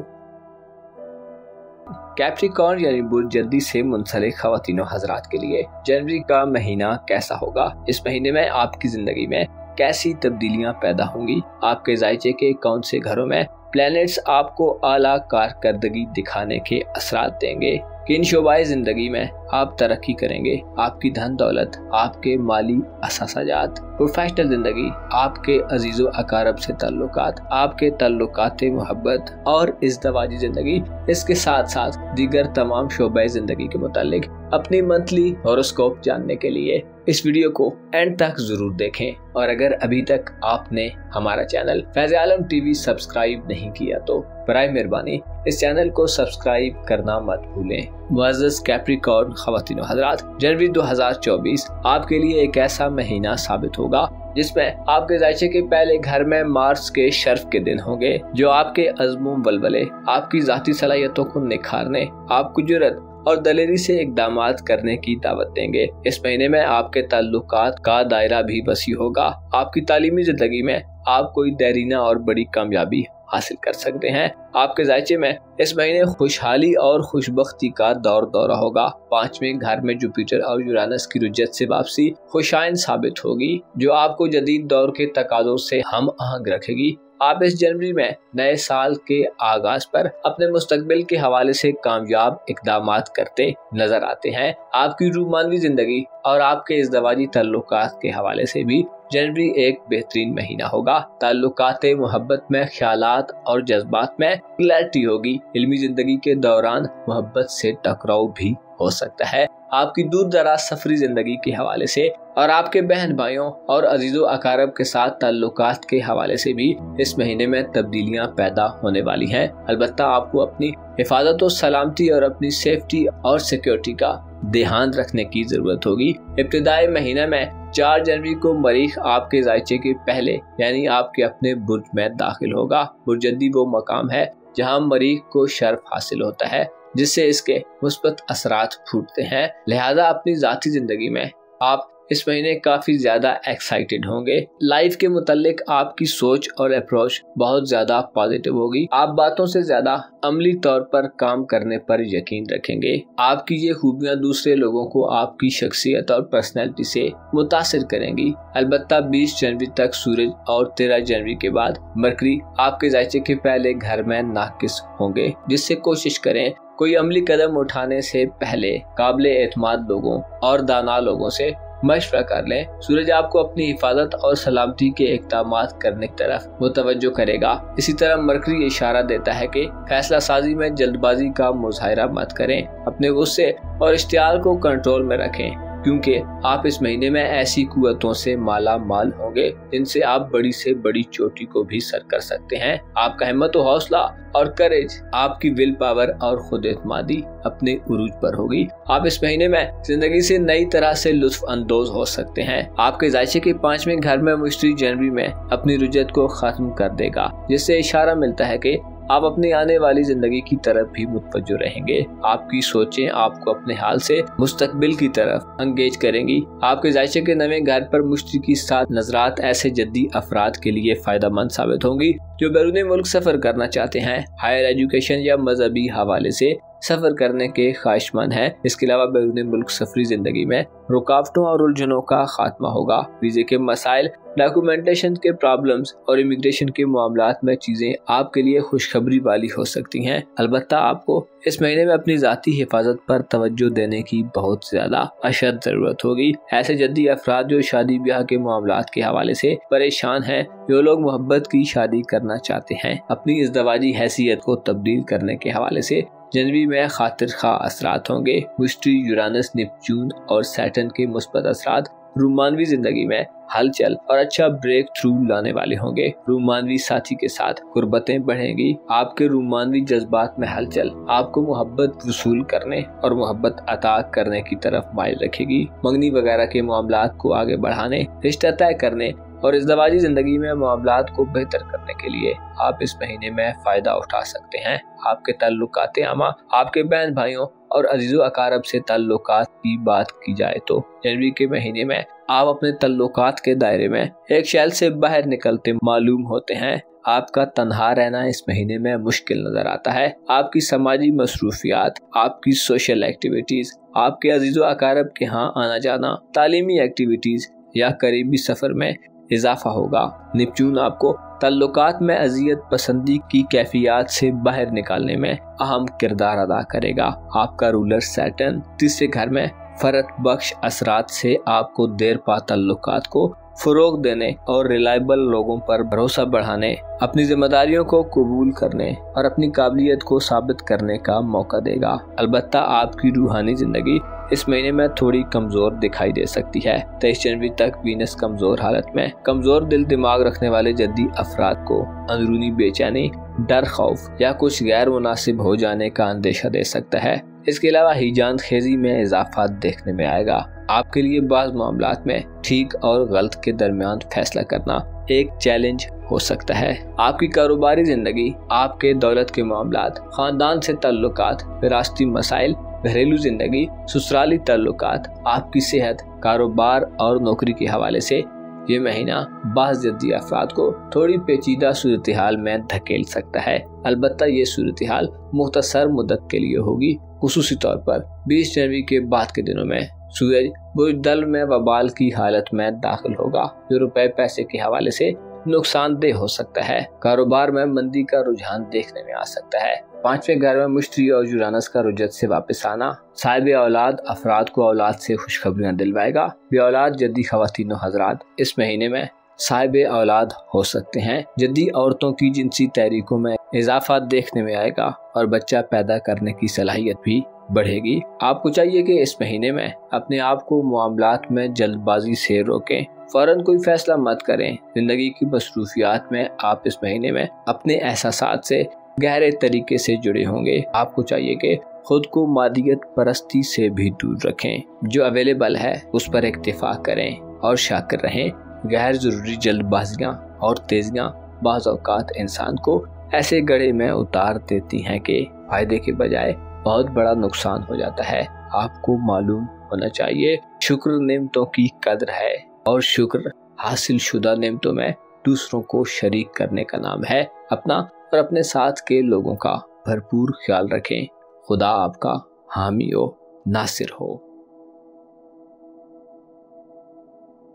कैप्रिकॉर्न यानी बुर्ज जल्दी से मुंसलिक ख़वातीनो हज़रात के लिए जनवरी का महीना कैसा होगा? इस महीने में आपकी ज़िंदगी में कैसी तब्दीलियां पैदा होंगी? आपके जायचे के कौन से घरों में प्लैनेट्स आपको आला कारकर्दगी दिखाने के असरात देंगे? किन शोबाए जिंदगी में आप तरक्की करेंगे? आपकी धन दौलत, आपके माली असासाजात, प्रोफेशनल जिंदगी, आपके अजीजो अकारब से ताल्लुकात, आपके ताल्लुकात मोहब्बत और इज़्दवाजी जिंदगी, इसके साथ साथ दीगर तमाम शोबाए जिंदगी के मुतालिक अपनी मंथली हॉरोस्कोप जानने के लिए इस वीडियो को एंड तक जरूर देखें। और अगर अभी तक आपने हमारा चैनल फैज़ आलम टीवी सब्सक्राइब नहीं किया तो बराए मेहरबानी इस चैनल को सब्सक्राइब करना मत भूलें। मुअज़्ज़ज़ कैप्रिकॉर्न ख़वातीनो हज़रात, जनवरी 2024 आपके लिए एक ऐसा महीना साबित होगा जिसमें आपके जायचे के पहले घर में मार्स के शर्फ के दिन होंगे, जो आपके अज़्मो वलवले, आपकी ज़ाती सलाहियतों को निखारने, आपको जुर्रत और दलेरी से इक़दामात करने की दावत देंगे। इस महीने में आपके ताल्लुकात का दायरा भी वसी होगा। आपकी तालीमी जिंदगी में आप कोई देरीना और बड़ी कामयाबी हासिल कर सकते हैं। आपके जायचे में इस महीने खुशहाली और खुशबख्ती का दौरा होगा। 5वें घर में जुपिटर और यूरानस की रुजत से वापसी खुशाइन साबित होगी, जो आपको जदीद दौर के तकाज़ों से हम आहंग रखेगी। आप इस जनवरी में नए साल के आगाज पर अपने मुस्तकबिल के हवाले से कामयाब इक़दामात करते नजर आते हैं। आपकी रूमानवी जिंदगी और आपके इज़्दवाजी ताल्लुकात के हवाले से भी जनवरी एक बेहतरीन महीना होगा। ताल्लुकात मोहब्बत में ख्यालात और जज्बात में क्लैरिटी होगी। इल्मी जिंदगी के दौरान मोहब्बत से टकराव भी हो सकता है। आपकी दूर दराज सफरी जिंदगी के हवाले से और आपके बहन भाइयों और अजीजों अकारब के साथ ताल्लुकात के हवाले से भी इस महीने में तब्दीलियां पैदा होने वाली हैं। अलबत्ता आपको अपनी हिफाजत और सलामती और अपनी सेफ्टी और सिक्योरिटी का ध्यान रखने की जरूरत होगी। इब्तिदाई महीने में 4 जनवरी को मरीख आपके जायचे के पहले यानी आपके अपने बुर्ज में दाखिल होगा। बुर्जदी वो मकाम है जहां मरीख को शर्फ हासिल होता है, जिससे इसके मुस्बत असरात फूटते हैं। लिहाजा अपनी जाती जिंदगी में आप इस महीने काफी ज्यादा एक्साइटेड होंगे। लाइफ के मुतालिक आपकी सोच और अप्रोच बहुत ज्यादा पॉजिटिव होगी। आप बातों से ज्यादा अमली तौर पर काम करने पर यकीन रखेंगे। आपकी ये खूबियां दूसरे लोगों को आपकी शख्सियत और पर्सनैलिटी से मुतासिर करेंगी। अलबत्ता 20 जनवरी तक सूरज और 13 जनवरी के बाद मरकरी आपके जायचे के पहले घर में नाकिस होंगे, जिससे कोशिश करें कोई अमली कदम उठाने से पहले काबिल एतमाद लोगों और दाना लोगों से मशवरा कर लें। सूरज आपको अपनी हिफाजत और सलामती के इक़दामात करने की तरफ मुतवज्जो करेगा। इसी तरह मरकरी इशारा देता है कि फैसला साजी में जल्दबाजी का मुजाहिरा मत करें। अपने गुस्से और इश्तियाल को कंट्रोल में रखें, क्योंकि आप इस महीने में ऐसी कुव्वतों से माला माल होंगे जिनसे आप बड़ी से बड़ी चोटी को भी सर कर सकते हैं। आपका हिम्मत और हौसला और करेज, आपकी विल पावर और खुद एतमादी अपने उरूज पर होगी। आप इस महीने में जिंदगी से नई तरह से लुत्फ अंदोज हो सकते हैं। आपके जायचे के 5वें घर में मुश्तरी जनवरी में अपनी रुजत को खत्म कर देगा, जिससे इशारा मिलता है कि आप अपनी आने वाली जिंदगी की तरफ भी मुतवज्जो रहेंगे। आपकी सोचें आपको अपने हाल से मुस्तकबिल की तरफ अंगेज करेंगी। आपके जायचे के नवे घर पर मुश्तरी की 7 नजरात ऐसे जद्दी अफराद के लिए फायदेमंद साबित होंगी जो बैरून मुल्क सफर करना चाहते हैं, हायर एजुकेशन या मजहबी हवाले से सफर करने के ख्वाहिशमंद हैं। इसके अलावा बैरून मुल्क सफरी जिंदगी में रुकावटों और उलझनों का खात्मा होगा। वीजे के मसाइल, डॉक्यूमेंटेशन के प्रॉब्लम्स और इमिग्रेशन के मामलात में चीजें आपके लिए खुशखबरी वाली हो सकती हैं। अलबत्ता आपको इस महीने में अपनी जाती हिफाजत पर तवज्जो देने की बहुत ज्यादा अशद जरूरत होगी। ऐसे जद्दी अफराद जो शादी ब्याह के मामलात के हवाले से परेशान हैं, जो लोग मोहब्बत की शादी करना चाहते हैं, अपनी इज़्दवाजी हैसियत को तब्दील करने के हवाले से जनवरी में खातिर खा असरात होंगे। मुश्तरी, यूरानस, नेपच्यून और सैटर्न के मुस्बत असरात रूमानवी जिंदगी में हलचल और अच्छा ब्रेक थ्रू लाने वाले होंगे। रूमानवी साथी के साथ कुर्बतें बढ़ेंगी। आपके रूमानवी जज्बात में हलचल आपको मोहब्बत वसूल करने और मोहब्बत अता करने की तरफ माइल रखेगी। मंगनी वगैरह के मामलात को आगे बढ़ाने, रिश्ता तय करने और इज़्दवाजी जिंदगी में मामलात को बेहतर करने के लिए आप इस महीने में फायदा उठा सकते हैं। आपके ताल्लुकात आमा, आपके बहन भाइयों और अजीजों अकारब से ताल्लुकात की बात की जाए तो जनवरी के महीने में आप अपने ताल्लुकात के दायरे में एक शैल से बाहर निकलते मालूम होते हैं। आपका तन्हा रहना इस महीने में मुश्किल नजर आता है। आपकी समाजी मसरूफियात, आपकी सोशल एक्टिविटीज, आपके अजीजों अकारब के यहाँ आना जाना, तालीमी एक्टिविटीज या करीबी सफर में इजाफा होगा। नेपच्यून आपको ताल्लुकात में अजियत पसंदी की कैफियत से बाहर निकालने में अहम किरदार अदा करेगा। आपका रूलर सैटर्न 3रे घर में फरत बख्श असरात से आपको देर पा ताल्लुकात को फरोग देने और रिलायबल लोगों पर भरोसा बढ़ाने, अपनी जिम्मेदारियों को कबूल करने और अपनी काबिलियत को साबित करने का मौका देगा। अलबत्ता आपकी रूहानी जिंदगी इस महीने में थोड़ी कमजोर दिखाई दे सकती है। 23 जनवरी तक वीनस कमजोर हालत में कमजोर दिल दिमाग रखने वाले जद्दी अफराद को अंदरूनी बेचैनी, डर, खौफ या कुछ गैर मुनासिब हो जाने का अंदेशा दे सकता है। इसके अलावा हिजान खेजी में इजाफा देखने में आएगा। आपके लिए बाज़ मामलात में ठीक और गलत के दरमियान फैसला करना एक चैलेंज हो सकता है। आपकी कारोबारी जिंदगी, आपके दौलत के मामलात, खानदान से ताल्लुकात, विरासती मसाइल, घरेलू जिंदगी, ससुराली ताल्लुकात, आपकी सेहत, कारोबार और नौकरी के हवाले से ये महीना बाज़ जद्दी अफराद को थोड़ी पेचीदा सूरत हाल में धकेल सकता है। अलबत्ता ये सूरत हाल मुख्तसर मुद्दत के लिए होगी। खुसूसी तौर पर 20 जनवरी के बाद के दिनों में सूरज बुर्जदल में वबाल की हालत में दाखिल होगा, जो रुपए पैसे के हवाले से नुकसानदेह हो सकता है। कारोबार में मंदी का रुझान देखने में आ सकता है। 5वें घर में मुश्तरी और यूरानस का रुजत से वापस आना साहिब औलाद अफराद को औलाद से खुशखबरियां दिलवाएगा। बे औलाद जद्दी खवातीन हजरात इस महीने में साहिब औलाद हो सकते हैं। जद्दी औरतों की जिनसी तहरीकों में इजाफा देखने में आएगा और बच्चा पैदा करने की सलाहियत भी बढ़ेगी। आपको चाहिए कि इस महीने में अपने आप को मामलात में जल्दबाजी से रोकें, फौरन कोई फैसला मत करें। जिंदगी की मसरूफियात में आप इस महीने में अपने एहसासात से गहरे तरीके से जुड़े होंगे। आपको चाहिए कि खुद को मादियत परस्ती से भी दूर रखें, जो अवेलेबल है उस पर इक्तिफा करें और शाकिर रहें। गैर जरूरी जल्दबाजियां और तेजियां बाज़ औक़ात इंसान को ऐसे गड्ढे में उतार देती हैं कि फायदे के बजाय बहुत बड़ा नुकसान हो जाता है। आपको मालूम होना चाहिए शुक्र नेमतों की कदर है, और शुक्र हासिल शुदा नेमतों में दूसरों को शरीक करने का नाम है। अपना और अपने साथ के लोगों का भरपूर ख्याल रखें। खुदा आपका हामी हो, नासिर हो।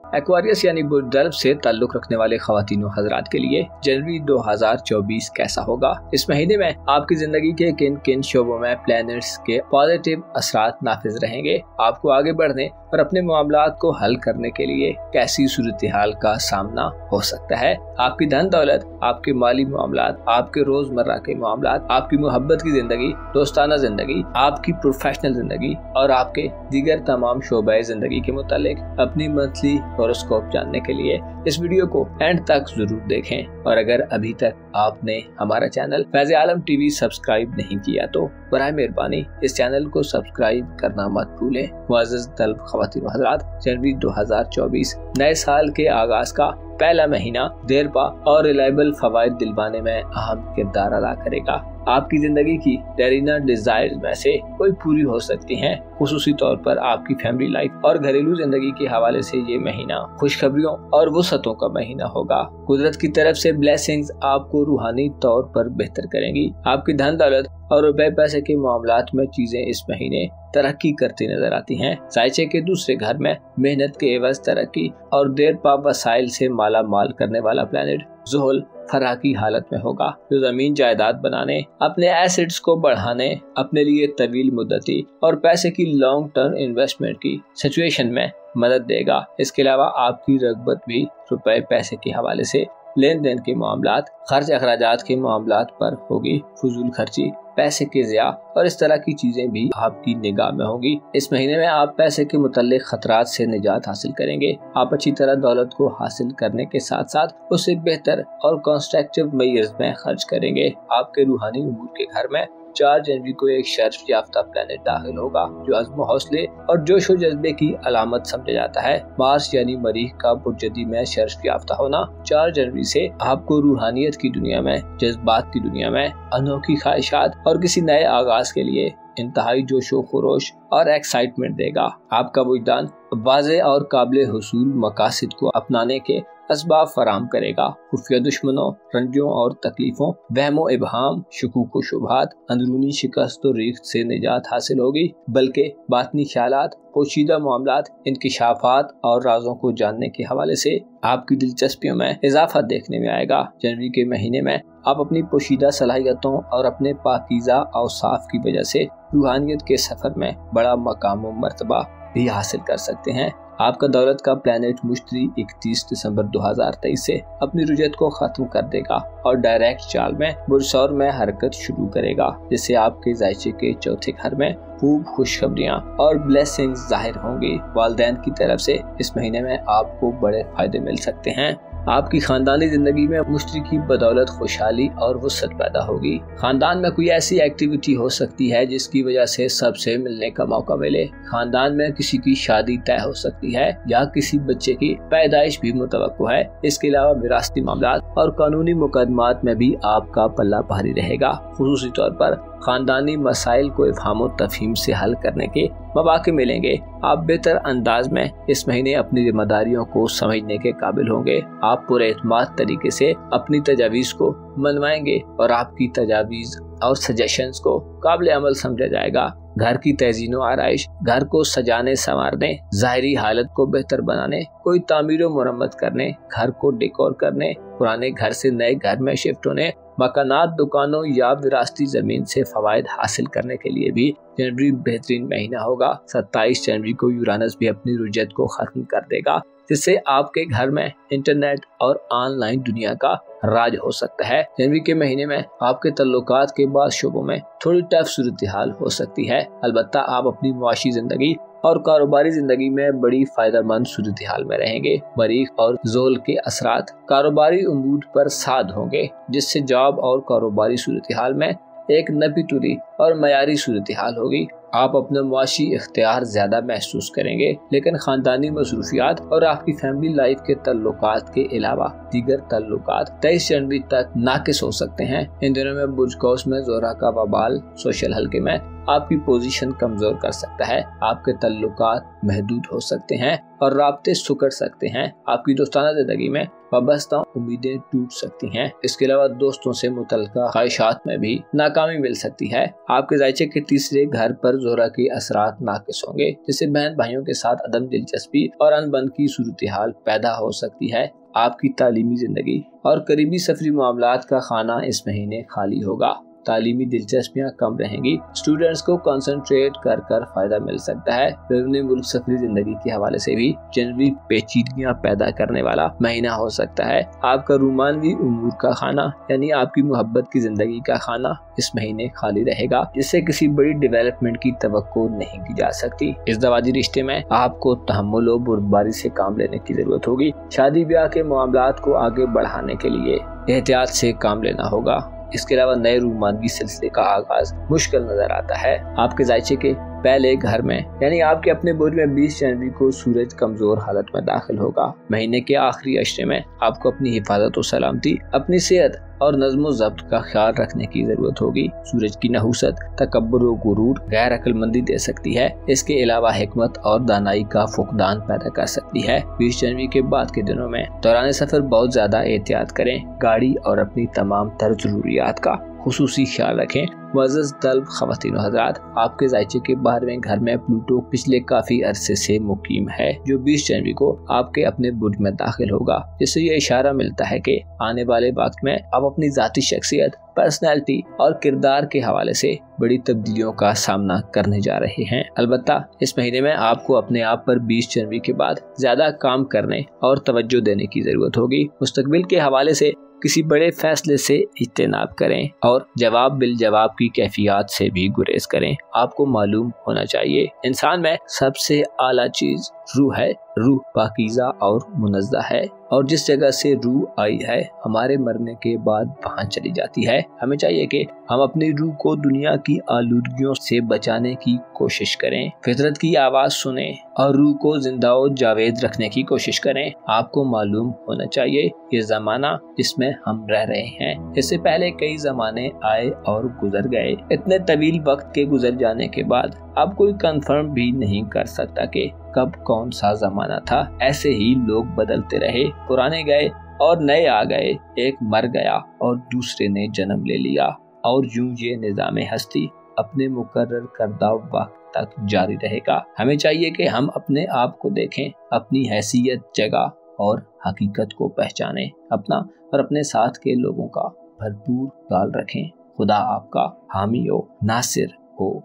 एक्वारियस यानी बुर्ज से ताल्लुक रखने वाले ख़वातीन व हज़रात के लिए जनवरी 2024 कैसा होगा? इस महीने में आपकी जिंदगी के किन किन शोबों में प्लैनेट्स के पॉजिटिव असरात नाफिज रहेंगे? आपको आगे बढ़ने और अपने मामलात को हल करने के लिए कैसी सूरत हाल का सामना हो सकता है? आपकी धन दौलत, आपके माली मामलात, आपके रोजमर्रा के मामलात, आपकी मोहब्बत की जिंदगी, दोस्ताना जिंदगी, आपकी प्रोफेशनल जिंदगी और आपके दीगर तमाम शोबे जिंदगी के मुतालिक अपनी मंथली हॉरोस्कोप जानने के लिए इस वीडियो को एंड तक जरूर देखें। और अगर अभी तक आपने हमारा चैनल फैज़ आलम टीवी सब्सक्राइब नहीं किया तो बराए मेहरबानी इस चैनल को सब्सक्राइब करना मत भूलें। मुअज़्ज़ज़ तलब ख़वातीन व हज़रात, जनवरी 2024 नए साल के आगाज का पहला महीना देरपा और रिलायबल फवाइद दिलवाने में अहम किरदार अदा करेगा। आपकी जिंदगी की डेरिना डिजायर में से कोई पूरी हो सकती हैं। खुसूसी तौर पर आपकी फैमिली लाइफ और घरेलू जिंदगी के हवाले से ये महीना खुशखबरियों और वुसअतों का महीना होगा। कुदरत की तरफ से ब्लेसिंग्स आपको रूहानी तौर पर बेहतर करेंगी। आपकी धन दौलत और रुपए पैसे के मामलात में चीजें इस महीने तरक्की करती नजर आती हैं। साइचे के दूसरे घर में मेहनत के एवज तरक्की और देर पा वसाइल से माला माल करने वाला प्लैनेट ज़ुहल फराह की हालत में होगा, जो जमीन जायदाद बनाने, अपने एसेट्स को बढ़ाने, अपने लिए तवील मुद्दती और पैसे की लॉन्ग टर्म इन्वेस्टमेंट की सिचुएशन में मदद देगा। इसके अलावा आपकी रगबत भी रुपए पैसे के हवाले से लेन देन के मामलात, खर्च अखराजात के मामलात पर होगी। फजूल खर्ची, पैसे के ज़िया और इस तरह की चीजें भी आपकी निगाह में होगी। इस महीने में आप पैसे के मुतल्लिक खतरात से निजात हासिल करेंगे। आप अच्छी तरह दौलत को हासिल करने के साथ साथ उसे बेहतर और कंस्ट्रक्टिव मेयर्स में खर्च करेंगे। आपके रूहानी उमूर के घर में 4 जनवरी को एक शर्फ याफ्ता प्लैनेट दाखिल होगा, जो अज़्म हौसले और जोशो जज्बे की अलामत समझा जाता है। मार्स यानी मरीख का बुर्जदी में शर्फ याफ्ता होना 4 जनवरी से आपको रूहानियत की दुनिया में, जज्बात की दुनिया में अनोखी ख्वाहिशात और किसी नए आगाज के लिए इंतहाई जोशो खरोश और एक्साइटमेंट देगा। आपका वुजदान वाज़े और काबिल हुसूल मकासद को अपनाने के असबाब फराम करेगा। खुफिया दुश्मनों, रंजों और तकलीफों, वहमो इबहाम, शुकूक व शुबहात, अंदरूनी शिकस्त और रीख्त से निजात हासिल होगी, बल्कि बातनी ख्यालात, पोशीदा मामलात, इंकिशाफात और राजों को जानने के हवाले से आपकी दिलचस्पियों में इजाफा देखने में आएगा। जनवरी के महीने में आप अपनी पोशीदा सलाहियतों और अपने पाकीज़ा औसाफ की वजह से रूहानियत के सफर में बड़ा मकाम व मर्तबा भी हासिल कर सकते हैं। आपका दौलत का प्लैनेट मुश्तरी 31 दिसंबर 2023 से अपनी रुजत को खत्म कर देगा और डायरेक्ट चाल में बुरसौर में हरकत शुरू करेगा, जिससे आपके जायचे के चौथे घर में खूब खुशखबरियां और ब्लेसिंग्स जाहिर होंगी। वालिदैन की तरफ से इस महीने में आपको बड़े फायदे मिल सकते हैं। आपकी खानदानी जिंदगी में मुश्तरी की बदौलत खुशहाली और वुसअत पैदा होगी। खानदान में कोई ऐसी एक्टिविटी हो सकती है जिसकी वजह से सबसे मिलने का मौका मिले। खानदान में किसी की शादी तय हो सकती है या किसी बच्चे की पैदाइश भी मुतवक्को है। इसके अलावा विरासती मामलात और कानूनी मुकदमात में भी आपका पल्ला भारी रहेगा। खुसूसी तौर पर खानदानी मसाइल को इफ़हाम और तफहीम से हल करने के मौके मिलेंगे। आप बेहतर अंदाज में इस महीने अपनी जिम्मेदारियों को समझने के काबिल होंगे। आप पूरे एतमाद तरीके से अपनी तजावीज़ को मनवाएंगे और आपकी तजावीज़ और सजेशंस को काबिल अमल समझा जाएगा। घर की तज़ीनो आराइश, घर को सजाने संवारने, ज़ाहिरी हालत को बेहतर बनाने, कोई तामीर व मुरम्मत करने, घर को डेकोर करने, पुराने घर से नए घर में शिफ्ट होने, मकानात, दुकानों या विरासती जमीन से फवायद हासिल करने के लिए भी जनवरी बेहतरीन महीना होगा। 27 जनवरी को यूरानस भी अपनी रुजत को खत्म कर देगा, जिससे आपके घर में इंटरनेट और ऑनलाइन दुनिया का राज हो सकता है। जनवरी के महीने में आपके तल्लुकात के बाद शोबों में थोड़ी टफ सूरत हाल हो सकती है। अलबत्ता आप अपनी मुआशी जिंदगी और कारोबारी जिंदगी में बड़ी फायदेमंद सूरत हाल में रहेंगे। मरीख और जोल के असरात कारोबारी उम्मीद पर साध होंगे, जिससे जॉब और कारोबारी सूरत हाल में एक नपी तुली और मयारी सूरत हाल होगी। आप अपना मुआशी इख्तियार ज्यादा महसूस करेंगे, लेकिन खानदानी मसरूफियात और आपकी फैमिली लाइफ के तल्लुकात के अलावा दीगर तल्लुकात 23 जनवरी तक नाकिस हो सकते हैं। इन दिनों में बुर्ज कौस में जोरा का वबाल सोशल हल्के में आपकी पोजीशन कमजोर कर सकता है। आपके तल्लुकात महदूद हो सकते हैं और राब्ते सुकड़ सकते हैं। आपकी दोस्ताना जिंदगी में वाबस्ता उम्मीदें टूट सकती हैं। इसके अलावा दोस्तों से मुतल्लिका ख्वाहिशात में भी नाकामी मिल सकती है। आपके जायचे के तीसरे घर पर जोरा के असरात नाकिस होंगे, जिससे बहन भाइयों के साथ अदम दिलचस्पी और अनबन की सूरत हाल पैदा हो सकती है। आपकी तालीमी जिंदगी और करीबी सफरी मामलात का खाना इस महीने खाली होगा। तालीमी दिलचस्पियां कम रहेंगी। स्टूडेंट्स को कंसंट्रेट कर फायदा मिल सकता है। बैरून मुल्क सफरी जिंदगी के हवाले से भी जनवरी पेचीदगियां पैदा करने वाला महीना हो सकता है। आपका रूमानवी उमूर का खाना यानी आपकी मोहब्बत की जिंदगी का खाना इस महीने खाली रहेगा, जिससे किसी बड़ी डेवलपमेंट की तवक्को नहीं की जा सकती। इस दवाजी रिश्ते में आपको तहम्मुल और बुर्दबारी से काम लेने की जरूरत होगी। शादी ब्याह के मामलात को आगे बढ़ाने के लिए एहतियात से काम लेना होगा। इसके अलावा नए रूमानवी सिलसिले का आगाज मुश्किल नजर आता है। आपके जायचे के पहले घर में यानी आपके अपने बुर्ज में 20 जनवरी को सूरज कमजोर हालत में दाखिल होगा। महीने के आखिरी अशरे में आपको अपनी हिफाजत और सलामती, अपनी सेहत और नज़्म ज़ब्त का ख्याल रखने की जरूरत होगी। सूरज की नहुसत तकब्बुर और गुरूर गैर अक्लमंदी दे सकती है। इसके अलावा हिकमत और दानाई का फुकदान पैदा कर सकती है। 20 जनवरी के बाद के दिनों में दौरान सफर बहुत ज्यादा एहतियात करें। गाड़ी और अपनी तमाम तर जरूरियात का खुसूसी ख्याल रखें। मुअज़्ज़ज़ तलब ख़वातीन व हज़रात, आपके जायचे के 12वें घर में प्लूटो पिछले काफी अरसे से मुकीम है, जो 20 जनवरी को आपके अपने बुर्ज में दाखिल होगा, जिससे ये इशारा मिलता है कि आने वाले वक्त में आप अपनी जाती शख्सियत, पर्सनैलिटी और किरदार के हवाले से बड़ी तब्दीलियों का सामना करने जा रहे हैं। अलबत्ता इस महीने में आपको अपने आप पर 20 जनवरी के बाद ज्यादा काम करने और तवज्जो देने की जरूरत होगी। मुस्तकबिल के हवाले से किसी बड़े फैसले से इज्तिनाब करें और जवाब बिल जवाब की कैफियत से भी गुरेज करें। आपको मालूम होना चाहिए इंसान में सबसे आला चीज रूह है। रूह पाकीज़ा और मुनज़्ज़ा है और जिस जगह से रूह आई है हमारे मरने के बाद वहाँ चली जाती है। हमें चाहिए कि हम अपनी रूह को दुनिया की आलूदगियों से बचाने की कोशिश करें, फितरत की आवाज़ सुने और रूह को जिंदा और जावेद रखने की कोशिश करें। आपको मालूम होना चाहिए ये ज़माना जिसमें हम रह रहे हैं, इससे पहले कई ज़माने आए और गुजर गए। इतने तवील वक्त के गुजर जाने के बाद अब कोई कंफर्म भी नहीं कर सकता कि कब कौन सा ज़माना था। ऐसे ही लोग बदलते रहे, पुराने गए और नए आ गए, एक मर गया और दूसरे ने जन्म ले लिया और यूं ये निज़ाम हस्ती अपने मुकर्रर करदा वक्त तक जारी रहेगा। हमें चाहिए कि हम अपने आप को देखें, अपनी हैसियत, जगह और हकीकत को पहचानें, अपना और अपने साथ के लोगों का भरपूर ख्याल रखें। खुदा आपका हामी हो, नासिर हो।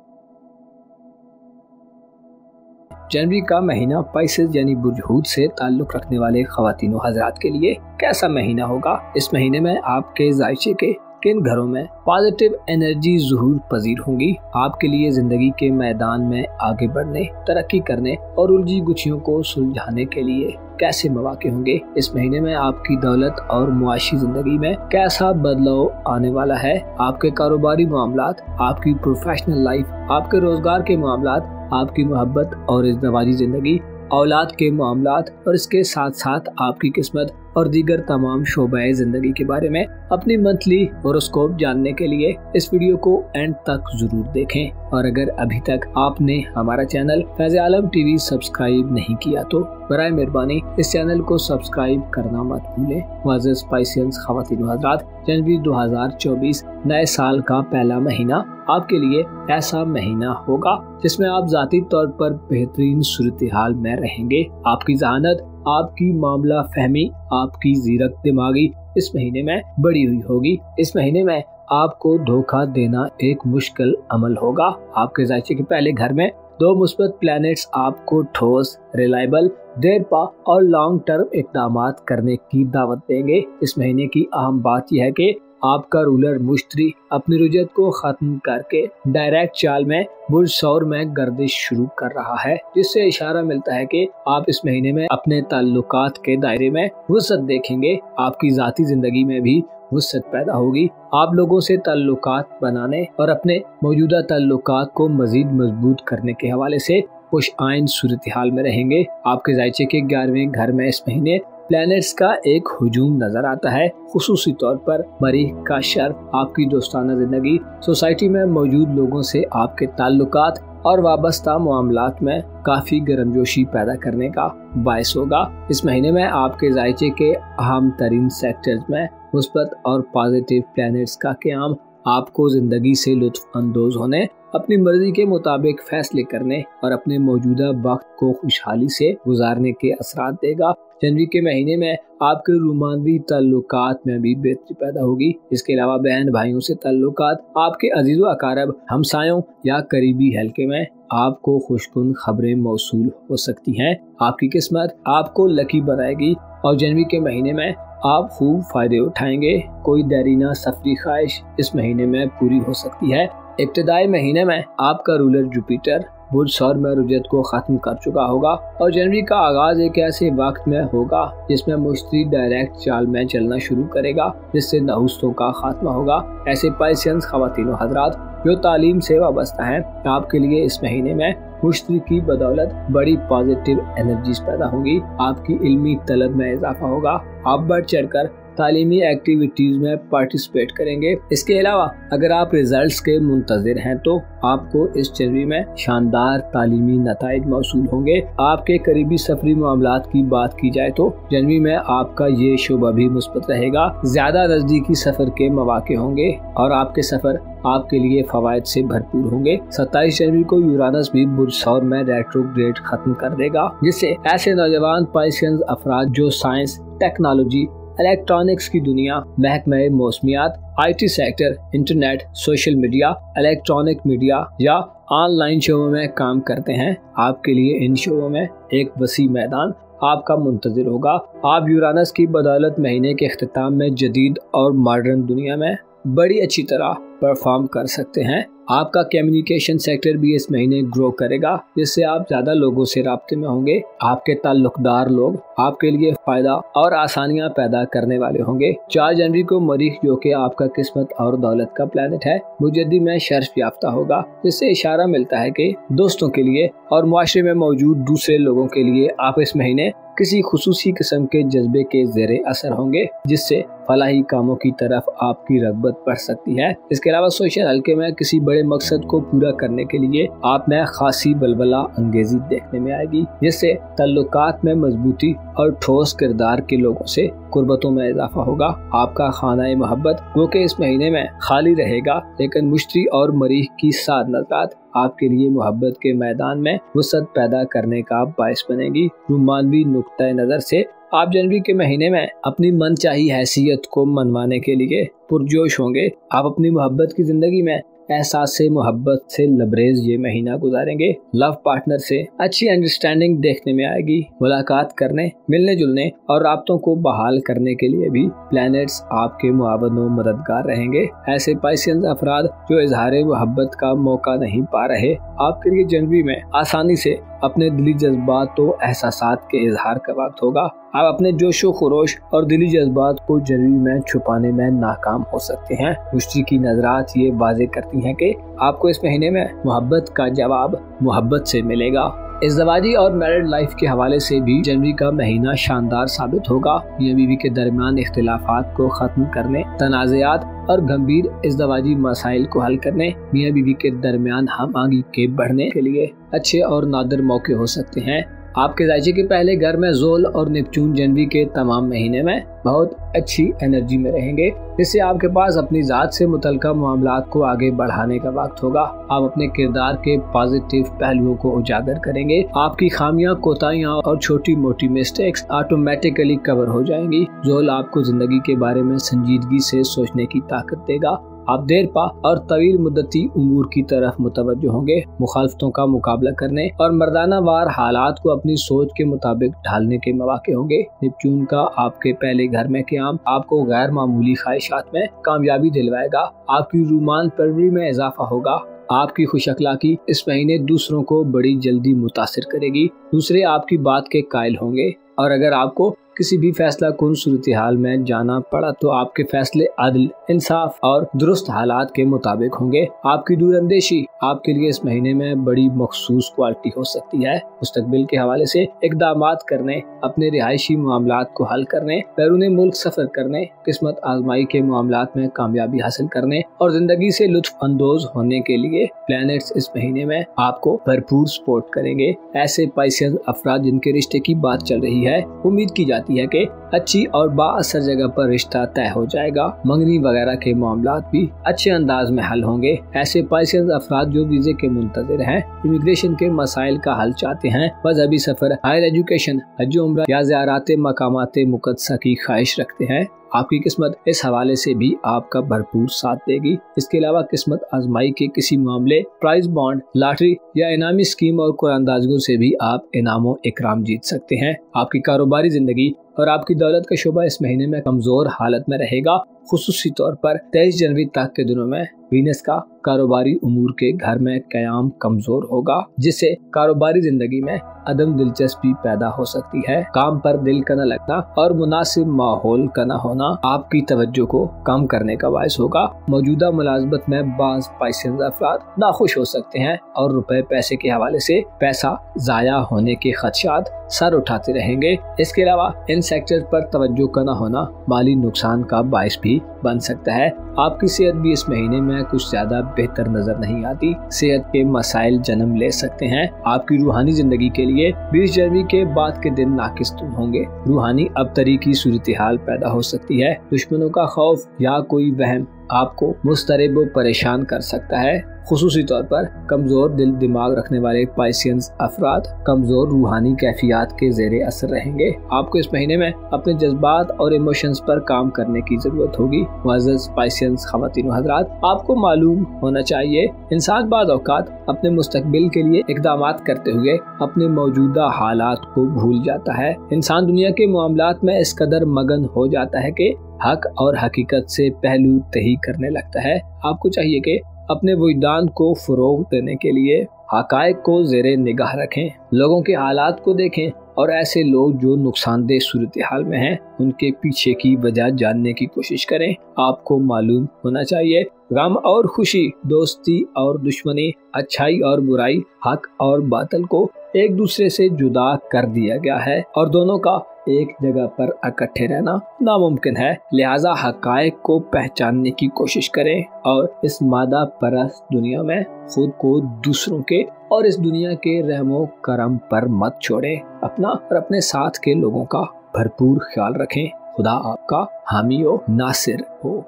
जनवरी का महीना पाइसेस यानी बुर्ज हूत से ताल्लुक रखने वाले ख्वातीन हजरात के लिए कैसा महीना होगा? इस महीने में आपके जायचे के किन घरों में पॉजिटिव एनर्जी ज़ुहूर पजीर होंगी? आपके लिए जिंदगी के मैदान में आगे बढ़ने, तरक्की करने और उलझी गुच्छियों को सुलझाने के लिए कैसे मौके होंगे? इस महीने में आपकी दौलत और मुआशी जिंदगी में कैसा बदलाव आने वाला है? आपके कारोबारी मामलात, आपकी प्रोफेशनल लाइफ, आपके रोजगार के मामलात, आपकी मोहब्बत और इज़्दवाजी जिंदगी, औलाद के मामलात और इसके साथ साथ आपकी किस्मत और दीगर तमाम शोबाए जिंदगी के बारे में अपनी मंथली होरोस्कोप जानने के लिए इस वीडियो को एंड तक जरूर देखें। और अगर अभी तक आपने हमारा चैनल फैज़ आलम टीवी सब्सक्राइब नहीं किया तो बराए मेहरबानी इस चैनल को सब्सक्राइब करना मत भूलें। मुअज़्ज़ज़ पाइसेंस ख़वातीन व हज़रात, जनवरी 2024 नए साल का पहला महीना आपके लिए ऐसा महीना होगा जिसमें आप ज़ाती तौर पर बेहतरीन सूरत हाल में रहेंगे। आपकी ज़हानत, आपकी मामला फहमी, आपकी ज़ीरक दिमागी इस महीने में बढ़ी हुई होगी। इस महीने में आपको धोखा देना एक मुश्किल अमल होगा। आपके जायचे के पहले घर में 2 मुस्बत प्लैनेट्स आपको ठोस, रिलायबल देर पा और लॉन्ग टर्म इक़दामात करने की दावत देंगे। इस महीने की अहम बात यह है कि आपका रूलर मुश्तरी अपनी रुजत को खत्म करके डायरेक्ट चाल में बुर्ज सौर में गर्दिश शुरू कर रहा है, जिससे इशारा मिलता है कि आप इस महीने में अपने ताल्लुकात के दायरे में वुसअत देखेंगे। आपकी ज़ाती जिंदगी में भी वुसअत पैदा होगी। आप लोगों से ताल्लुकात बनाने और अपने मौजूदा ताल्लुकात को मजीद मजबूत करने के हवाले से खुश आइन सूरत हाल में रहेंगे। आपके जायचे के 11वें घर में इस महीने प्लैनेट्स का एक हुजूम नजर आता है। खुसूसी तौर पर मरीख का शर्फ आपकी दोस्ताना जिंदगी, सोसाइटी में मौजूद लोगों से आपके ताल्लुकात और वाबस्ता मामलात में काफी गर्मजोशी पैदा करने का बायस होगा। इस महीने में आपके जायचे के अहम तरीन सेक्टर्स में मुस्बत और पॉजिटिव प्लैनेट्स का क़याम आपको जिंदगी से लुत्फ अंदोज होने, अपनी मर्जी के मुताबिक फैसले करने और अपने मौजूदा वक्त को खुशहाली से गुजारने के असरात देगा। जनवरी के महीने में आपके रूमानवी ताल्लुकात में भी बेहतरी पैदा होगी। इसके अलावा बहन भाइयों से ताल्लुकात, आपके अजीज़ो अकारब, हमसायों या करीबी हल्के में आपको खुशकुन खबरें मौसूल हो सकती हैं। आपकी किस्मत आपको लकी बनाएगी और जनवरी के महीने में आप खूब फायदे उठाएंगे। कोई देरीना सफरी ख्वाहिश इस महीने में पूरी हो सकती है। इब्तिदाई महीने में आपका रूलर जुपिटर बुर्ज सौर में रुजत को खत्म कर चुका होगा और जनवरी का आगाज एक ऐसे वक्त में होगा जिसमें मुश्तरी डायरेक्ट चाल में चलना शुरू करेगा, जिससे नहुस्तों का खात्मा होगा। ऐसे पाइसियंस ख़वातीन हज़रात जो तालीम से वाबस्ता हैं, आपके लिए इस महीने में मुश्तरी की बदौलत बड़ी पॉजिटिव एनर्जीज पैदा होंगी। आपकी इल्मी तलब में इजाफा होगा। आप बढ़ चढ़ कर तालीमी एक्टिविटीज में पार्टिसिपेट करेंगे। इसके अलावा अगर आप रिजल्ट्स के मुंतज़िर हैं तो आपको इस जनवरी में शानदार तालीमी नताइज मौसूल होंगे। आपके करीबी सफरी मामलात की बात की जाए तो जनवरी में आपका ये शुबा भी मुस्बत रहेगा। ज्यादा नजदीकी सफर के मौके होंगे और आपके सफर आपके लिए फवायद से भरपूर होंगे। 27 जनवरी को यूरानस भी बुर्ज सौर में रेट्रोग्रेड खत्म कर देगा, जिससे ऐसे नौजवान पाइसियंस अफराद जो साइंस, टेक्नोलॉजी, इलेक्ट्रॉनिक्स की दुनिया, महकमा मौसमियात, IT sector, internet, social media, electronic media या ऑनलाइन शोबों में काम करते हैं, आपके लिए इन शोबों में एक वसी मैदान आपका मुंतज़िर होगा। आप यूरानस की बदौलत महीने के अख्तिताम में जदीद और मॉडर्न दुनिया में बड़ी अच्छी तरह परफॉर्म कर सकते हैं। आपका कम्युनिकेशन सेक्टर भी इस महीने ग्रो करेगा, जिससे आप ज्यादा लोगों से राब्ते में होंगे। आपके ताल्लुकदार लोग आपके लिए फायदा और आसानियां पैदा करने वाले होंगे। 4 जनवरी को मरीख, जो कि आपका किस्मत और दौलत का प्लैनेट है, मुजद्दी में शर्फ याफ्ता होगा, जिससे इशारा मिलता है कि दोस्तों के लिए और मुआशरे में मौजूद दूसरे लोगों के लिए आप इस महीने किसी खुसूसी किस्म के जज्बे के ज़ेरे असर होंगे, जिससे फलाही कामों की तरफ आपकी रग़बत बढ़ सकती है। इसके अलावा सोशल हल्के में किसी बड़े मकसद को पूरा करने के लिए आप में खासी बलबला अंगेजी देखने में आएगी, जिससे ताल्लुकात में मजबूती और ठोस किरदार के लोगों से कुर्बतों में इजाफा होगा। आपका खाना मोहब्बत वो कि इस महीने में खाली रहेगा, लेकिन मुश्तरी और मरीख की साथ नज़रात आपके लिए मोहब्बत के मैदान में वुसअत पैदा करने का बायस बनेगी। रुमानवी नुक्ता नज़र से आप जनवरी के महीने में अपनी मनचाही हैसियत को मनवाने के लिए पुरजोश होंगे। आप अपनी मोहब्बत की जिंदगी में एहसास से मोहब्बत से लबरेज ये महीना गुजारेंगे। लव पार्टनर से अच्छी अंडरस्टैंडिंग देखने में आएगी। मुलाकात करने, मिलने जुलने और राब्तों को बहाल करने के लिए भी प्लैनेट्स आपके मुआवन व मददगार रहेंगे। ऐसे पाइसियंस अफराद जो इजहार मोहब्बत का मौका नहीं पा रहे, आपके लिए जनवरी में आसानी से अपने दिली जज्बात तो एहसासात के इजहार का वक्त होगा। आप अपने जोशो खरोश और दिली जज्बात को जनवरी में छुपाने में नाकाम हो सकते हैं। मुश्तरी की नजरात ये वाज़े करती हैं कि आपको इस महीने में मोहब्बत का जवाब मोहब्बत से मिलेगा। इज़्दवाजी और मैरिड लाइफ के हवाले से भी जनवरी का महीना शानदार साबित होगा। मियां बीवी के दरमियान इख्तिलाफात को खत्म करने, तनाज़ात और गंभीर इज़्दवाजी मसाइल को हल करने, मियां बीवी के दरमियान हम आंगी के बढ़ने के लिए अच्छे और नादिर मौके हो सकते हैं। आपके जायचे के पहले घर में ज़ोल और नेपच्यून जनवरी के तमाम महीने में बहुत अच्छी एनर्जी में रहेंगे, जिससे आपके पास अपनी ज़ात से मुतल्लिका मामलात को आगे बढ़ाने का वक्त होगा। आप अपने किरदार के पॉजिटिव पहलुओं को उजागर करेंगे। आपकी खामियां, कोताहियां और छोटी मोटी मिस्टेक्स ऑटोमेटिकली कवर हो जाएंगी। ज़ोल आपको जिंदगी के बारे में संजीदगी से सोचने की ताकत देगा। आप देर पा और तवील मुद्दती उमूर की तरफ मुतवज्जो होंगे। मुखालफतों का मुकाबला करने और मर्दाना वार हालात को अपनी सोच के मुताबिक ढालने के मौके होंगे। नेपच्यून का आपके पहले घर में क़याम आपको गैर मामूली ख्वाहिशात में कामयाबी दिलवाएगा। आपकी रूमान परवरी में इजाफा होगा। आपकी खुश अखलाकी इस महीने दूसरों को बड़ी जल्दी मुतासिर करेगी। दूसरे आपकी बात के कायल होंगे और अगर आपको किसी भी फैसला कुन सूरत हाल में जाना पड़ा तो आपके फैसले अदल, इंसाफ और दुरुस्त हालात के मुताबिक होंगे। आपकी दूरअंदेशी आपके लिए इस महीने में बड़ी मखसूस क्वालिटी हो सकती है। मुस्तकबिल के हवाले से इक़दामात करने, अपने रिहायशी मामलात को हल करने, बैरून मुल्क सफर करने, किस्मत आजमाई के मामलात में कामयाबी हासिल करने और जिंदगी से लुत्फ अंदोज होने के लिए प्लैनेट्स इस महीने में आपको भरपूर सपोर्ट करेंगे। ऐसे पाइसियन अफराद जिनके रिश्ते की बात चल रही है, उम्मीद की जाती है कि अच्छी और बाअसर जगह पर रिश्ता तय हो जाएगा। मंगनी वगैरह के मामलात भी अच्छे अंदाज में हल होंगे। ऐसे पाइसियन अफराद जो वीजे के मुंतज़िर हैं, इमिग्रेशन के मसाइल का हल चाहते हैं, मजहबी सफर, हायर एजुकेशन, हज उम्रा या ज़ियारत मकामात मुक़द्दसा की ख्वाहिश रखते हैं, आपकी किस्मत इस हवाले से भी आपका भरपूर साथ देगी। इसके अलावा किस्मत आजमाई के किसी मामले, प्राइज बॉन्ड, लॉटरी या इनामी स्कीम और कुरानदाजियों से भी आप इनामो इकराम जीत सकते हैं। आपकी कारोबारी जिंदगी और आपकी दौलत का शोबा इस महीने में कमजोर हालत में रहेगा। खुसूसी तौर पर 23 जनवरी तक के दिनों में वीनस का कारोबारी उमूर के घर में क़याम कमजोर होगा, जिससे कारोबारी जिंदगी में अदम दिलचस्पी पैदा हो सकती है। काम पर दिल का न लगना और मुनासिब माहौल का न होना आपकी तवज्जो को कम करने का बायस होगा। मौजूदा मुलाजमत में बाज़ पाइसियन अफराद नाखुश हो सकते हैं और रुपए पैसे के हवाले से पैसा जाया होने के खदशात सर उठाते रहेंगे। इसके अलावा इन सेक्टर पर तवज्जो का न होना माली नुकसान का बायस भी बन सकता है। आपकी सेहत भी इस महीने में कुछ ज्यादा बेहतर नजर नहीं आती। सेहत के मसाइल जन्म ले सकते हैं। आपकी रूहानी जिंदगी के लिए 20 जनवरी के बाद के दिन नाकिस होंगे। रूहानी अबतरी की सूरत हाल पैदा हो सकती है। दुश्मनों का खौफ या कोई वहम आपको मुस्तरब व परेशान कर सकता है। खुसूसी तौर पर कमजोर दिल दिमाग रखने वाले पाइसियंस अफराद कमजोर रूहानी कैफियत के ज़ेरे असर रहेंगे। आपको इस महीने में अपने जज्बात और इमोशंस पर काम करने की जरूरत होगी। मुअज़्ज़ज़ पाइसियंस ख़वातीन व हज़रात, आपको मालूम होना चाहिए इंसान बाद औक़ात अपने मुस्तकबिल के लिए इक़दामात करते हुए अपने मौजूदा हालात को भूल जाता है। इंसान दुनिया के मामलात में इस कदर मगन हो जाता है कि हक और हकीकत से पहलू तही करने लगता है। आपको चाहिए कि अपने वजदान को फ़रोग़ देने के लिए हक़ाइक़ को ज़ेरे निगाह रखें, लोगों के हालात को देखें और ऐसे लोग जो नुकसानदेह सूरत हाल में हैं उनके पीछे की वजह जानने की कोशिश करें। आपको मालूम होना चाहिए गम और खुशी, दोस्ती और दुश्मनी, अच्छाई और बुराई, हक और बातिल को एक दूसरे से जुदा कर दिया गया है और दोनों का एक जगह पर इकट्ठे रहना नामुमकिन है। लिहाजा हक़ाइक़ को पहचानने की कोशिश करें और इस मादा परस्त दुनिया में खुद को दूसरों के और इस दुनिया के रहमो करम पर मत छोड़ें। अपना और अपने साथ के लोगों का भरपूर ख्याल रखें। खुदा आपका हामी व नासिर हो।